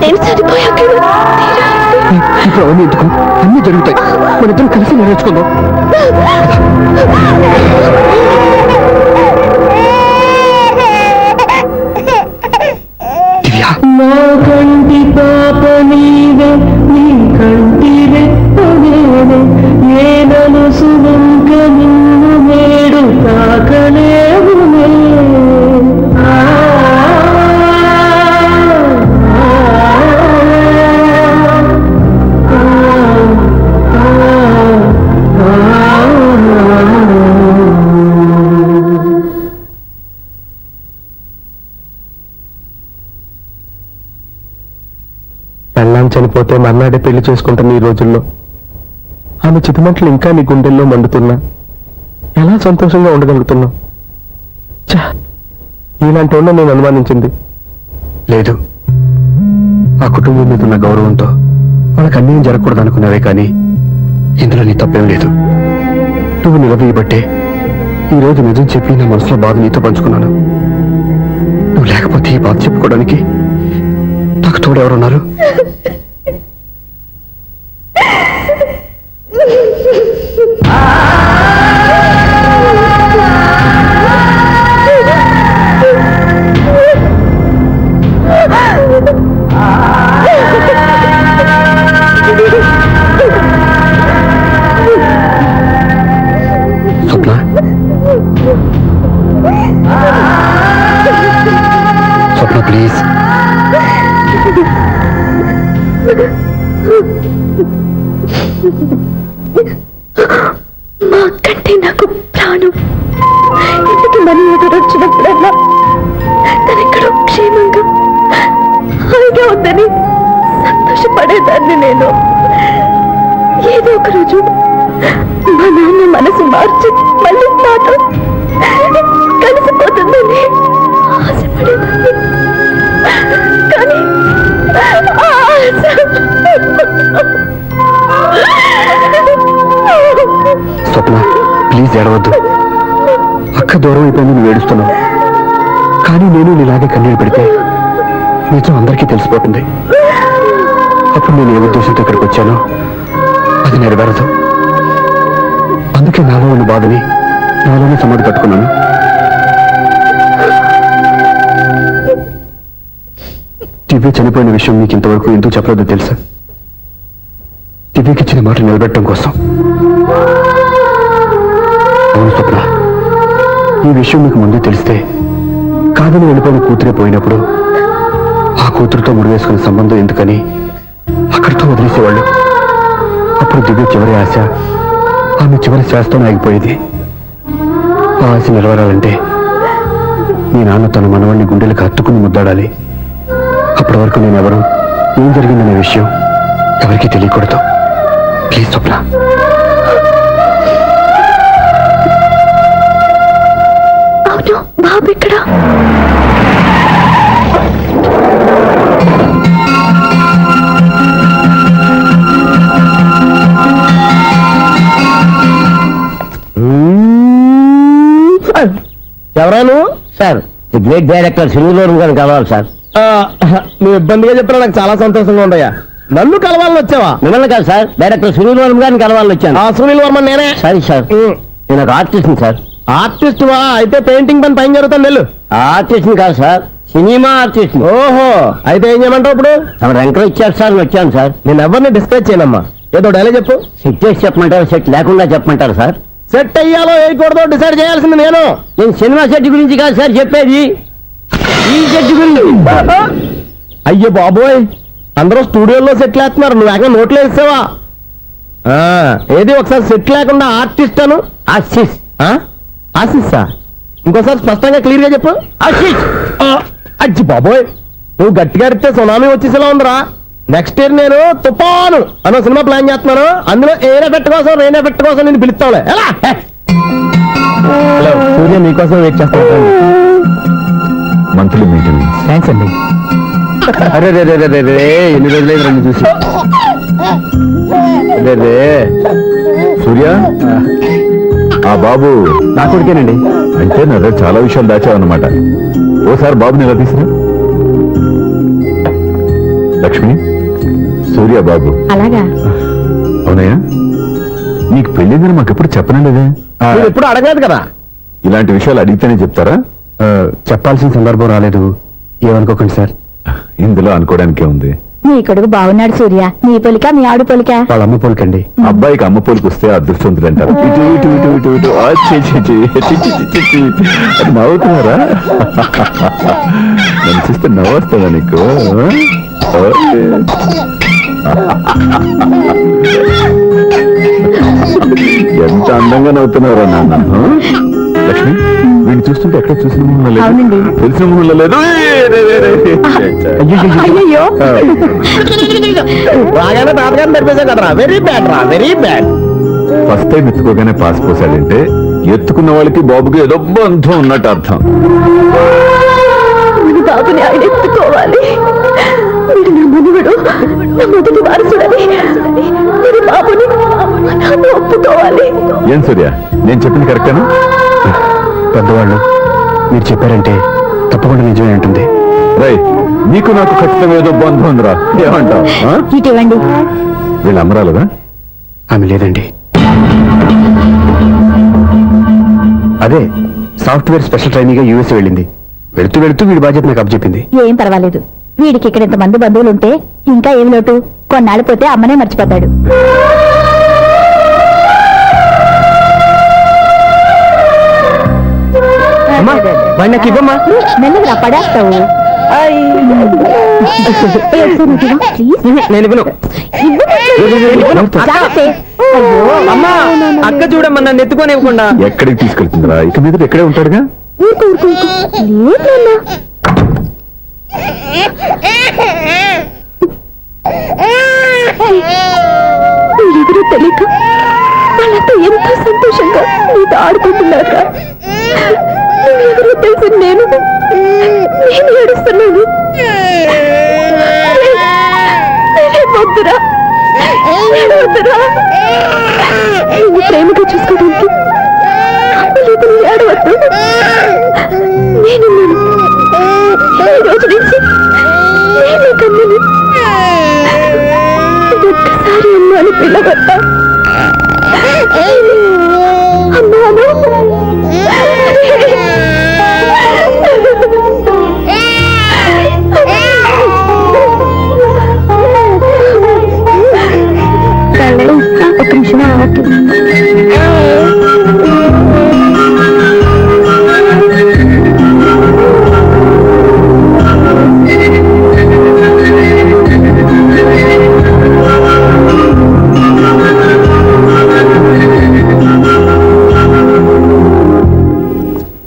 నేను చనిపోయాక ఇప్పుడు అవన్నీ ఎందుకు, అన్ని జరుగుతాయి. మన ఇద్దరం కలిసి నేర్చుకుందాం. నా కంటి పాప నీవే, నీ కంటి రెప్ప నేనే, ఏ నలుసు వెంక నిన్ను నేడు తాకలేవునే. పెళ్ళాం చనిపోతే మర్నాడే పెళ్లి చేసుకుంటాను. ఈ రోజుల్లో ఆమె చితిమంటలు ఇంకా నీ గుండెల్లో మండుతున్నా ఎలా సంతోషంగా ఉండగలుగుతున్నావు? ఇలాంటి వాళ్ళ నేను అనుమానించింది లేదు, ఆ కుటుంబం మీద ఉన్న గౌరవంతో వాళ్ళకి అన్యాయం జరగకూడదు అనుకున్నావే కానీ ఇందులో నీ తప్పేం లేదు. నువ్వు నిలబీయబట్టే ఈ రోజు నిజం చెప్పి నా మనసులో బాధ నీతో పంచుకున్నాను. నువ్వు లేకపోతే ఈ బాధ చెప్పుకోవడానికి నాకు తోడు ఎవరున్నారు? స్వప్న, స్వప్న ప్లీజ్. మా కంటే నాకు ప్రాణం. ఇంటికి మనీ ఎదురొచ్చినప్పుడల్లా తనెక్కడో క్షేమంగా హాయిగా ఉందని సంతోషపడేదాన్ని నేను. ఏదో ఒక రోజు మా నాన్న మనసు మార్చి మళ్ళీ నాతో కలిసిపోతుందని ఆశపడేదాన్ని. కానీ ఆ ఆశ స్వప్న ప్లీజ్ ఏడవద్దు. అక్క దూరం అయిపోయింది, నువ్వు ఏడుస్తున్నావు. కానీ నేను నీలాగే కన్నీళ్ళు పెడితే నిజం అందరికీ తెలిసిపోతుంది. అప్పుడు నేను ఏ ఉద్దేశంతో ఇక్కడికి వచ్చానో అది నెరవేరదు. అందుకే నాలో ఉన్న బాధని నాలోనే సమాధి కట్టుకున్నాను. దివ్య చనిపోయిన విషయం నీకు ఇంతవరకు ఎందుకు చెప్పలేదో తెలుసా? దివ్యకి ఇచ్చిన మాట నిలబెట్టడం కోసం. అవును స్వప్న, ఈ విషయం మీకు ముందు తెలిస్తే కాదని వెళ్ళిపోయిన కూతురే పోయినప్పుడు ఆ కూతురుతో ముడివేసుకునే సంబంధం ఎందుకని అక్కడితో వదిలేసేవాళ్ళు. అప్పుడు దివ్య చివరి ఆశ ఆమె చివరి శ్వాసతో ఆగిపోయేది. ఆ ఆశ నిలవరాలంటే మీ నాన్న తన మనవాడిని గుండెలకు హత్తుకుని ముద్దాడాలి. అప్పటి వరకు నేను ఎవరు, ఏం జరిగిందనే విషయం ఎవరికీ తెలియకూడదు. ప్లీజ్ స్వప్న. అవును, బాబు ఎక్కడా? ఎవరాను సార్? ది గ్రేట్ డైరెక్టర్ సింగులూరు గారు కావాలి సార్. నువ్వు ఇబ్బందిగా చెప్పినా నాకు చాలా సంతోషంగా ఉండయా. నన్ను కలవాలని వచ్చావా? మిమ్మల్ని కాదు సార్, డైరెక్టర్ సునీల్ వర్మ గారిని కలవాలని వచ్చాను. ఆ సునీల్ వర్మ నేనే. సారీ సార్, నేను ఒక ఆర్టిస్ట్ సార్. ఆర్టిస్ట్ వా? అయితే పెయింటింగ్ పైన జరుగుతాను వెళ్ళు. ఆర్టిస్ట్ కాదు సార్, సినిమా ఆర్టిస్ట్. ఓహో, అయితే ఏం చేయమంటావు ఇప్పుడు? తమ ఎంకరేజ్ ఇచ్చారు సార్, వచ్చాను సార్. నేను ఎవరిని డిస్కస్ చేయనమ్మా, ఏదో డైలాగ్ చెప్పు. సెట్ చేసి చెప్పమంటారు, సెట్ లేకుండా చెప్పమంటారు సార్? సెట్ అయ్యాలో వేయకూడదో డిసైడ్ చేయాల్సింది నేను. నేను సినిమా సెట్ గురించి కాదు సార్ చెప్పేది, ఈ సెట్ గురించి. అయ్యో బాబోయ్, అందరూ స్టూడియోలో సెట్ లేస్తున్నారు, నువ్వు ఏకంగా నోట్లో వేసావా? ఏది ఒకసారి సెట్ లేకుండా ఆర్టిస్ట్ అను. ఆశిష్. ఆశిస్సా? ఇంకోసారి స్పష్టంగా క్లియర్ గా చెప్పు. ఆశిష్. అజ్జి బాబోయ్, నువ్వు గట్టిగా అడిగితే సునామీ వచ్చేసేలా ఉందిరా. నెక్స్ట్ ఇయర్ నేను తుఫాను అనే సినిమా ప్లాన్ చేస్తున్నాను, అందులో ఎయిర్ ఎఫెక్ట్ కోసం రెయిన్ ఎఫెక్ట్ కోసం నేను పిలుస్తావులే. ఎలా? హలో సూర్య, నీకోసం వెయిట్ చేస్తాను. Monthly maintenance. థ్యాంక్స్ అండి. అరే రే రే రే రే, ఎన్ని రోజులైంది రండి చూసి. అదే సూర్య, ఆ బాబు నా కొడుకేనండి. అంటే నా దగ్గర చాలా విషయాలు దాచావన్నమాట. ఓసారి బాబుని ఇలా తీసురా. లక్ష్మి, సూర్య బాబు. అలాగా? అవునయ్యా, నీకు పెళ్ళిందని మాకెప్పుడు చెప్పనలేదే? నువ్వు ఎప్పుడు అడగలేదు కదా. ఇలాంటి విషయాలు అడిగితేనే చెప్తారా? చెప్పాల్సిన సందర్భం రాలేదు, ఏమనుకోకండి సార్. ఇందులో అనుకోవడానికే ఉంది. నీ కొడుకు బాగున్నాడు సూర్య. నీ పొలిక మీ ఆడు పొలిక? వాళ్ళ అమ్మ పోలికండి. అబ్బాయికి అమ్మ పోలికి వస్తే అదృష్టవంతుడు అంటారు. ఇటు ఇటు ఇటు ఇటు ఇటు ఆ, ఛీ, ఛీ, ఛీ, ఛీ, ఛీ, ఛీ, ఛీ. అది నవ్వుతున్నారా? నన్ను చూస్తే నవ్వొస్తుందా నీకు? ఓకే. ఎంత అందంగా నవ్వుతున్నారా నాన్న. లక్ష్మి, వీడిని చూస్తుంటే ఎక్కడ చూసిన మొహంలో లేదు, అవునండి. తెలిసిన మొహంలో లేదు. అయ్యో, బాగానే తాతగారిని నడిపేశాం కదరా. వెరీ బ్యాడ్ రా, వెరీ బ్యాడ్. ఫస్ట్ టైం ఎత్తుకోగానే పాస్ పోసాడంటే ఎత్తుకున్న వాళ్ళకి బాబుకి ఏదో బంధం ఉన్నట్టు అర్థం. మన బాబుని ఆయన ఎత్తుకోవాలి. వీడు నా మనువడు, నా మొదటి వారసుడని వీడి బాబుని నాన్న ఒప్పుకోవాలి. ఏం సూర్య, నేను చెప్పింది కరెక్టేనా? పెద్దవాళ్ళు మీరు చెప్పారంటే తప్పకుండా నిజమే ఉంటుంది. రై, నీకు నాకు ఖచ్చితంగా ఏదో బంధం ఉందిరా, ఏమంటావు? ఇటువంటి వీళ్ళు అమరాలదా? ఆమె లేదండి. అదే సాఫ్ట్వేర్ స్పెషల్ ట్రైనింగ్ గా యూఎస్ వెళ్ళింది. వెళుతూ వెళుతూ వీడి బాధ్యత నాకు అప్పచెప్పింది. ఏం పర్వాలేదు. వీడికి ఇక్కడ ఇంతమంది బంధువులు ఉంటే ఇంకా ఏమి లోటు. కొన్నాళ్ళు పోతే అమ్మనే మర్చిపోతాడు. మెల్లగా పడేస్తావు. నేను ఇవ్వను. అమ్మా, అక్క చూడమ్మా, నన్ను ఎత్తుకొని ఇవ్వకుండా. ఎక్కడికి తీసుకెళ్తుందిరా? ఇక మీద ఇక్కడే ఉంటాడుగా. ఎవరూ తెలియక వాళ్ళంతా ఎంతో సంతోషంగా నీతో ఆడుకుంటున్నాక ఎవరో తెలిసి నేను ఏడుస్తున్నాను. వద్దురా, వద్దురా. నిన్ను ప్రేమగా చూసుకోవడానికి అమ్మలేదు, ఏడవద్దు. నేను ఈ రోజు నుంచి నేను కన్నని ఒక్కసారి అమ్మాని పిల్లవద్దా? అమ్మాను ఒక నిమిషం ఆగు.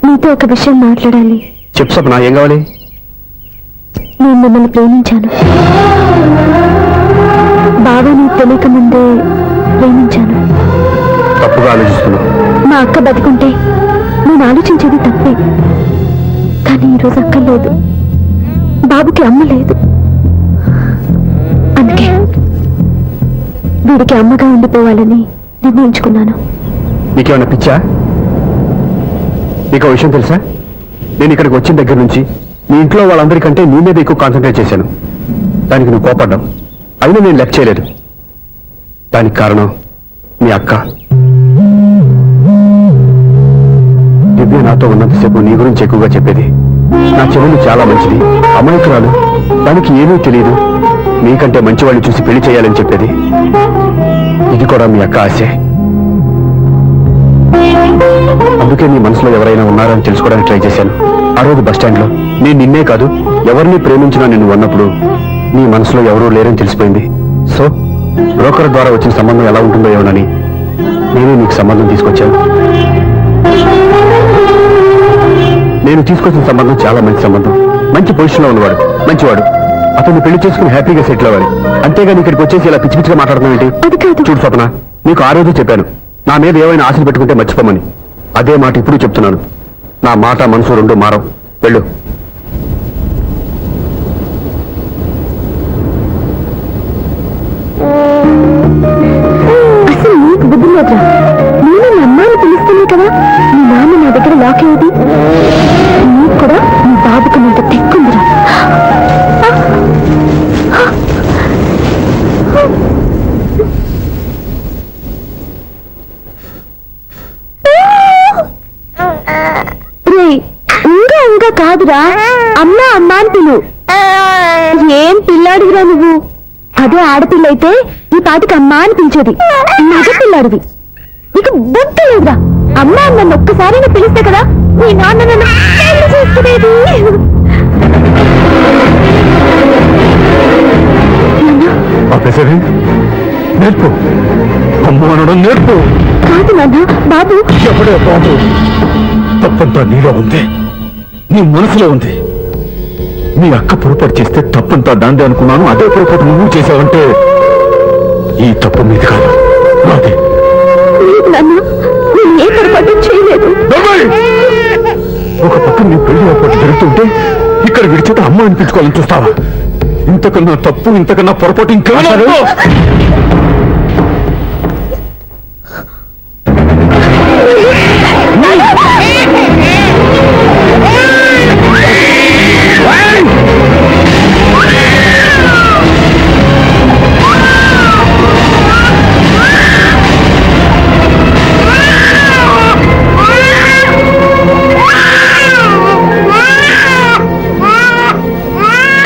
నీతో ఒక విషయం మాట్లాడాలి. చెప్పు సప్న, ఏం కావాలి? నేను మిమ్మల్ని ప్రేమించాను. బాగా నీకు తెలియక ముందే ప్రేమించాను. తప్పుగా ఆలోచిస్తున్నావు. మా అక్క బతుకుంటే నేను ఆలోచించేది తప్పే. కానీ ఈరోజు అక్క లేదు, బాబుకి అమ్మ లేదు. అందుకే వీడికి అమ్మగా ఉండిపోవాలని నిర్ణయించుకున్నాను. నీకేమన్నా పిచ్చా? నీకు విషయం తెలుసా? నేను ఇక్కడికి వచ్చిన దగ్గర నుంచి నీ ఇంట్లో వాళ్ళందరికంటే నీ మీద ఎక్కువ కాన్సన్ట్రేట్ చేశాను. దానికి నువ్వు కోపడ్డావు. అయినా నేను లెక్క చేయలేదు. దానికి కారణం మీ అక్క. దివ్య నాతో ఉన్నంతసేపు నీ గురించి ఎక్కువగా చెప్పేది. నా చెల్లెలు చాలా మంచిది, అమాయకురాలు, దానికి ఏమీ తెలియదు, మీకంటే మంచివాడిని చూసి పెళ్లి చేయాలని చెప్పేది. ఇది కూడా మీ అక్క ఆశే. అందుకే నీ మనసులో ఎవరైనా ఉన్నారని తెలుసుకోవడానికి ట్రై చేశాను. ఆ రోజు బస్టాండ్లో నేను నిన్నే కాదు ఎవరిని ప్రేమించినా నిన్ను ఉన్నప్పుడు నీ మనసులో ఎవరూ లేరని తెలిసిపోయింది. సో బ్రోకర్ ద్వారా వచ్చిన సంబంధం ఎలా ఉంటుందో ఏమోనని నేనే నీకు సంబంధం తీసుకొచ్చాను. నేను తీసుకొచ్చిన సంబంధం చాలా మంచి సంబంధం. మంచి పొజిషన్లో ఉన్నవాడు, మంచివాడు. అతన్ని పెళ్లి చేసుకుని హ్యాపీగా సెటిల్ అవ్వాలి. అంతేగాని ఇక్కడికి వచ్చేసి ఇలా పిచ్చి పిచ్చిగా మాట్లాడడం ఏంటి? చూడు స్వప్న, నీకు ఆ రోజు చెప్పాను నా మీద ఏమైనా ఆశలు పెట్టుకుంటే మర్చిపోమని. అదే మాట ఇప్పుడు చెప్తున్నాను. నా మాట మనసు రెండు మారవు. వెళ్ళు. అసలు నీకు బుద్ధి లేదా? నేను మీ అమ్మాయిని పిలుస్తానే కదా మీ నాన్న నా దగ్గర లాక్ అయ్యేది. నీకు కూడా మీ బాబుకు అంత తెక్కుందిరా. ఇంకా ఇంకా కాదురా, అమ్మా అమ్మా అని పిలు. ఏం పిల్లాడివిరా నువ్వు? అదే ఆడపిల్ల అయితే ఈ పాటికి అమ్మా అని పిలిచేది. మగ పిల్లాడివి, నీకు బుద్ధి లేదురా. అమ్మా నన్ను ఒక్కసారి పిలిస్తే కదా మీ నాన్న నన్ను పెళ్లి చేసుకునేది. నేర్పు, అమ్మ అనడం నేర్పు. కాదు నాన్న, బాబు. ఎప్పుడే బాబు, తప్పంతా నీలో ఉంది, నీ మనసులో ఉంది. మీ అక్క పొరపాటు చేస్తే తప్పంతా దాందే అనుకున్నాను. అదే పొరపాటు నువ్వు చేసావంటే ఈ తప్పు మీది కాదు, నాది. నాన్న, నేను ఏ పొరపాటు చేయలేదు. ఒక పక్క నీ పెళ్లి ఏర్పాటు జరుగుతుంటే ఇక్కడ విడిచేత అమ్మ అనిపించుకోవాలని చూస్తావా? ఇంతకన్నా తప్పు, ఇంతకన్నా పొరపాటు ఇంకా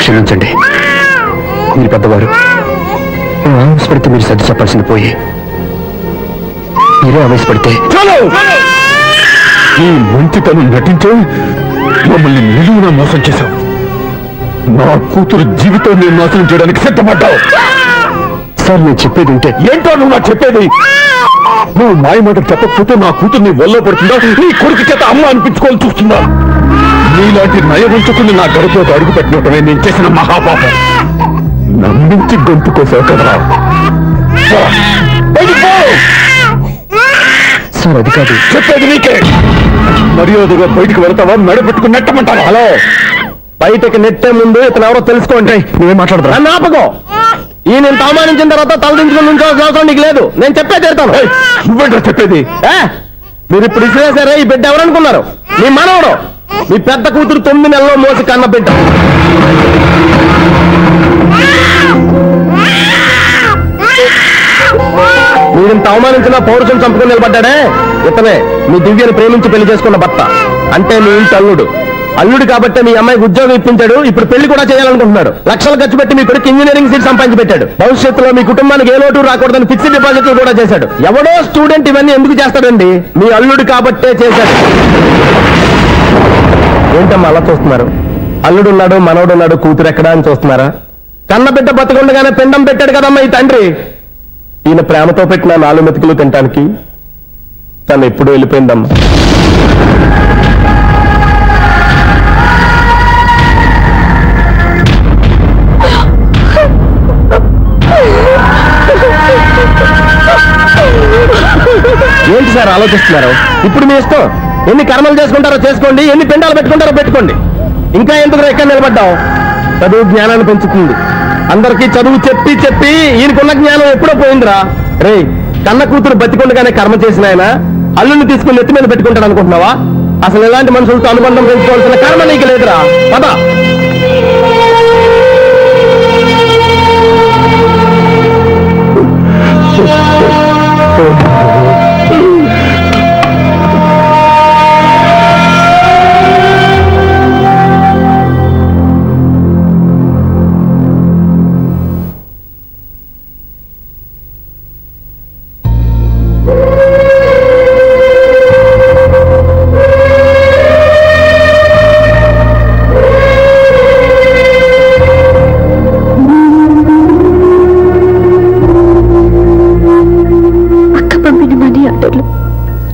క్షమించండి. మీరు పెద్దవారు, ఆవేశపడితే మీరు సర్ది చెప్పాల్సింది పోయి మీరే ఆవేశపడితే ఈ మంచితనం నటించే మమ్మల్ని నిలువున మోసం చేశావు. నా కూతురు జీవితం నేను నాశనం చేయడానికి సిద్ధపడ్డావు. సార్ నేను చెప్పేది ఉంటే ఏంటో నువ్వు నాకు చెప్పేది? నువ్వు మాయ మాట చెప్పకపోతే నా కూతుర్ని ఒళ్ళో పడుతుందా, నీ కొడుకు చేత అమ్మ అనిపించుకోవాలని చూస్తుందా? నీలాంటి నయవంచుకుని నా గడపలోకి అడుగు పెట్టినటమే నేను చేసిన మహాపాపం. నమ్మించి గొంతు కోసావు కదా. సార్ అది కాదు చెప్పేది నీకే. మర్యాదగా బయటకు వెళ్తావా, మెడపెట్టుకుని నెట్టమంటావా? హలో, బయటకు నెట్టే ముందు ఇతను ఎవరో తెలుసుకోండి. నువ్వేం మాట్లాడతా? నాపకో. ఈ నేను అవమానించిన తర్వాత తలదించుకుని ఉంచాల్సిన అవసరం నీకు లేదు. నేను చెప్పే తీరుతాను. నువ్వేంటో చెప్పేది? మీరు ఇప్పుడు ఇసిరేసారే, ఈ బిడ్డ ఎవరనుకున్నారు? మీ మనవడు, మీ పెద్ద కూతురు 9 నెలల్లో మోసి కన్న బిడ్డ. మీరింత అవమానించిన పౌరుషం చంపుకుని నిలబడ్డాడే ఇతనే మీ దివ్యను ప్రేమించి పెళ్లి చేసుకున్న భర్త. అంటే మీ ఇంటి అల్లుడు. అల్లుడు కాబట్టి మీ అమ్మాయికి ఉద్యోగం ఇప్పించాడు. ఇప్పుడు పెళ్లి కూడా చేయాలనుకుంటున్నాడు. లక్షలు ఖర్చు పెట్టి మీ కొడుకు ఇంజనీరింగ్ సీట్ సంపాదించి పెట్టాడు. భవిష్యత్తులో మీ కుటుంబానికి ఏ లోటు రాకూడదని ఫిక్స్డ్ డిపాజిట్లు కూడా చేశాడు. ఎవడో స్టూడెంట్ ఇవన్నీ ఎందుకు చేస్తాడండి? మీ అల్లుడు కాబట్టే చేశాడు. ఏంటమ్మా అలా చూస్తున్నారు? అల్లుడున్నాడు, మనవడున్నాడు, కూతురు ఎక్కడా అని చూస్తున్నారా? కన్నబిడ్డ బతకుండగానే పిండం పెట్టాడు కదమ్మా ఈ తండ్రి. ఈయన ప్రేమతో పెట్టిన 4 మెతుకులు తినటానికి తను ఎప్పుడు వెళ్ళిపోయిందమ్మా. ఏంటి సార్ ఆలోచిస్తున్నారు? ఇప్పుడు మీ ఇష్టం. ఎన్ని కర్మలు చేసుకుంటారో చేసుకోండి, ఎన్ని పిండాలు పెట్టుకుంటారో పెట్టుకోండి. ఇంకా ఎందుకు ఎక్కడ నిలబడ్డావు? చదువు జ్ఞానాన్ని పెంచుతుంది. అందరికీ చదువు చెప్పి చెప్పి ఈయనకున్న జ్ఞానం ఎప్పుడో పోయిందిరా. రే, కన్న కూతురు బతికొండగానే కర్మ చేసిన ఆయన అల్లుని తీసుకుని నెత్తి మీద పెట్టుకుంటాడు అనుకుంటున్నావా? అసలు ఎలాంటి మనుషులతో అనుబంధం పెంచుకోవాల్సిన కర్మ నీకు లేదురా. పద.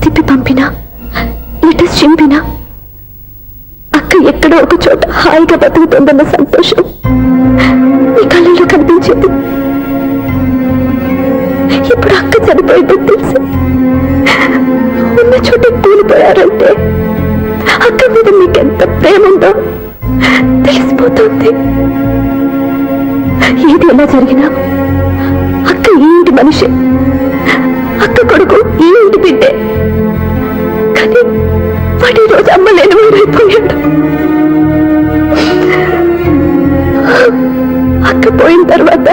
తిప్పి పంపినా లెటర్స్ చింపినా అక్క ఎక్కడో ఒక చోట హాయిగా బతుకుతుందన్న సంతోషం ఈ కళ్ళలో కనిపించింది. ఇప్పుడు అక్క చనిపోయిందని తెలిసి ఉన్న చోట కూలిపోయారంటే అక్క మీద మీకెంత ప్రేమ ఉందో తెలిసిపోతుంది. ఏది ఎలా జరిగినా అక్క ఈ ఇంటి మనిషి, అక్క కొడుకు ఈ ఇంటి బిడ్డే. కానీ వాడి రోజు అమ్మ లేని వారైపోయాడు. అక్క పోయిన తర్వాత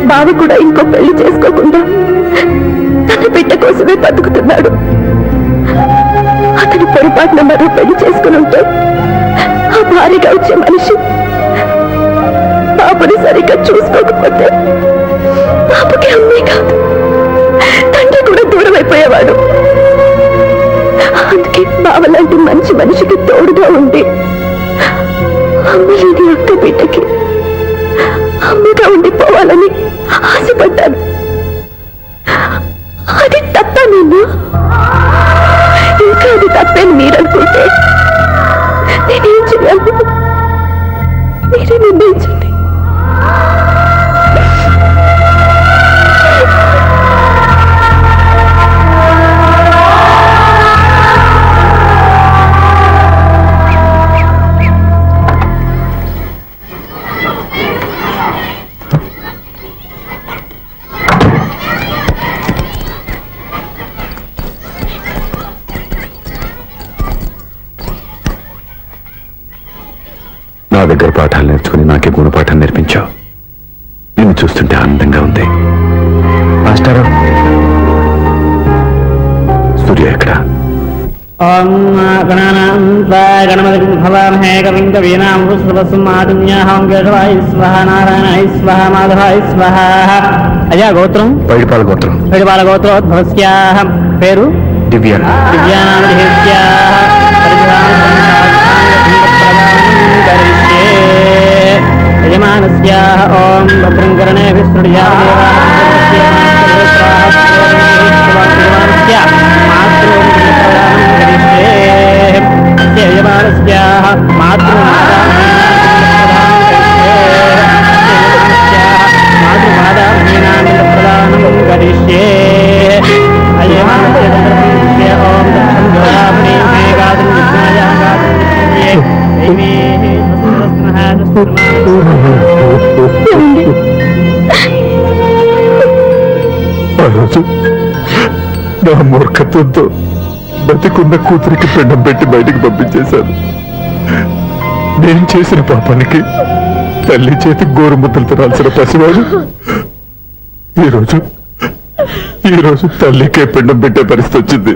బావ కూడా ఇంకో పెళ్లి చేసుకోకుండా తన బిడ్డ కోసమే బతుకుతున్నాడు. అతని పొరపాటున మరో పెళ్లి చేసుకుని ఉంటే ఆ భారీగా వచ్చే మనిషి బాబుని సరిగ్గా చూసుకోకపోతే బాబుకి అమ్మే కాదు తండ్రి కూడా దూరం అయిపోయేవాడు. అందుకే బావలాంటి మంచి మనిషికి తోడుగా ఉండి అమ్మలేని అక్క బిడ్డకి అమ్మగా ఉండిపోవాలని ఆశపడ్డాను. అది తప్ప నేను ఇంకా అది తప్పని మీరనుకుంటే నేనేం చేయాలి? మీరే నిర్ణయించండి. నా దగ్గర పాఠాలు నేర్చుకుని నాకే గుణపాఠం నేర్పించావు. నిన్ను చూస్తుంటే ఆనందంగా ఉంది. మాస్టారు, సూర్య ఎక్కడ? ఓం గణపతి భవామహే కవిం కవీనాం పుష్పవసుమాదిన్యాహం కేశవాయ స్వహ నారాయణాయ స్వహ మాధవాయ స్వహ. అయ్యా గోత్రం? పైడిపాల గోత్రం. పైడిపాల గోత్రోద్భవస్యాః. పేరు? దివ్య. దివ్యానామధేస్యాః. యజమానస్యాః ఓం భద్రం కర్ణేభిః ఆ రోజు నా మూర్ఖత్వంతో బతికున్న కూతురికి పిండం పెట్టి బయటికి పంపించేశాను. నేను చేసిన పాపానికి తల్లి చేతి గోరుముద్దలు తినాల్సిన పసివాడు ఈరోజు తల్లికే పిండం పెట్టే పరిస్థితి వచ్చింది.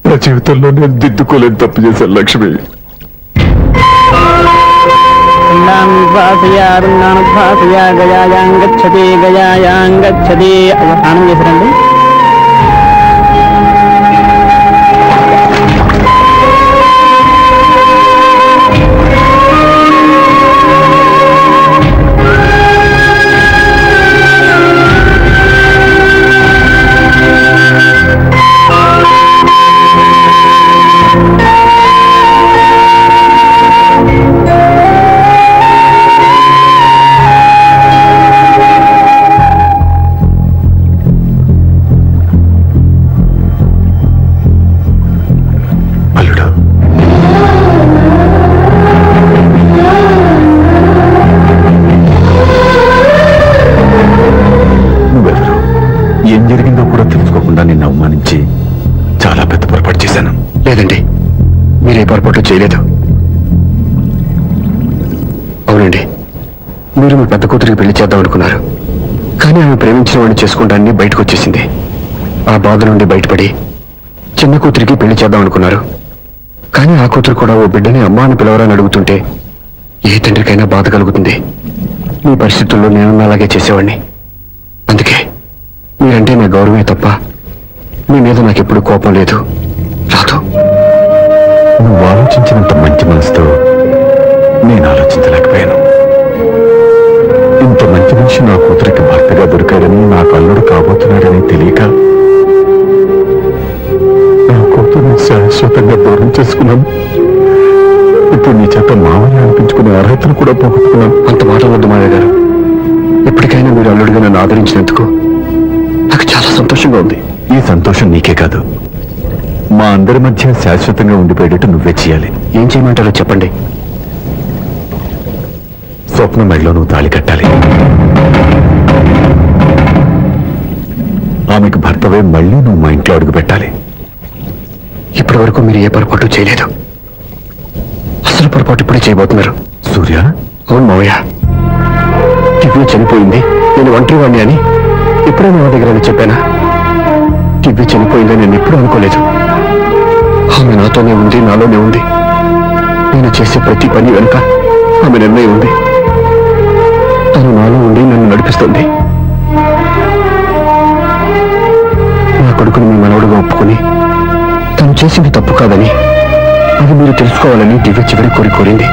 నా జీవితంలో నేను దిద్దుకోలేని తప్పు చేశాను లక్ష్మి. గయాయాంగచ్చతి గయాయాంగచ్చతి. స్నానం చేశారండి? ఏం జరిగిందో కూడా తెలుసుకోకుండా నిన్ను అవమానించి చాలా పెద్ద పొరపాటు చేశాను. లేదండి, మీరే పొరపాటు చేయలేదు. అవునండి, మీరు మీ పెద్ద కూతురికి పెళ్లి చేద్దాం అనుకున్నారు. కానీ ఆమె ప్రేమించిన వాడిని చేసుకుంటానని బయటకు వచ్చేసింది. ఆ బాధ నుండి బయటపడి చిన్న కూతురికి పెళ్లి చేద్దాం అనుకున్నారు. కానీ ఆ కూతురు కూడా ఓ బిడ్డని అమ్మా అని పిలవరని అడుగుతుంటే ఏ తండ్రికైనా బాధ కలుగుతుంది. మీ పరిస్థితుల్లో నేను అలాగే చేసేవాడిని. అందుకే మీరంటే నా గౌరవమే తప్ప మీ మీద నాకెప్పుడు కోపం లేదు, రాదు. నువ్వు ఆలోచించినంత మంచి మనసుతో నేను ఆలోచించలేకపోయాను. ఇంత మంచి మనిషి నా కూతురికి భర్తగా దొరికాడని, నాకు అల్లుడు కాబోతున్నాడని తెలియక నా కూతురుని శాశ్వతంగా దూరం చేసుకున్నాను. ఇప్పుడు నీ చేత మామయ్య అనిపించుకునే అర్హతను కూడా పోగొట్టుకున్నాను. అంత మాట వద్దు మావయ్య గారు. ఎప్పటికైనా మీరు అల్లుడిగా నన్ను ఆదరించినందుకు నాకు చాలా సంతోషంగా ఉంది. ఈ సంతోషం నీకే కాదు, మా అందరి మధ్య శాశ్వతంగా ఉండిపోయేటట్టు నువ్వే చేయాలి. ఏం చేయమంటారో చెప్పండి. స్వప్న మెడలో నువ్వు తాళి కట్టాలి. ఆమెకు భర్తవే మళ్ళీ నువ్వు మా ఇంట్లో అడుగు పెట్టాలి. ఇప్పటి వరకు మీరు ఏ పొరపాటు చేయలేదు. అసలు పొరపాటు ఇప్పుడే చేయబోతున్నారు. సూర్య, అవును మావయ్య, దివ్య చనిపోయింది, నేను ఒంటరి వాణ్ణి అని ఇప్పుడే మా దగ్గర చెప్పానా? దివ్య చనిపోయిందని నేను ఎప్పుడూ అనుకోలేదు. ఆమె నాతోనే ఉంది, నాలోనే ఉంది. నేను చేసే ప్రతి పని వెనుక ఆమె నిర్ణయం ఉంది. తను నాలో ఉండి నన్ను నడిపిస్తుంది. నా కొడుకుని మీ మనవడుగా ఒప్పుకుని తను చేసింది తప్పు కాదని, అది మీరు తెలుసుకోవాలని దివ్య చివరి కోరింది.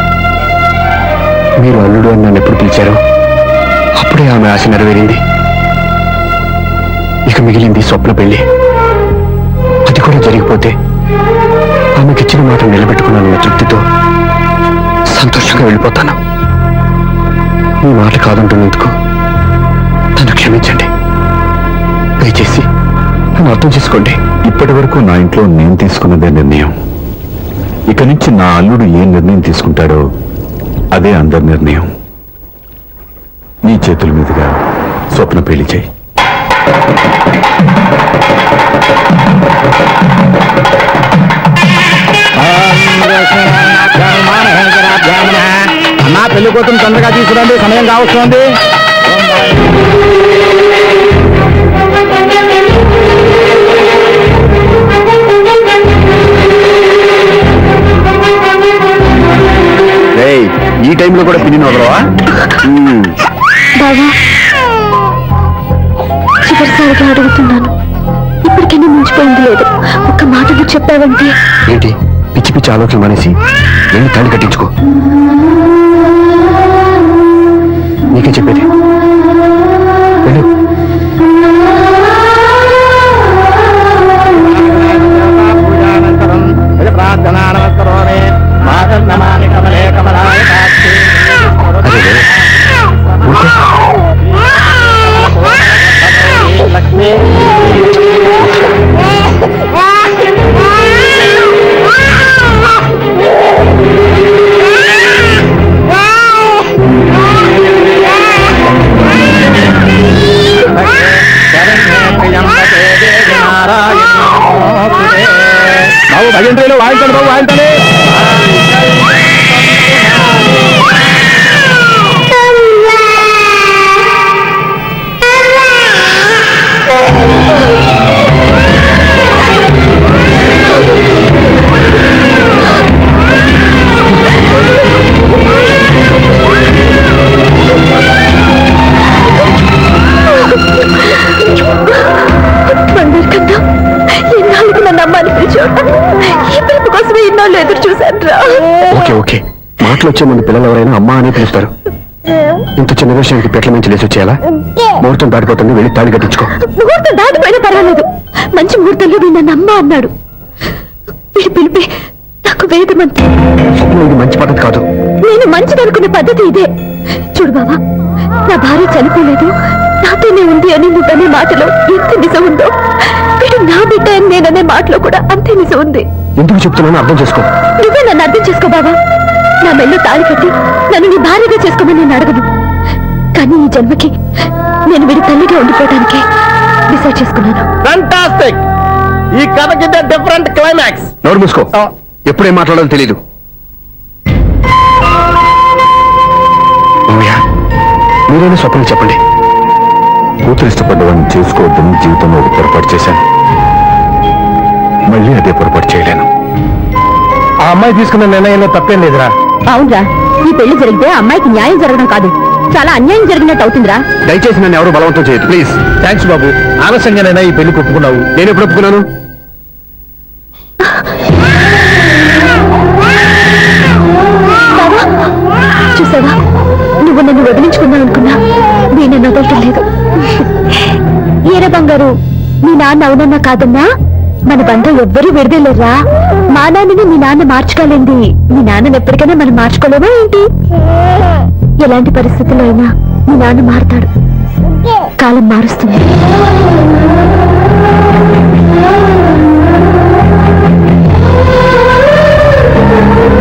మీరు అల్లుడు అని నన్ను ఎప్పుడు పిలిచారో అప్పుడే ఆమె ఆశ నెరవేరింది. ఇక మిగిలింది స్వప్న పెళ్లి. అది కూడా జరిగిపోతే ఆమెకిచ్చిన మాట నిలబెట్టుకున్నానన్న తృప్తితో సంతోషంగా వెళ్ళిపోతాను. మీ మాట కాదంటున్నందుకు నన్ను క్షమించండి. దయచేసి నన్ను అర్థం చేసుకోండి. ఇప్పటి వరకు నా ఇంట్లో నేను తీసుకున్నదే నిర్ణయం. ఇక నుంచి నా అల్లుడు ఏ నిర్ణయం తీసుకుంటాడో అదే అందరి నిర్ణయం. నీ చేతుల మీదుగా స్వప్న పెళ్లి చేయి. అమ్మా, పెళ్లి కూతురు తొందరగా తీసుకురండి, సమయం కావస్తుంది. ఈ టైంలో కూడా పిన్ని వదలవా? బాబా, చివరిసారిగా అడుగుతున్నాను, ఇప్పటికైనా మించిపోయింది లేదు. ఒక్క మాట నువ్వు చెప్పావంటే. ఏంటి పిచ్చి పిచ్చి ఆలోచన మానేసి వెళ్ళి తాళి కట్టించుకో. నీకే చెప్పేది, వెళ్ళు. బాబు భజంత్రీలు వాయించండి, బాబు వాయించండి. ఓకే ఓకే, మాటలు వచ్చే ముందు పిల్లలు ఎవరైనా అమ్మా అని పిలుస్తారు. ఇంత చిన్న విషయానికి పెట్ల నుంచి లేచి వచ్చేయాలా? ముహూర్తం దాటిపోతుంది, వెళ్ళి తాళి కట్టించుకో. ముహూర్తం దాటిపోయినా పర్వాలేదు, మంచి ముహూర్తంలో వీడు నన్ను అమ్మ అన్నాడు. వీడి పిలిపే నాకు వేదమంత్రం. ఇది మంచి పద్ధతి కాదు. నేను మంచిదనుకునే పద్ధతి ఇదే. చూడు బాబా, నా భార్య చనిపోలేదు, నాతోనే ఉంది అని నువ్వనే మాటలో ఎంత నిజం ఉందో, వీడు నా బిడ్డ అని నేననే మాటలో కూడా అంతే నిజం ఉంది. ఎందుకు చెప్తున్నానో అర్థం చేసుకో. నువ్వే నన్ను అర్థం చేసుకో బాబా. నా మెల్లో తాళి కట్టి నన్ను నీ భార్యగా చేసుకోమని నేను అడగను. కానీ ఈ జన్మకి నేను వీడి తల్లిగా ఉండిపోవడానికి డిసైడ్ చేసుకున్నాను. ఫెంటాస్టిక్! ఈ కథకి డిఫరెంట్ క్లైమాక్స్. నోరు మూసుకో, ఎప్పుడేం మాట్లాడాలో తెలీదు. మీరైనా స్వప్నం చెప్పండి, కూతురు ఇష్టపడ్డవాడిని చేసుకోవద్దని జీవితంలో ఒక పొరపాటు చేశాను. మళ్ళీ అదే పొరపాటు చేయలేను. ఆ అమ్మాయి తీసుకున్న నిర్ణయంలో తప్పేం లేదురా. అవునరా, ఈ పెళ్లి జరిగితే అమ్మాయికి న్యాయం జరగడం కాదు, చాలా అన్యాయం జరిగినట్టు అవుతుందిరా. దయచేసి నన్ను ఎవరు బలవంతం చేయదు ప్లీజ్. థ్యాంక్స్ బాబు, ఆలస్యంగానైనా ఈ పెళ్లి ఒప్పుకున్నావు. నేను ఎప్పుడు ఒప్పుకున్నాను? చూసావా, నువ్వు నన్ను వదిలించుకుందాం అనుకున్నా నేను వదలటం లేదు. ఏరే బంగారు, మీ నాన్న అవునన్నా కాదన్నా మన బంధం ఎవ్వరూ విడదలేరా. మా నాన్నని మీ నాన్న మార్చుకోలేంది, మీ నాన్నని ఎప్పటికైనా మనం మార్చుకోలేమా ఏంటి? ఎలాంటి పరిస్థితుల్లో అయినా మీ నాన్న మారుతాడు, కాలం మారుస్తుంది.